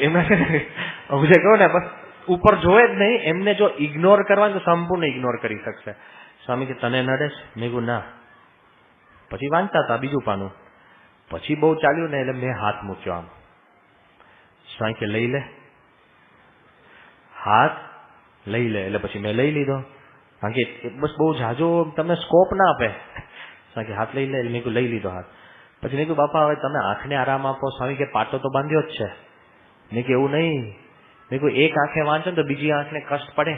Speaker 3: એમને હું જે કહું ને બસ ઉપર જોવે જ નહીં, એમને જો ઇગ્નોર કરવાનું તો સંપૂર્ણ ઇગ્નોર કરી શકશે. સ્વામી કે તને નડે છે? મેં કહ્યું ના. પછી વાંચતા હતા બીજું પાનું. પછી બહુ ચાલ્યું ને એટલે મેં હાથ મૂક્યો આમ. સ્વામી કે લઈ લે, હાથ લઈ લે. એટલે પછી મેં લઈ લીધો, કારણ કે બસ બહુ ઝાઝો તમને સ્કોપ ના આપે. સ્વામી કે હાથ લઈ લે. મેં કહ્યું લઈ લીધો હાથ. પછી મેં કહ્યું બાપા હવે તમે આંખને આરામ આપો. સ્વામી કે પાટો તો બાંધ્યો જ છે. મેં કહ્યું એવું નહીં. મેં કહ્યું એક આંખે વાંચો ને તો બીજી આંખને કષ્ટ પડે,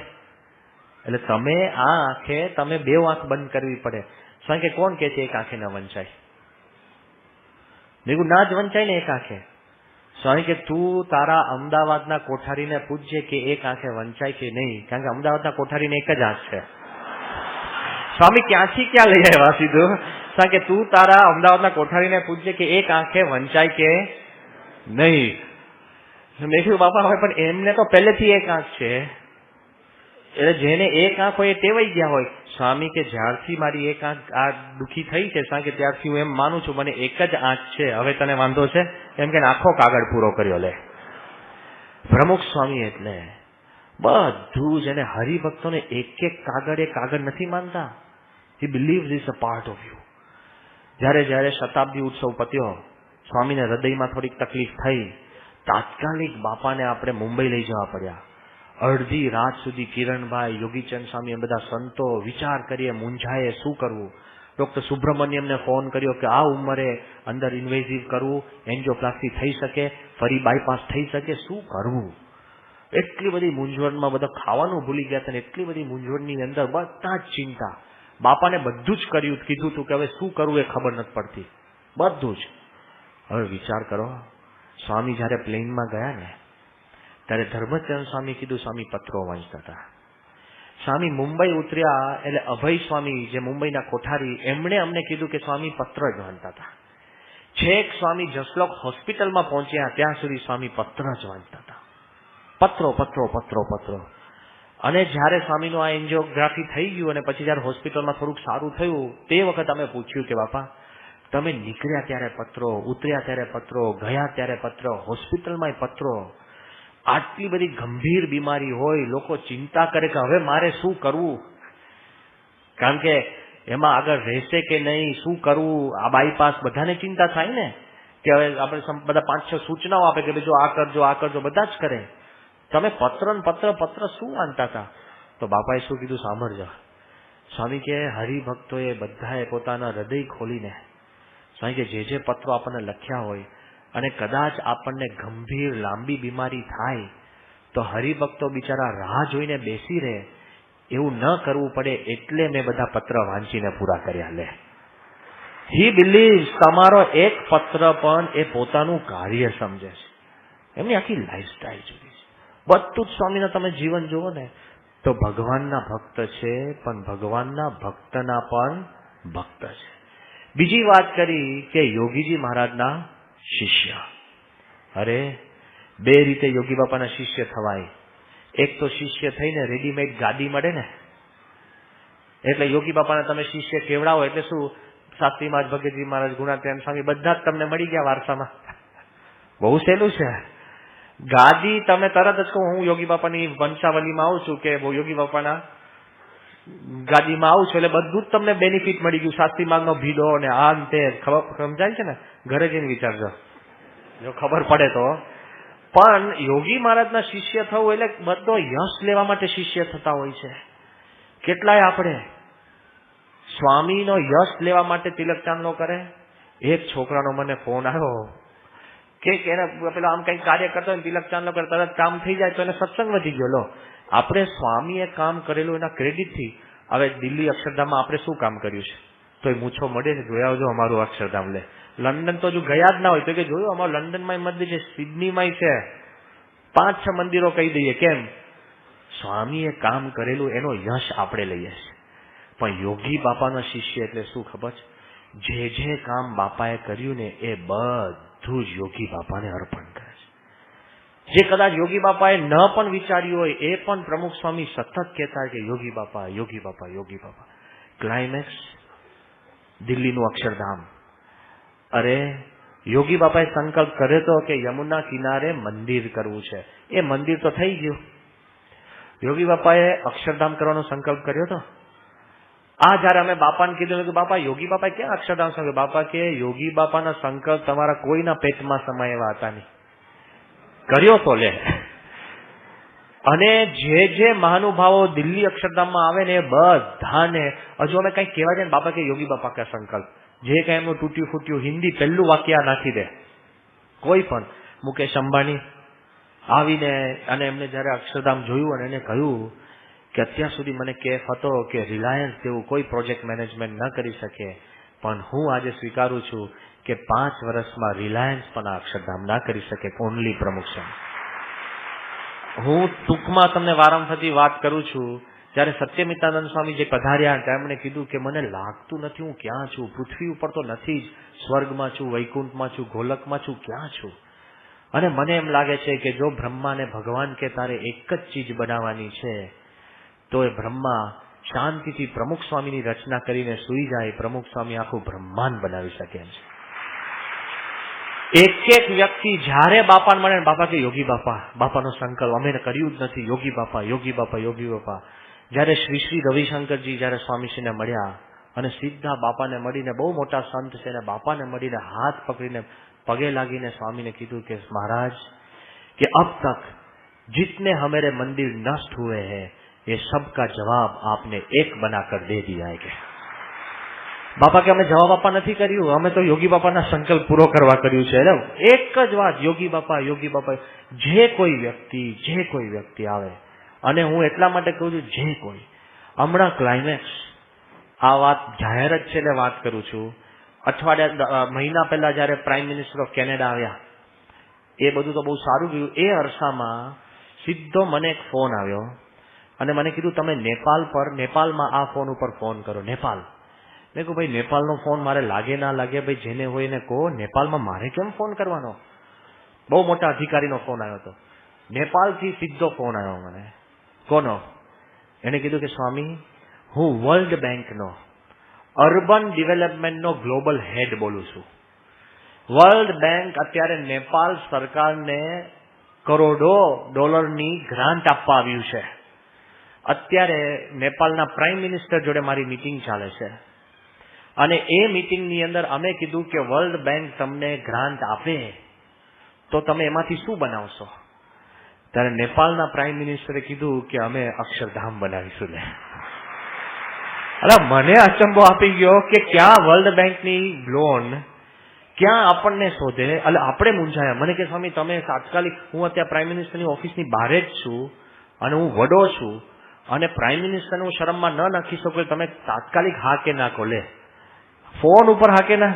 Speaker 3: એટલે તમે આ આંખે તમે બે આંખ બંધ કરવી પડે. સ્વામી કે કોણ કે છે એક આંખે ન વંચાય? મેં કહ્યું ના જ વંચાય ને એક આંખે. સ્વામી કે તું તારા અમદાવાદના કોઠારીને પૂછજે કે એક આંખે વંચાય કે નહીં, કારણ કે અમદાવાદના કોઠારીને એક જ આંખ છે. સ્વામી ક્યાંથી ક્યાં લઈ આવ્યા સીધું? સ્વામી કે તું તારા અમદાવાદના કોઠારીને પૂછજે કે એક આંખે વંચાય કે નહીં. મેં કહ્યું બાપા હવે પણ એમને તો પહેલેથી એક આંખ છે, એટલે જેને એક આંખ હોય એ ટેવાઈ ગયા હોય. સ્વામી કે જ્યારથી મારી એક આંખ આ દુઃખી થઈ છે સ્વામી કે ત્યારથી હું એમ માનું છું મને એક જ આંખ છે, હવે તને વાંધો છે? એમ કે આખો કાગળ પૂરો કર્યો. લે પ્રમુખ સ્વામી એટલે બધું જ એને હરિભક્તોને એક એક કાગળ એ કાગળ નથી માનતા. He believes is a part of you. જયારે શતાબ્દી ઉત્સવ પત્યો, સ્વામીને હૃદયમાં થોડીક તકલીફ થઈ, તાત્કાલિક બાપાને આપણે મુંબઈ લઈ જવા પડ્યા. અડધી રાત સુધી કિરણભાઈ, યોગીચંદ સ્વામી એ બધા સંતો વિચાર કરીએ, મૂંઝાએ શું કરવું. ડોક્ટર સુબ્રમણ્યમને ફોન કર્યો કે આ ઉંમરે અંદર ઇન્વેઝિવ કરવું, એન્જિયોપ્લાસ્ટી થઈ શકે, ફરી બાયપાસ થઈ શકે, શું કરવું? એટલી બધી મૂંઝવણમાં બધા ખાવાનું ભૂલી ગયા હતા, એટલી બધી મૂંઝવણની અંદર બધા જ ચિંતા. બાપાને બધું જ કર્યું, કીધું હતું કે હવે શું કરવું એ ખબર નથી પડતી, બધું જ. હવે વિચાર કરો, સ્વામી જયારે પ્લેનમાં ગયા ને ત્યારે ધર્મચંદ સ્વામી કીધું સ્વામી પત્રો વાંચતા હતા. સ્વામી મુંબઈ ઉતર્યા એટલે અભય સ્વામી જે મુંબઈના કોઠારી એમણે અમને કીધું કે સ્વામી પત્ર જ વાંચતા હતા. છેક સ્વામી જસલોક હોસ્પિટલમાં પહોંચ્યા ત્યાં સુધી સ્વામી પત્ર જ વાંચતા હતા. પત્રો પત્રો પત્રો પત્રો. અને જયારે સ્વામીનું આ એન્જિયોગ્રાફી થઈ ગયું અને પછી જયારે હોસ્પિટલમાં થોડુંક સારું થયું તે વખત અમે પૂછ્યું કે બાપા તમે નીકળ્યા ત્યારે પત્રો, ઉતર્યા ત્યારે પત્રો, ગયા ત્યારે પત્રો, હોસ્પિટલમાં પત્રો. આટલી બધી ગંભીર બીમારી હોય, લોકો ચિંતા કરે કે હવે મારે શું કરવું, કારણ કે એમાં આગળ રહેશે કે નહીં, શું કરવું. આ બાયપાસ બધાને ચિંતા થાય ને કે હવે આપણે બધા 5-6 સૂચનાઓ આપે કે જો આ કરજો આ કરજો, બધા જ કરે. તમે પત્ર ને પત્ર શું વાંચતા હતા? તો બાપાએ શું કીધું સાંભળજો. સ્વામી કે હરિભક્તોએ બધાએ પોતાના હૃદય ખોલીને સ્વામી કે જે પત્રો આપણને લખ્યા હોય અને કદાચ આપણને ગંભીર લાંબી બીમારી થાય તો હરિભક્તો બિચારા રાહ જોઈને બેસી રહે, એવું ન કરવું પડે એટલે મેં બધા પત્ર વાંચીને પૂરા કર્યા. લે હી બિલીવ્સ તમારો એક પત્ર પણ એ પોતાનું કાર્ય સમજે છે. એમની આખી લાઈફસ્ટાઈલ જુદી છે. બધું જ સ્વામીના તમે જીવન જુઓ ને તો ભગવાનના ભક્ત છે, પણ ભગવાનના ભક્તના પણ ભક્ત છે. બીજી વાત કરી કે યોગીજી મહારાજના શિષ્ય. અરે બે રીતે યોગી બાપાના શિષ્ય થવાય. એક તો શિષ્ય થઈને રેડીમેડ ગાડી મળે ને, એટલે યોગી બાપાને તમે શિષ્ય કેવડાવો એટલે શું, શાસ્ત્રી મહારાજ, ભગતજી મહારાજ, ગુણાત્યાન સ્વામી બધા જ તમને મળી ગયા વારસામાં. બહુ સહેલું છે. ગાદી તમે તરત જ કહો હું યોગી બાપાની વંશાવલીમાં આવું છું કે યોગી બાપાના ગાદીમાં આવું છું એટલે બધું જ તમને બેનિફિટ મળી ગયું. શાસ્ત્રી માર્ગનો ભીડો ને આ તે ખબર સમજાય છે ને, ઘરે જઈને વિચારજો જો ખબર પડે તો. પણ યોગી મહારાજના શિષ્ય થવું એટલે બધો યશ લેવા માટે શિષ્ય થતા હોય છે. કેટલાય આપણે સ્વામીનો યશ લેવા માટે તિલક ચાંદલો કરે. એક છોકરાનો મને ફોન આવ્યો કે એને પેલા આમ કઈ કાર્ય કરતો હોય તિલક ચાંદલો કરે તરત કામ થઈ જાય તો એને સત્સંગ વધી ગયો. લો આપણે સ્વામીએ કામ કરેલું એના ક્રેડિટથી હવે દિલ્હી અક્ષરધામમાં આપણે શું કામ કર્યું છે તો એ મૂછો મળે છે, જોયા આવજો અમારું અક્ષરધામ. લે લંડન તો હજુ ગયા જ ના હોય તો કે જોયું અમારું લંડનમાં મંદિર છે, સિડનીમાં છે, 5-6 મંદિરો કહી દઈએ. કેમ? સ્વામીએ કામ કરેલું એનો યશ આપણે લઈએ છીએ. પણ યોગી બાપાનો શિષ્ય એટલે શું ખબર છે? જે કામ બાપાએ કર્યું ને એ બધું જ યોગી બાપાને અર્પણ કરે છે. જે કદાચ યોગી બાપાએ ન પણ વિચાર્યું હોય એ પણ પ્રમુખ સ્વામી સતત કહેતા કે યોગી બાપા, યોગી બાપા, યોગી બાપા. ક્લાઇમેક્સ દિલ્હીનું અક્ષરધામ. અરે યોગી બાપાએ સંકલ્પ કર્યો હતો કે યમુના કિનારે મંદિર કરવું છે. એ મંદિર તો થઈ ગયું. યોગી બાપાએ અક્ષરધામ કરવાનો સંકલ્પ કર્યો હતો. આ જયારે અમે બાપાને કીધું કે બાપા યોગી બાપાએ ક્યાં અક્ષરધામ સંકલ્પ? બાપા કે યોગી બાપાના સંકલ્પ તમારા કોઈના પેટમાં સમાય એવા હતા નહીં. કર્યો તો લે. અને જે મહાનુભાવો દિલ્હી અક્ષરધામમાં આવે ને એ બધાને હજુ અમે કઈ કહેવા જાય ને બાપા કે યોગી બાપા કે સંકલ્પ, જે કઈ એમનું તૂટ્યું ફૂટ્યું હિન્દી પહેલું વાક્ય નાખી દે. કોઈ પણ મુકેશ અંબાણી આવીને અને એમને જયારે અક્ષરધામ જોયું અને એને કહ્યું કે અત્યાર સુધી મને કેફ હતો કે રિલાયન્સ જેવું કોઈ પ્રોજેક્ટ મેનેજમેન્ટ ન કરી શકે, પણ હું આજે સ્વીકારું છું કે 5 વર્ષમાં રિલાયન્સ પણ આ અક્ષરધામ ના કરી શકે, ઓનલી પ્રમુખ સ્વામી. હું ટૂંકમાં તમને વારંવારથી વાત કરું છું. જયારે સત્યમિતાનંદ સ્વામી જે પધાર્યા તેમણે કીધું કે મને લાગતું નથી હું ક્યાં છું, પૃથ્વી ઉપર તો નથી જ, સ્વર્ગમાં છું, વૈકુંઠમાં છું, ગોલકમાં છું, ક્યાં છું? અને મને એમ લાગે છે કે જો બ્રહ્માને ભગવાન કે તારે એક જ ચીજ બનાવવાની છે તો એ બ્રહ્મા શાંતિથી પ્રમુખ સ્વામીની રચના કરીને સૂઈ જાય, પ્રમુખ સ્વામી આખું બ્રહ્માંડ બનાવી શકે એમ છે. એક એક વ્યક્તિ જ્યારે બાપાને મળે, બાપા કે યોગી બાપા, બાપાનો સંકલ્પ અમે કર્યું જ નથી, યોગી બાપા, યોગી બાપા, યોગી બાપા. જયારે શ્રી રવિશંકરજી જયારે સ્વામીશ્રીને મળ્યા અને સીધા બાપાને મળીને, બહુ મોટા સંત છે ને, બાપાને મળીને હાથ પકડીને પગે લાગીને સ્વામીને કીધું કે મહારાજ કે અબ તક जितने हमारे मंदिर नष्ट हुए हैं ये सबका जवाब आपने एक बनाकर दे दिया है. કે બાપા કે અમે જવાબ આપવા નથી કર્યું, અમે તો યોગી બાપાના સંકલ્પ પૂરો કરવા કર્યું છે. એક જ વાત, યોગી બાપા, યોગી બાપા. જે કોઈ વ્યક્તિ આવે, અને હું એટલા માટે કહું છું જે કોઈ, હમણાં ક્લાઇમેક્સ આ વાત જાહેર જ છે એટલે વાત કરું છું. મહિના પહેલા જયારે પ્રાઇમ મિનિસ્ટર ઓફ કેનેડા આવ્યા, એ બધું તો બહુ સારું ગયું. એ અરસામાં સીધો મને એક ફોન આવ્યો અને મને કીધું તમે નેપાળમાં આ ફોન ઉપર ફોન કરો. નેપાળ. મેં કહ્યું ભાઈ નેપાળનો ફોન મારે લાગે ના લાગે, ભાઈ જેને હોય એને કહો, નેપાળમાં મારે કેમ ફોન કરવાનો? બહુ મોટા અધિકારીનો ફોન આવ્યો હતો. નેપાળથી સીધો ફોન આવ્યો મને. કોનો? એને કીધું કે સ્વામી હું વર્લ્ડ બેંકનો અર્બન ડેવલપમેન્ટનો ગ્લોબલ હેડ બોલું છું. વર્લ્ડ બેંક અત્યારે નેપાળ સરકારને કરોડો ડોલરની ગ્રાન્ટ આપવા આવ્યું છે. અત્યારે નેપાળના પ્રાઇમ મિનિસ્ટર જોડે મારી મીટિંગ ચાલે છે અને એ મીટિંગની અંદર અમે કીધું કે વર્લ્ડ બેંક તમને ગ્રાન્ટ આપે તો તમે એમાંથી શું બનાવશો? ત્યારે નેપાળના પ્રાઇમ મિનિસ્ટરે કીધું કે અમે અક્ષરધામ બનાવીશું. અરે મને અચંબો આપી ગયો કે ક્યાં વર્લ્ડ બેંકની લોન ક્યાં આપણને શોધે. એટલે આપણે મૂંઝાયા. મને કે સ્વામી તમે તાત્કાલિક, હું અત્યારે પ્રાઇમ મિનિસ્ટરની ઓફિસની બહાર જ છું અને હું વડો છું અને પ્રાઇમ મિનિસ્ટરને હું શરમમાં ન નાખી શકું, તમે તાત્કાલિક હા કે ના કહો. લે ફોન ઉપર હા કે ના,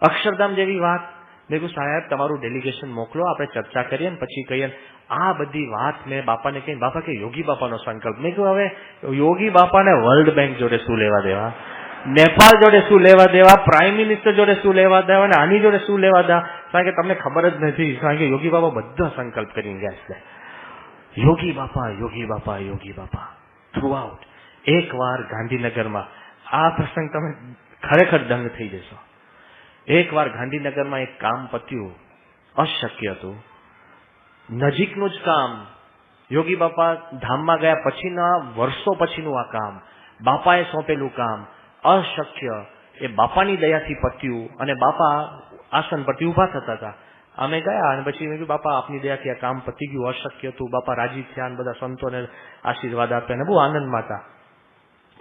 Speaker 3: અક્ષરધામ જેવી વાત. મેં કહ્યું સાહેબ તમારું ડેલિગેશન મોકલો, આપણે ચર્ચા કરીએ ને પછી કહીએ. આ બધી વાત મેં બાપાને કહી. બાપા કે યોગી બાપાનો સંકલ્પ. મેં કહ્યું હવે યોગી બાપાને વર્લ્ડ બેંક જોડે શું લેવા દેવા, નેપાળ જોડે શું લેવા દેવા, પ્રાઇમ મિનિસ્ટર જોડે શું લેવા દેવા, અને આની જોડે શું લેવા દેવા? કારણ કે તમને ખબર જ નથી. કારણ કે યોગી બાપા બધા સંકલ્પ કરીને ગયા છે. યોગી બાપા, યોગી બાપા, યોગી બાપા થ્રુ આઉટ. એકવાર ગાંધીનગરમાં આ પ્રસંગ તમે ખરેખર દંગ થઈ જશો. એકવાર ગાંધીનગરમાં એક કામ પત્યું, અશક્ય હતું, નજીકનું જ કામ. યોગી બાપા ધામમાં ગયા પછીના વર્ષો પછીનું આ કામ, બાપાએ સોંપેલું કામ, અશક્ય. એ બાપાની દયાથી પત્યું અને બાપા આસન પરથી ઉભા થતા હતા. અમે ગયા અને પછી મેં કીધું બાપા આપની દયાથી આ કામ પતી ગયું, અશક્ય હતું. બાપા રાજી થયા અને બધા સંતોને આશીર્વાદ આપ્યા અને બહુ આનંદમાં હતા.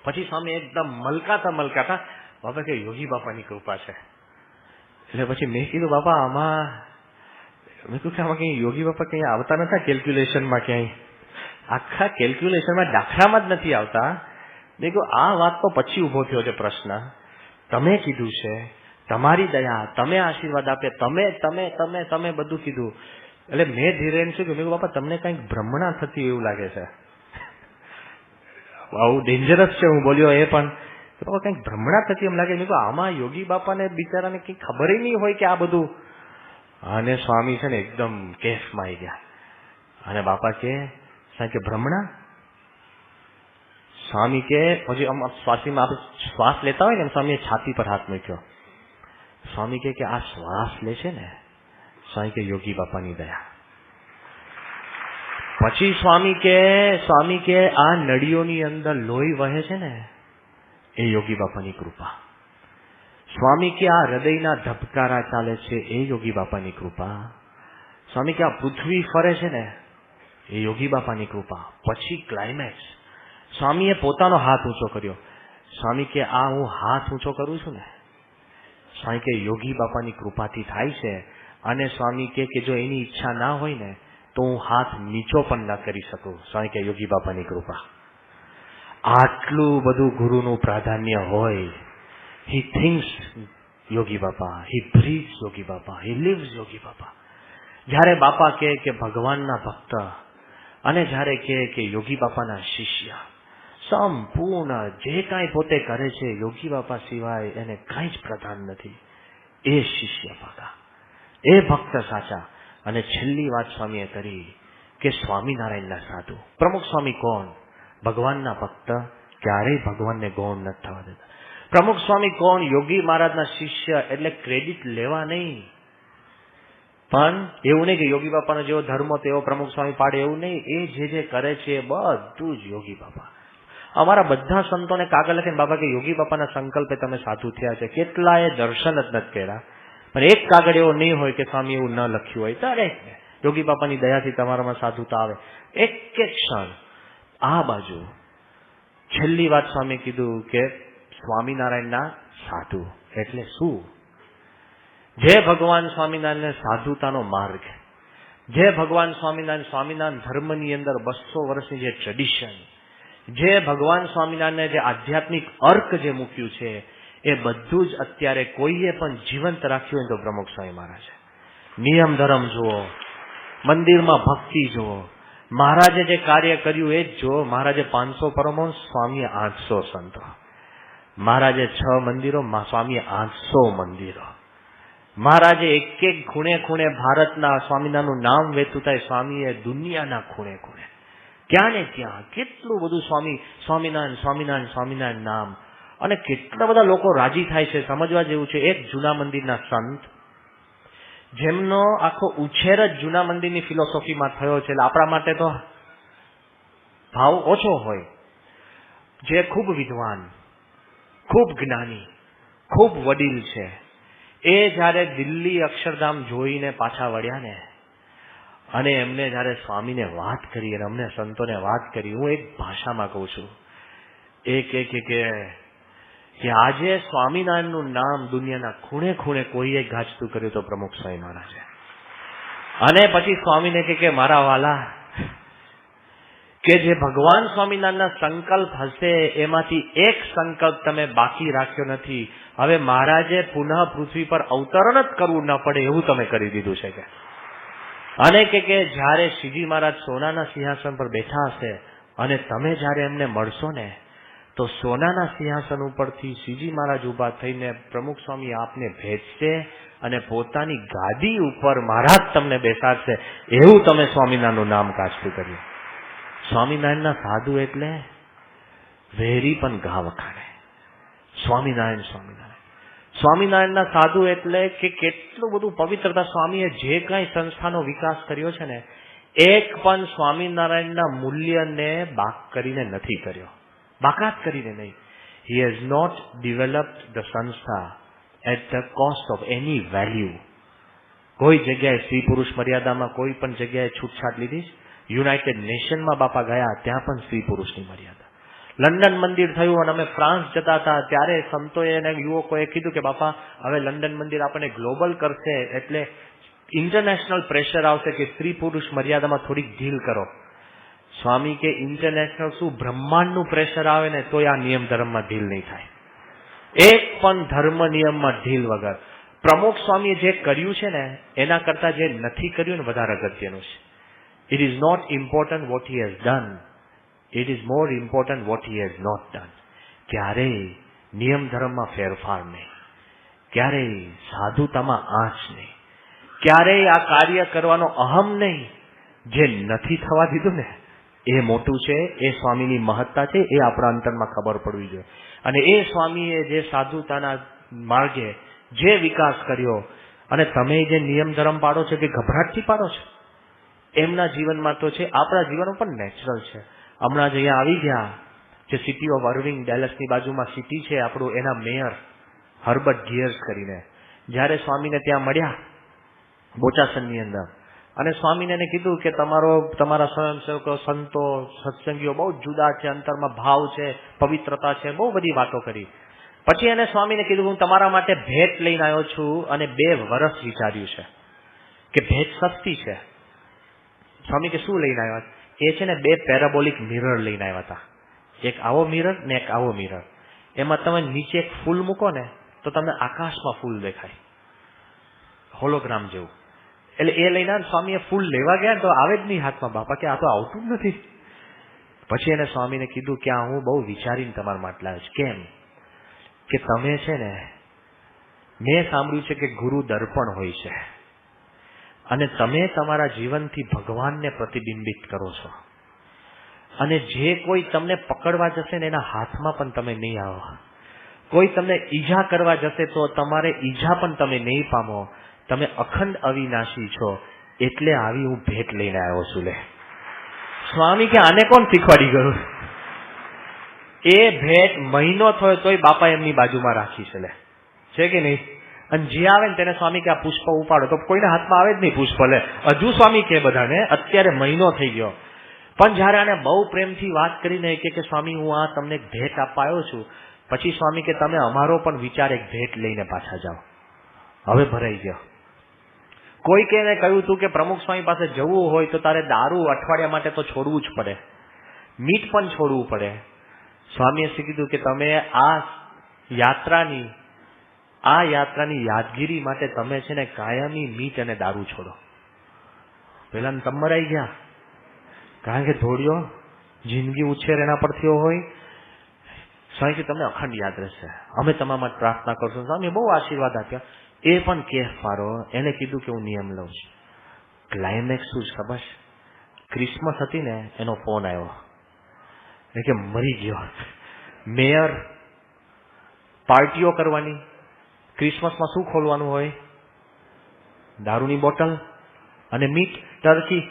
Speaker 3: પછી સ્વામી એકદમ મલકાતા બાપા કે યોગી બાપાની કૃપા છે. એટલે પછી મેં કીધું બાપા આમાં, મેં કહ્યું કે આમાં કઈ યોગી બાપા કઈ આવતા નતા કેલ્ક્યુલેશનમાં, ક્યાંય આખા કેલ્ક્યુલેશનમાં દાખલામાં જ નથી આવતા. મેં કહ્યું આ વાત તો પછી ઉભો થયો છે પ્રશ્ન. તમે કીધું છે, તમારી દયા, તમે આશીર્વાદ આપે, તમે બધું કીધું. એટલે મેં ધીરે શું કહ્યું, મેં કહ્યું બાપા તમને કઈક ભ્રમણા થતી એવું લાગે છે. બહુ ડેન્જરસ છે હું બોલ્યો એ પણ. બાપા કઈક ભ્રમણા થતી એમ લાગે. મેં કહ્યું આમાં યોગી બાપાને બિચારાને કઈ ખબર નહીં હોય કે આ બધું. અને સ્વામી છે ને એકદમ કેફમાં આવી ગયા. અને બાપા કે ભ્રમણા? સ્વામી કે પછી આમ શ્વાસીમાં આપણે શ્વાસ લેતા હોય ને, સ્વામીએ છાતી પર હાથ મૂક્યો. સ્વામી કે આ શ્વાસ લે છે ને, સ્વામી કે યોગી બાપાની દયા. પછી સ્વામી કે આ નળીઓની અંદર લોહી વહે છે ને, એ યોગી બાપાની કૃપા. સ્વામી કે આ હૃદયના ધબકારા ચાલે છે, એ યોગી બાપાની કૃપા. સ્વામી કે આ પૃથ્વી ફરે છે ને, એ યોગી બાપાની કૃપા. પછી ક્લાઇમેક્સ, સ્વામીએ પોતાનો હાથ ઊંચો કર્યો. સ્વામી કે આ હું હાથ ઊંચો કરું છું ને, સ્વામી કે યોગી બાપાની કૃપાથી થાય છે. અને સ્વામી કે જો એની ઈચ્છા ના હોય ને તો હું હાથ નીચો પણ ના કરી શકું. સ્વામી કે યોગી બાપાની કૃપા. આટલું બધું ગુરુનું પ્રાધાન્ય હોય. હી થિંક્સ યોગી બાપા, હી બ્રીથ્સ યોગી બાપા, હી લિવ્સ યોગી બાપા. જ્યારે બાપા કે ભગવાનના ભક્ત અને જ્યારે કે યોગી બાપાના શિષ્ય, સંપૂર્ણ જે કાંઈ પોતે કરે છે યોગી બાપા સિવાય એને કાંઈ જ પ્રધાન નથી. એ શિષ્ય પાકા, એ ભક્ત સાચા. અને છેલ્લી વાત સ્વામીએ કરી કે સ્વામિનારાયણના સાધુ. પ્રમુખ સ્વામી કોણ? ભગવાનના ભક્ત, ક્યારેય ભગવાનને ગૌણ નથી થવા દેતા. પ્રમુખ સ્વામી કોણ? યોગી મહારાજના શિષ્ય. એટલે ક્રેડિટ લેવા નહીં, પણ એવું નહીં કે યોગી બાપાનો જેવો ધર્મ તેવો પ્રમુખ સ્વામી પાડે, એવું નહીં. એ જે કરે છે એ બધું જ યોગી બાપા. અમારા બધા સંતોને કાગળ લખીને બાપા કે યોગી બાપાના સંકલ્પે તમે સાધુ થયા છે. કેટલાએ દર્શન જ નથી કર્યા, પણ એક કાગળ એવો નહીં હોય કે સ્વામી એવું ન લખ્યું હોય. ત્યારે યોગી બાપાની દયાથી તમારામાં સાધુતા આવે. એક ક્ષણ આ બાજુ છેલ્લી વાત સ્વામી કીધું કે સ્વામિનારાયણના સાધુ એટલે શું? જે ભગવાન સ્વામિનારાયણ સાધુતાનો માર્ગ, જે ભગવાન સ્વામિનારાયણ ધર્મની અંદર 200 વર્ષની જે ટ્રેડિશન, જે ભગવાન સ્વામિનારાયણે જે આધ્યાત્મિક અર્ક જે મૂક્યું છે, એ બધું જ અત્યારે કોઈએ પણ જીવંત રાખ્યું હોય તો પ્રમુખ સ્વામી મહારાજ. નિયમ ધર્મ જુઓ, મંદિરમાં ભક્તિ જુઓ, મહારાજે જે કાર્ય કર્યું એ જ જુઓ. મહારાજે 500 પરમહંસ, સ્વામીએ 800 સંતો. મહારાજે 6 મંદિરો, સ્વામીએ 800 મંદિરો. મહારાજે એક ખૂણે ખૂણે ભારતના સ્વામિનારાયણનું નામ વહેતું થાય, સ્વામીએ દુનિયાના ખૂણે ખૂણે, ક્યાં ને ત્યાં કેટલું બધું સ્વામિનારાયણ નામ. અને કેટલા બધા લોકો રાજી થાય છે. સમજવા જેવું છે. એક જૂના મંદિરના સંત, જેમનો આખો ઉછેર જ જૂના મંદિરની ફિલોસોફીમાં થયો છે, એટલે આપણા માટે તો ભાવ ઓછો હોય, જે ખૂબ વિદ્વાન, ખૂબ જ્ઞાની, ખૂબ વડીલ છે, એ જ્યારે દિલ્હી અક્ષરધામ જોઈને પાછા વળ્યા ને, અને એમને જ્યારે સ્વામીને વાત કરી અને અમને સંતોને વાત કરી, હું એક ભાષામાં કહું છું, કે આજે સ્વામિનારાયણનું નામ દુનિયાના ખૂણે ખૂણે કોઈએ ગાજતું કર્યું તો પ્રમુખ સ્વામી મહારાજે. અને પછી સ્વામીને કે મારા વાલા, કે જે ભગવાન સ્વામિનારાયણના સંકલ્પ હશે એમાંથી એક સંકલ્પ તમે બાકી રાખ્યો નથી. હવે મહારાજે પુનઃ પૃથ્વી પર અવતરણ જ કરવું ન પડે એવું તમે કરી દીધું છે. કે અને કે જ્યારે શ્રીજી મહારાજ સોનાના સિંહાસન પર બેઠા હશે અને તમે જ્યારે એમને મળશો ને, તો સોનાના સિંહાસન ઉપરથી શ્રીજી મહારાજ ઉભા થઈને પ્રમુખ સ્વામી આપને ભેટશે અને પોતાની ગાદી ઉપર મહારાજ તમને બેસાડશે. એવું તમે સ્વામિનારાયણનું નામ કાઢતું કર્યું. સ્વામિનારાયણના સાધુ એટલે વેરી પણ ઘા વખાણે. સ્વામિનારાયણના સાધુ એટલે કે કેટલું બધું પવિત્રતા. સ્વામીએ જે કાંઈ સંસ્થાનો વિકાસ કર્યો છે ને, એક પણ સ્વામિનારાયણના મૂલ્યને બાક કરીને નથી કર્યો, બાકાત કરીને નહીં. He has not developed the સંસ્થા at the cost of any value. કોઈ જગ્યાએ સ્ત્રી પુરુષ મર્યાદામાં કોઈ પણ જગ્યાએ છૂટછાટ લીધી? યુનાઇટેડ નેશનમાં બાપા ગયા, ત્યાં પણ સ્ત્રી પુરુષની મર્યાદા. લંડન મંદિર થયું અને અમે ફ્રાન્સ જતા હતા ત્યારે સંતોએ અને યુવકોએ કીધું કે બાપા હવે લંડન મંદિર આપણને ગ્લોબલ કરશે, એટલે ઇન્ટરનેશનલ પ્રેશર આવશે કે સ્ત્રી પુરુષ મર્યાદામાં થોડીક ઢીલ કરો. સ્વામી કે ઇન્ટરનેશનલ શું, બ્રહ્માંડનું પ્રેશર આવે ને તોય આ નિયમ ધર્મમાં ઢીલ નહીં થાય. એક પણ ધર્મ નિયમમાં ઢીલ વગર. પ્રમુખ સ્વામીએ જે કર્યું છે ને એના કરતા જે નથી કર્યું ને વધારે અગત્યનું છે. It is not important what he has done. It is more important what he has not done. ક્યારેય નિયમ ધર્મમાં ફેરફાર નહીં, ક્યારેય સાધુતામાં આંચ નહીં, ક્યારેય આ કાર્ય કરવાનો અહમ નહીં, જે નથી થવા દીધું ને એ મોટું છે, એ સ્વામીની મહત્તા છે, એ આપણા અંતરમાં ખબર પડવી જોઈએ. અને એ સ્વામીએ જે સાધુતાના માર્ગે જે વિકાસ કર્યો, અને તમે જે નિયમ ધર્મ પાડો છો કે ગભરાટથી પાડો છો, એમના જીવનમાં તો છે, આપણા જીવનમાં પણ નેચરલ છે. હમણાં જ અહીંયા આવી ગયા, જે સિટી ઓફ અર્વિંગ, ડેલસની બાજુમાં સિટી છે આપણું, એના મેયર હર્બર્ટ ગિયર્સ કરીને જ્યારે સ્વામીને ત્યાં મળ્યા બોચાસનની અંદર, અને સ્વામીને એને કીધું કે તમારા સ્વયંસેવકો, સંતો, સત્સંગીઓ બહુ જુદા છે, અંતરમાં ભાવ છે, પવિત્રતા છે, બહુ બધી વાતો કરી. પછી એને સ્વામીને કીધું હું તમારા માટે ભેટ લઈને આવ્યો છું, અને 2 વર્ષ વિચાર્યું છે કે ભેટ સસ્તી છે. સ્વામી કે શું લઈને આવ્યા? એ છે ને 2 પેરાબોલિક મિરર લઈને આવ્યા હતા. એક આવો મિરર ને એક આવો મિરર. એમાં તમે નીચે એક ફૂલ મૂકો ને તો તમને આકાશમાં ફૂલ દેખાય, હોલોગ્રામ જેવું. એટલે એ લઈને સ્વામીએ ફૂલ લેવા ગયા તો આવે જ નહીં હાથમાં. બાપા કે આ તો આવતું જ નથી. પછી એને સ્વામીને કીધું કે આ હું બહુ વિચારીને તમારા માટે લાવ્યો છું. કેમ કે તમે છે ને, મેં સાંભળ્યું છે કે ગુરુ દર્પણ હોય છે, અને તમે તમારા જીવનથી ભગવાનને પ્રતિબિંબિત કરો છો, અને જે કોઈ તમને પકડવા જશે ને એના હાથમાં પણ તમે નહીં આવો. કોઈ તમને ઈજા કરવા જશે તો તમારે ઈજા પણ તમે નહીં પામો. તમે અખંડ અવિનાશી છો, એટલે આવી હું ભેટ લઈને આવ્યો છું. લે સ્વામી કે આને કોણ શીખવાડી ગયું? એ ભેટ મહિનો થયો તોય બાપા એમની બાજુમાં રાખી છે. લે છે કે નહીં? અને જે આવે ને તેને સ્વામી કે આ પુષ્પ ઉપાડો, તો કોઈના હાથમાં આવે જ નહીં પુષ્પ. લે હજુ સ્વામી કે બધાને અત્યારે મહિનો થઈ ગયો, પણ જયારે આને બહુ પ્રેમથી વાત કરીને કે સ્વામી હું આ તમને એક ભેટ આપવા આવ્યો છું, પછી સ્વામી કે તમે અમારો પણ વિચાર એક ભેટ લઈને પાછા જાઓ. હવે ભરાઈ ગયો. કોઈ કે કહ્યું હતું કે પ્રમુખ સ્વામી પાસે જવું હોય તો તારે દારૂ અઠવાડિયા માટે તો છોડવું જ પડે, મીઠ પણ છોડવું પડે. સ્વામીએ કીધું કે તમે આ યાત્રાની યાદગીરી માટે તમે છે ને કાયમી મીઠ અને દારૂ છોડો. પેલા તમરાઈ ગયા, કારણ કે ધોળિયો જિંદગી ઉછેર એના પર થયો હોય. સ્વામી કે તમને અખંડ યાદ રહેશે, અમે તમારા માટે પ્રાર્થના કરશું. સ્વામી બહુ આશીર્વાદ આપ્યા. એ પણ કેફ મારો, એને કીધું કે હું નિયમ લઉં છું. ક્લાઇમેક્સ શું છે ખબર? ક્રિસમસ હતી ને, એનો ફોન આવ્યો કે મરી ગયો. મેયર પાર્ટીઓ કરવાની, ક્રિસમસમાં શું ખોલવાનું હોય? દારૂની બોટલ અને મીટ, ટર્કી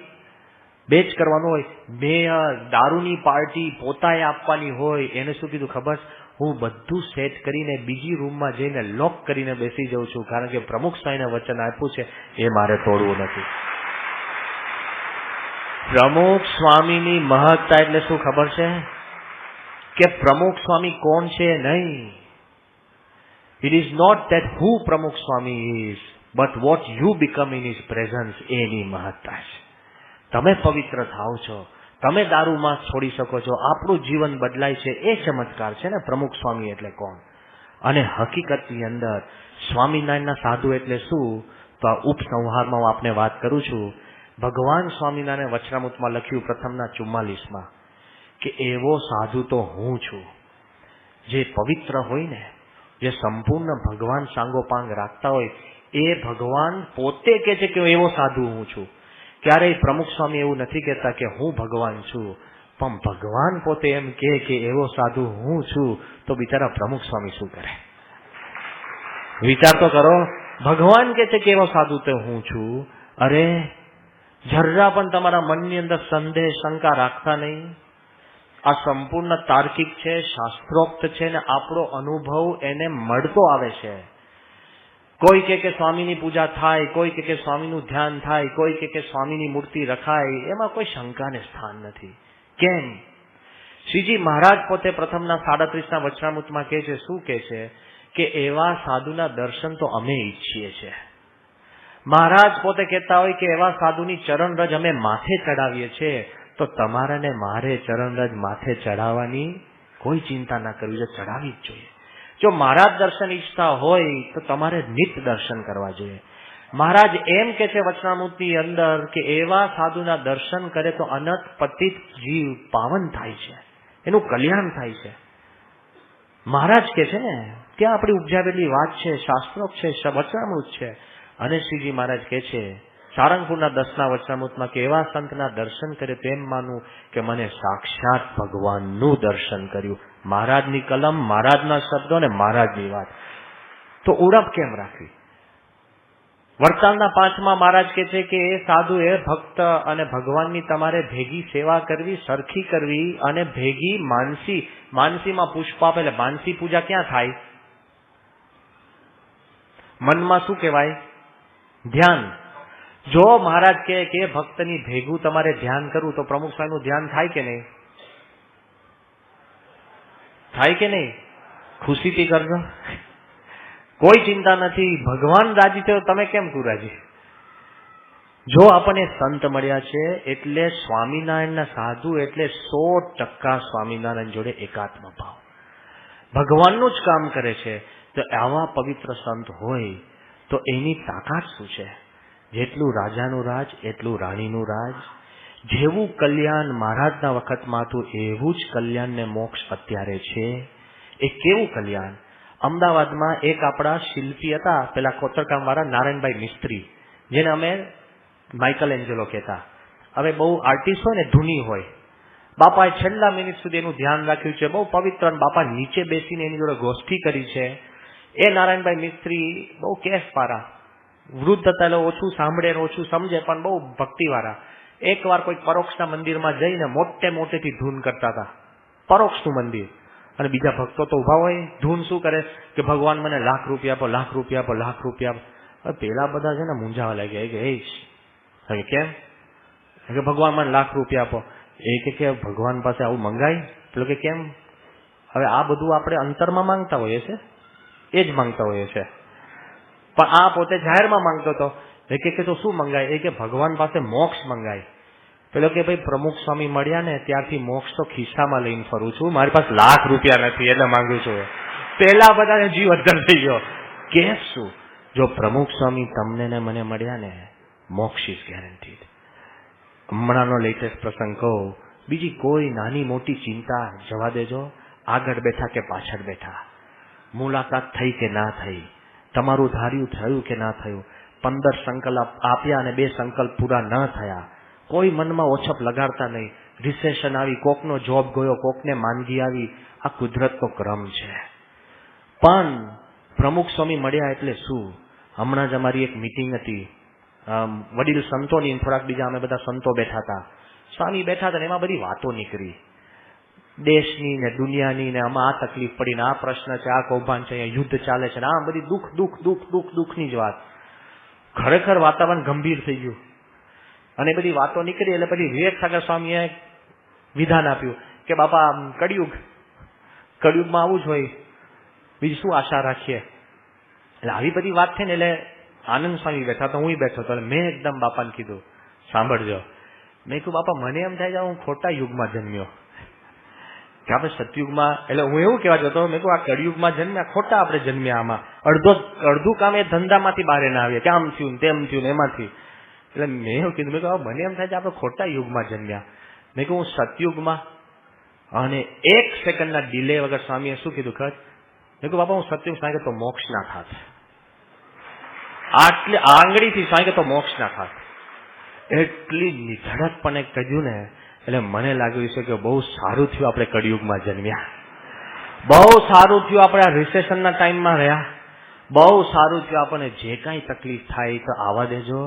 Speaker 3: 2 જ કરવાનું હોય. મેયર દારૂની પાર્ટી પોતાએ આપવાની હોય. એને શું કીધું ખબર? હું બધું સેટ કરીને બીજી રૂમમાં જઈને લોક કરીને બેસી જાઉં છું, કારણ કે પ્રમુખ સ્વામીને વચન આપ્યું છે એ મારે તોડવું નથી. પ્રમુખ સ્વામીની મહત્તા એટલે શું ખબર છે? કે પ્રમુખ સ્વામી કોણ છે નહીં. It is not that who Pramukh Swami is, but what you become in his presence. એની મહત્તા છે. તમે પવિત્ર થાવ છો, તમે દારૂમાં છોડી શકો છો, આપણું જીવન બદલાય છે. એ ચમત્કાર છે ને પ્રમુખ સ્વામી એટલે કોણ. અને હકીકતની અંદર સ્વામિનારાયણના સાધુ એટલે શું? તો આ ઉપસંહારમાં હું આપને વાત કરું છું. ભગવાન સ્વામિનારાયણ વચનામૃતમાં લખ્યું પ્રથમના 44માં કે એવો સાધુ તો હું છું, જે પવિત્ર હોય ને, જે સંપૂર્ણ ભગવાન સાંગોપાંગ રાખતા હોય. એ ભગવાન પોતે કે છે કે એવો સાધુ હું છું. ક્યારેય પ્રમુખ સ્વામી એવું નથી કહેતા કે હું ભગવાન છું, પણ ભગવાન પોતે એમ કે એવો સાધુ હું છું. તો બિચારા પ્રમુખ સ્વામી શું કરે? વિચાર તો કરો. ભગવાન કે છે કે એવો સાધુ તો હું છું. અરે જરા પણ તમારા મનની અંદર સંદેહ શંકા રાખતા નહીં. આ સંપૂર્ણ તાર્કિક છે, શાસ્ત્રોક્ત છે, ને આપણો અનુભવ એને મળતો આવે છે. કોઈ કે સ્વામીની પૂજા થાય, કોઈ કે સ્વામીનું ધ્યાન થાય, કોઈ કે સ્વામીની મૂર્તિ રખાય. એમાં કોઈ શંકાને સ્થાન નથી. કેમ? શ્રીજી મહારાજ પોતે પ્રથમના 37ના વચનામૃતમાં કહે છે, શું કહે છે? કે એવા સાધુના દર્શન તો અમે ઈચ્છીએ છીએ. મહારાજ પોતે કહેતા હોય કે એવા સાધુની ચરણરજ અમે માથે ચડાવીએ છીએ. તો તમારે ને મારે ચરણરજ માથે ચડાવવાની કોઈ ચિંતા ના કરવી જોઈએ, ચડાવી જ જોઈએ. જો મહારાજ દર્શન ઈચ્છતા હોય તો તમારે નિત્ય દર્શન કરવા જોઈએ. મહારાજ એમ કે છે વચનામૃતની અંદર કે એવા સાધુના દર્શન કરે તો અનંત પતિત જીવ પાવન થાય છે, એનું કલ્યાણ થાય છે. મહારાજ કે છે ને, ત્યાં આપણી ઉપજાવેલી વાત છે, શાસ્ત્રોક્ત છે, વચનામૃત છે. અને શ્રીજી મહારાજ કહે છે સારંગપુરના 10ના વચનામૃતમાં કે એવા સંતના દર્શન કરે તેમ માનું કે મને સાક્ષાત ભગવાનનું દર્શન કર્યું. મહારાજની કલમ, મહારાજના શબ્દો અને મહારાજની વાત. તો ઉડપ કેમ રાખવી? વડતાલના 5માં મહારાજ કહે છે કે એ સાધુ એ ભક્ત અને ભગવાનની તમારે ભેગી સેવા કરવી, સરખી કરવી અને ભેગી માનસીમાં પુષ્પ આપે. એટલે માનસી પૂજા ક્યાં થાય? મનમાં શું કહેવાય? ધ્યાન. જો મહારાજ કહે કે ભક્તની ભેગું તમારે ધ્યાન કરવું તો પ્રમુખ સ્વામીનું ધ્યાન થાય કે નહીં? થાય કે નહીં? ખુશીથી કરજો. કોઈ ચિંતા નથી. ભગવાન રાજી થયો, તમે કેમ તું રાજી? જો આપણને સંત મળ્યા છે એટલે સ્વામિનારાયણના સાધુ એટલે 100% સ્વામિનારાયણ જોડે એકાત્મ ભાવ. ભગવાનનું જ કામ કરે છે. તો આવા પવિત્ર સંત હોય તો એની તાકાત શું છે? જેટલું રાજાનું રાજ એટલું રાણીનું રાજ. જેવું કલ્યાણ મહારાજના વખતમાં હતું એવું જ કલ્યાણ ને મોક્ષ અત્યારે છે. એ કેવું કલ્યાણ? અમદાવાદમાં એક આપણા શિલ્પી હતા, પેલા કોતરકામ વાળા નારાયણભાઈ મિસ્ત્રી, જેને અમે માઇકલ એન્જેલો કહેતા. હવે બહુ આર્ટિસ્ટ હોય ને, ધૂની હોય, બાપાએ છેલ્લા મિનિટ સુધી એનું ધ્યાન રાખ્યું છે, બહુ પવિત્ર. બાપા નીચે બેસીને એની જોડે ગોષ્ઠી કરી છે. એ નારાયણભાઈ મિસ્ત્રી બહુ કેસ વાળા, વૃદ્ધ હતા એટલે ઓછું સાંભળે ઓછું સમજે, પણ બહુ ભક્તિવાળા. એકવાર કોઈ પરોક્ષના મંદિરમાં જઈને મોટેથી ધૂન કરતા હતા, પરોક્ષનું મંદિર. અને બીજા ભક્તો તો ઉભા હોય, ધૂન શું કરે કે ભગવાન મને લાખ રૂપિયા આપો, લાખ રૂપિયા આપો, લાખ રૂપિયા આપો. પેલા બધા છે ને મૂંઝાવા લાગ્યા કે કેમ કે ભગવાન મને લાખ રૂપિયા આપો. એ કે ભગવાન પાસે આવું મંગાય? પેલો કે કેમ? હવે આ બધું આપણે અંતરમાં માંગતા હોઈએ છે, એ જ માંગતા હોઈએ છે, પણ આ પોતે જાહેરમાં માંગતો હતો. એ કે તો શું મંગાય? એ કે ભગવાન પાસે મોક્ષ મંગાય. પેલો કે ભાઈ પ્રમુખ સ્વામી મળ્યા ને ત્યારથી મોક્ષ તો ખિસ્સામાં લઈને ફરું છું, મારી પાસે લાખ રૂપિયા નથી એટલે માંગુ છું. પેલા બધાને જીવ અદ્ધર થઈ ગયો. કે શું? જો પ્રમુખ સ્વામી તમને ને મને મળ્યા ને, મોક્ષ ઇઝ ગેરંટીડ. હમણાંનો લેટેસ્ટ પ્રસંગ કહો, બીજી કોઈ નાની મોટી ચિંતા જવા દેજો. આગળ બેઠા કે પાછળ બેઠા, મુલાકાત થઈ કે ના થઈ, તમારું ધાર્યું થયું કે ના થયું, 15 સંકલ્પ આપ્યા અને 2 સંકલ્પ પૂરા ન થયા, કોઈ મનમાં ઓછપ લગાડતા નહીં. રિસેશન આવી, કોકનો જોબ ગયો, કોકને માંદગી આવી, આ કુદરતનો ક્રમ છે. પણ પ્રમુખ સ્વામી મળ્યા એટલે શું? હમણાં જ અમારી એક મીટિંગ હતી વડીલ સંતોની, થોડાક બીજા અમે બધા સંતો બેઠા હતા. સ્વામી બેઠા હતા ને એમાં બધી વાતો નીકળી, દેશની ને દુનિયાની ને, આમાં આ તકલીફ પડી ને આ પ્રશ્ન છે, આ કૌભાંડ છે, અહીંયા યુદ્ધ ચાલે છે ને આ બધી દુઃખની જ વાત. ખરેખર વાતાવરણ ગંભીર થઈ ગયું અને બધી વાતો નીકળી. એટલે પછી વિવેક સાગર સ્વામીએ વિધાન આપ્યું કે બાપા કળિયુગમાં આવું જ હોય, બીજી શું આશા રાખીએ. એટલે આવી બધી વાત થઈ ને એટલે આનંદ સ્વામી બેઠા તો હું બેઠો હતો. મેં એકદમ બાપાને કીધું, સાંભળજો. મેં કહ્યું બાપા મને એમ થાય છે હું ખોટા યુગમાં જન્મ્યો, કે આપણે સતયુગમાં, એટલે હું એવું કહેવા જતો, મેં કહું આ કળિયુગમાં જન્મ્યા, ખોટા આપણે જન્મ્યા. આમાં અડધું કામ એ ધંધામાંથી બહાર ના આવીએ કે આમ થયું તેમ થયું એમાંથી. એટલે મેં એવું કીધું, મેં કહ્યું મને એમ થાય છે આપણે ખોટા યુગમાં જન્મ્યા. મેં કહું હું સતયુગમાં, અને 1 સેકન્ડના ડિલે વગર સ્વામીએ શું કીધું ખબર? મેં કહું બાપા હું સતયુગ, સ્વામી કે તો મોક્ષ ના થાત. આટલી આંગળીથી સ્વામી કે તો મોક્ષ ના થાત. એટલી નિધડકપણે કહ્યું ને, એટલે મને લાગ્યું છે કે બહુ સારું થયું આપણે કળિયુગમાં જન્મ્યા, બહુ સારું થયું આપણે આ રિસેશનના ટાઈમમાં રહ્યા, બહુ સારું થયું. આપણને જે કાંઈ તકલીફ થાય તો આવવા દેજો,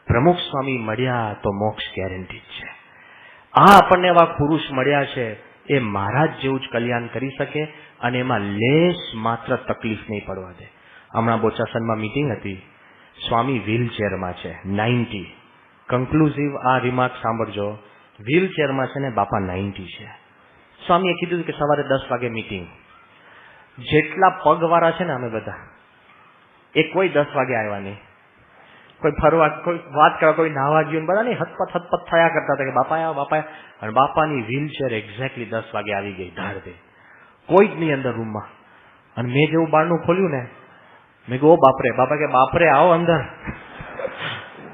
Speaker 3: પ્રમુખ સ્વામી મળ્યા તો મોક્ષ ગેરંટી છે. આ આપણને એવા પુરુષ મળ્યા છે, એ મહારાજ જેવું જ કલ્યાણ કરી શકે અને એમાં લેશ માત્ર તકલીફ નહીં પડવા દે. હમણાં બોચાસનમાં મીટિંગ હતી, સ્વામી વ્હીલચેરમાં છે, 90. કન્ક્લુઝિવ આ રિમાર્ક સાંભળજો, વ્હીલચેરમાં છે ને બાપા 90 છે. સ્વામીએ કીધું કે સવારે 10 વાગે મીટિંગ. જેટલા પગવાળા છે ને અમે બધા, એ કોઈ 10 વાગે આવ્યા નહીં. કોઈ ફરવા, કોઈ વાત કરવા, કોઈ નાહવા ગયું, બધા નહીં હતપત થયા કરતા હતા કે બાપા આવ્યા. અને બાપાની વ્હીલચેર એક્ઝેક્ટલી 10 વાગે આવી ગઈ, ધાર દે, કોઈ જ નહીં અંદર રૂમમાં. અને મેં જેવું બારણું ખોલ્યું ને, મેં કહ્યું ઓ બાપરે. બાપા કે બાપરે આવો અંદર.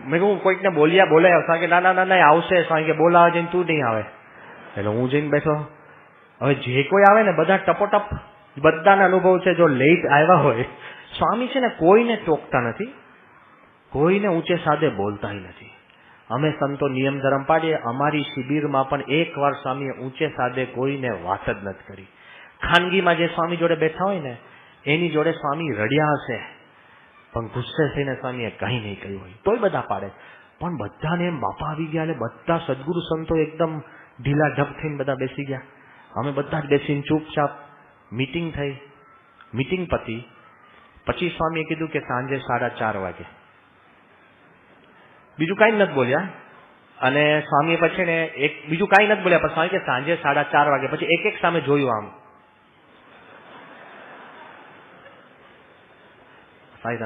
Speaker 3: મેં કહું કોઈકને બોલાય કે ના આવશે. સ્વામી કે બોલાવા જઈને તું નહીં આવે. એટલે હું જઈને બેઠો. હવે જે કોઈ આવે ને બધા ટપોટપ, બધાના અનુભવ છે. જો લેટ આવ્યા હોય, સ્વામી છે ને કોઈને ટોકતા નથી, કોઈને ઊંચે સાદે બોલતા નથી. અમે સંતો નિયમ ધર્મ પાડીએ, અમારી શિબિરમાં પણ એકવાર સ્વામીએ ઊંચે સાદે કોઈને વાત જ નથી કરી. ખાનગીમાં જે સ્વામી જોડે બેઠા હોય ને એની જોડે સ્વામી રડ્યા હશે, પણ ગુસ્સે થઈને સ્વામીએ કંઈ નહીં કહ્યું હોય તોય બધા પાડે. પણ બધાને એમ બાપા આવી ગયા એટલે બધા સદગુરુ સંતો એકદમ ઢીલા ઢબ થઈને બધા બેસી ગયા. અમે બધા જ બેસીને ચૂપચાપ મીટિંગ થઈ. મીટિંગ પતી પછી સ્વામીએ કીધું કે સાંજે 4:30 વાગે. બીજું કાંઈ નથી બોલ્યા. અને સ્વામીએ પછી ને બીજું કાંઈ નથી બોલ્યા, પણ સ્વામી કે સાંજે 4:30 વાગે. પછી એક એક સામે જોયું, આમ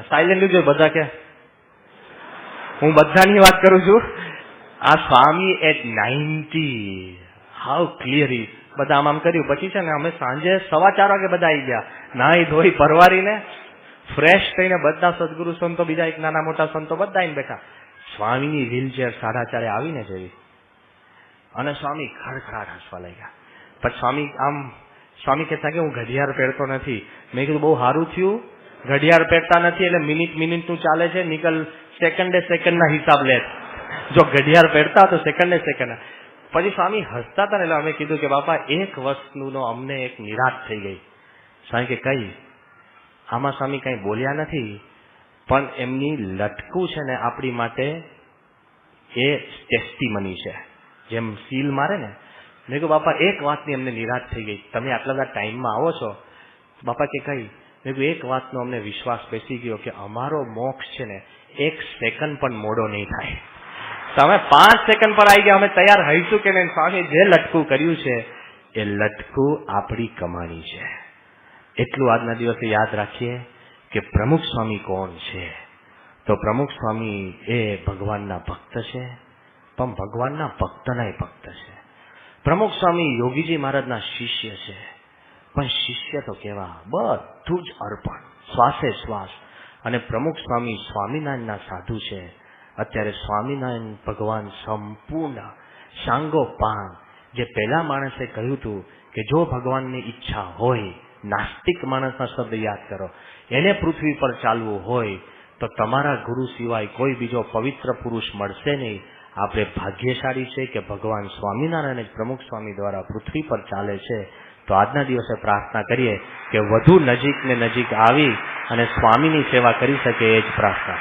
Speaker 3: સાયલેન્ટ જોયું. બધા કે હું બધાની વાત કરું છું. આ સ્વામી એટ 90, હાઉ ક્લિયર ઇઝ. બધા આમ કર્યું. પછી છે ને અમે સાંજે 4:15 વાગે બધા આવી ગયા, નાહી ધોઈ પરવારીને ફ્રેશ થઈને બધા સદગુરુ સંતો, બીજા એક નાના મોટા સંતો બધા આવીને બેઠા. સ્વામીની વ્હીલચેર 4:30 આવીને જવી અને સ્વામી ખડખડાટ હસવા લાગ્યા. પછી સ્વામી કહેતા કે હું ઘડિયાળ પહેરતો નથી. મેં કીધું બહુ સારું થયું ઘડિયાળ પહેરતા નથી, એટલે મિનિટનું ચાલે છે, નિકલ સેકન્ડના હિસાબ લે. જો ઘડિયાળ પહેરતા તો સેકન્ડ. પછી સ્વામી હસતા હતા ને એટલે અમે કીધું કે બાપા એક વસ્તુનો અમને એક નિરાશ થઈ ગઈ. સ્વામી કે કઈ? આમાં સ્વામી કઈ બોલ્યા નથી, પણ એમની લટકું છે ને આપણી માટે એ ટેસ્ટીમની છે, જેમ સીલ મારે ને. મેં કહ્યું બાપા એક વાતની અમને નિરાશ થઈ ગઈ, તમે આટલા બધા ટાઈમમાં આવો છો. બાપા કે કઈ? મેં કહ્યું એક વાતનો અમને વિશ્વાસ બેસી ગયો કે અમારો મોક્ષ છે ને 1 સેકન્ડ પણ મોડો નહીં થાય. તમે 5 સેકન્ડ પર આવી ગયા, અમે તૈયાર હઈશું કે નહીં. સ્વામી જે લટકું કર્યું છે એ લટકું આપણી કમાણી છે. એટલું આજના દિવસે યાદ રાખીએ કે પ્રમુખ સ્વામી કોણ છે. તો પ્રમુખ સ્વામી એ ભગવાનના ભક્ત છે, પણ ભગવાનના ભક્તના ભક્ત છે. પ્રમુખ સ્વામી યોગીજી મહારાજના શિષ્ય છે, પણ શિષ્ય તો કેવા, બધું જ અર્પણ, શ્વાસે શ્વાસ. અને પ્રમુખ સ્વામી સ્વામિનારાયણના સાધુ છે. અત્યારે સ્વામિનારાયણ ભગવાન સંપૂર્ણ સાંગોપાંગ, જે પહેલા માણસે કહ્યું હતું કે જો ભગવાનની ઈચ્છા હોય, નાસ્તિક માણસના શબ્દ યાદ કરો, એને પૃથ્વી પર ચાલવું હોય તો તમારા ગુરુ સિવાય કોઈ બીજો પવિત્ર પુરુષ મળશે નહીં. આપણે ભાગ્યશાળી છે કે ભગવાન સ્વામિનારાયણ જ પ્રમુખ સ્વામી દ્વારા પૃથ્વી પર ચાલે છે. તો આજના દિવસે પ્રાર્થના કરીએ કે વધુ નજીક ને નજીક આવી અને સ્વામીની સેવા કરી શકે, એ જ પ્રાર્થના.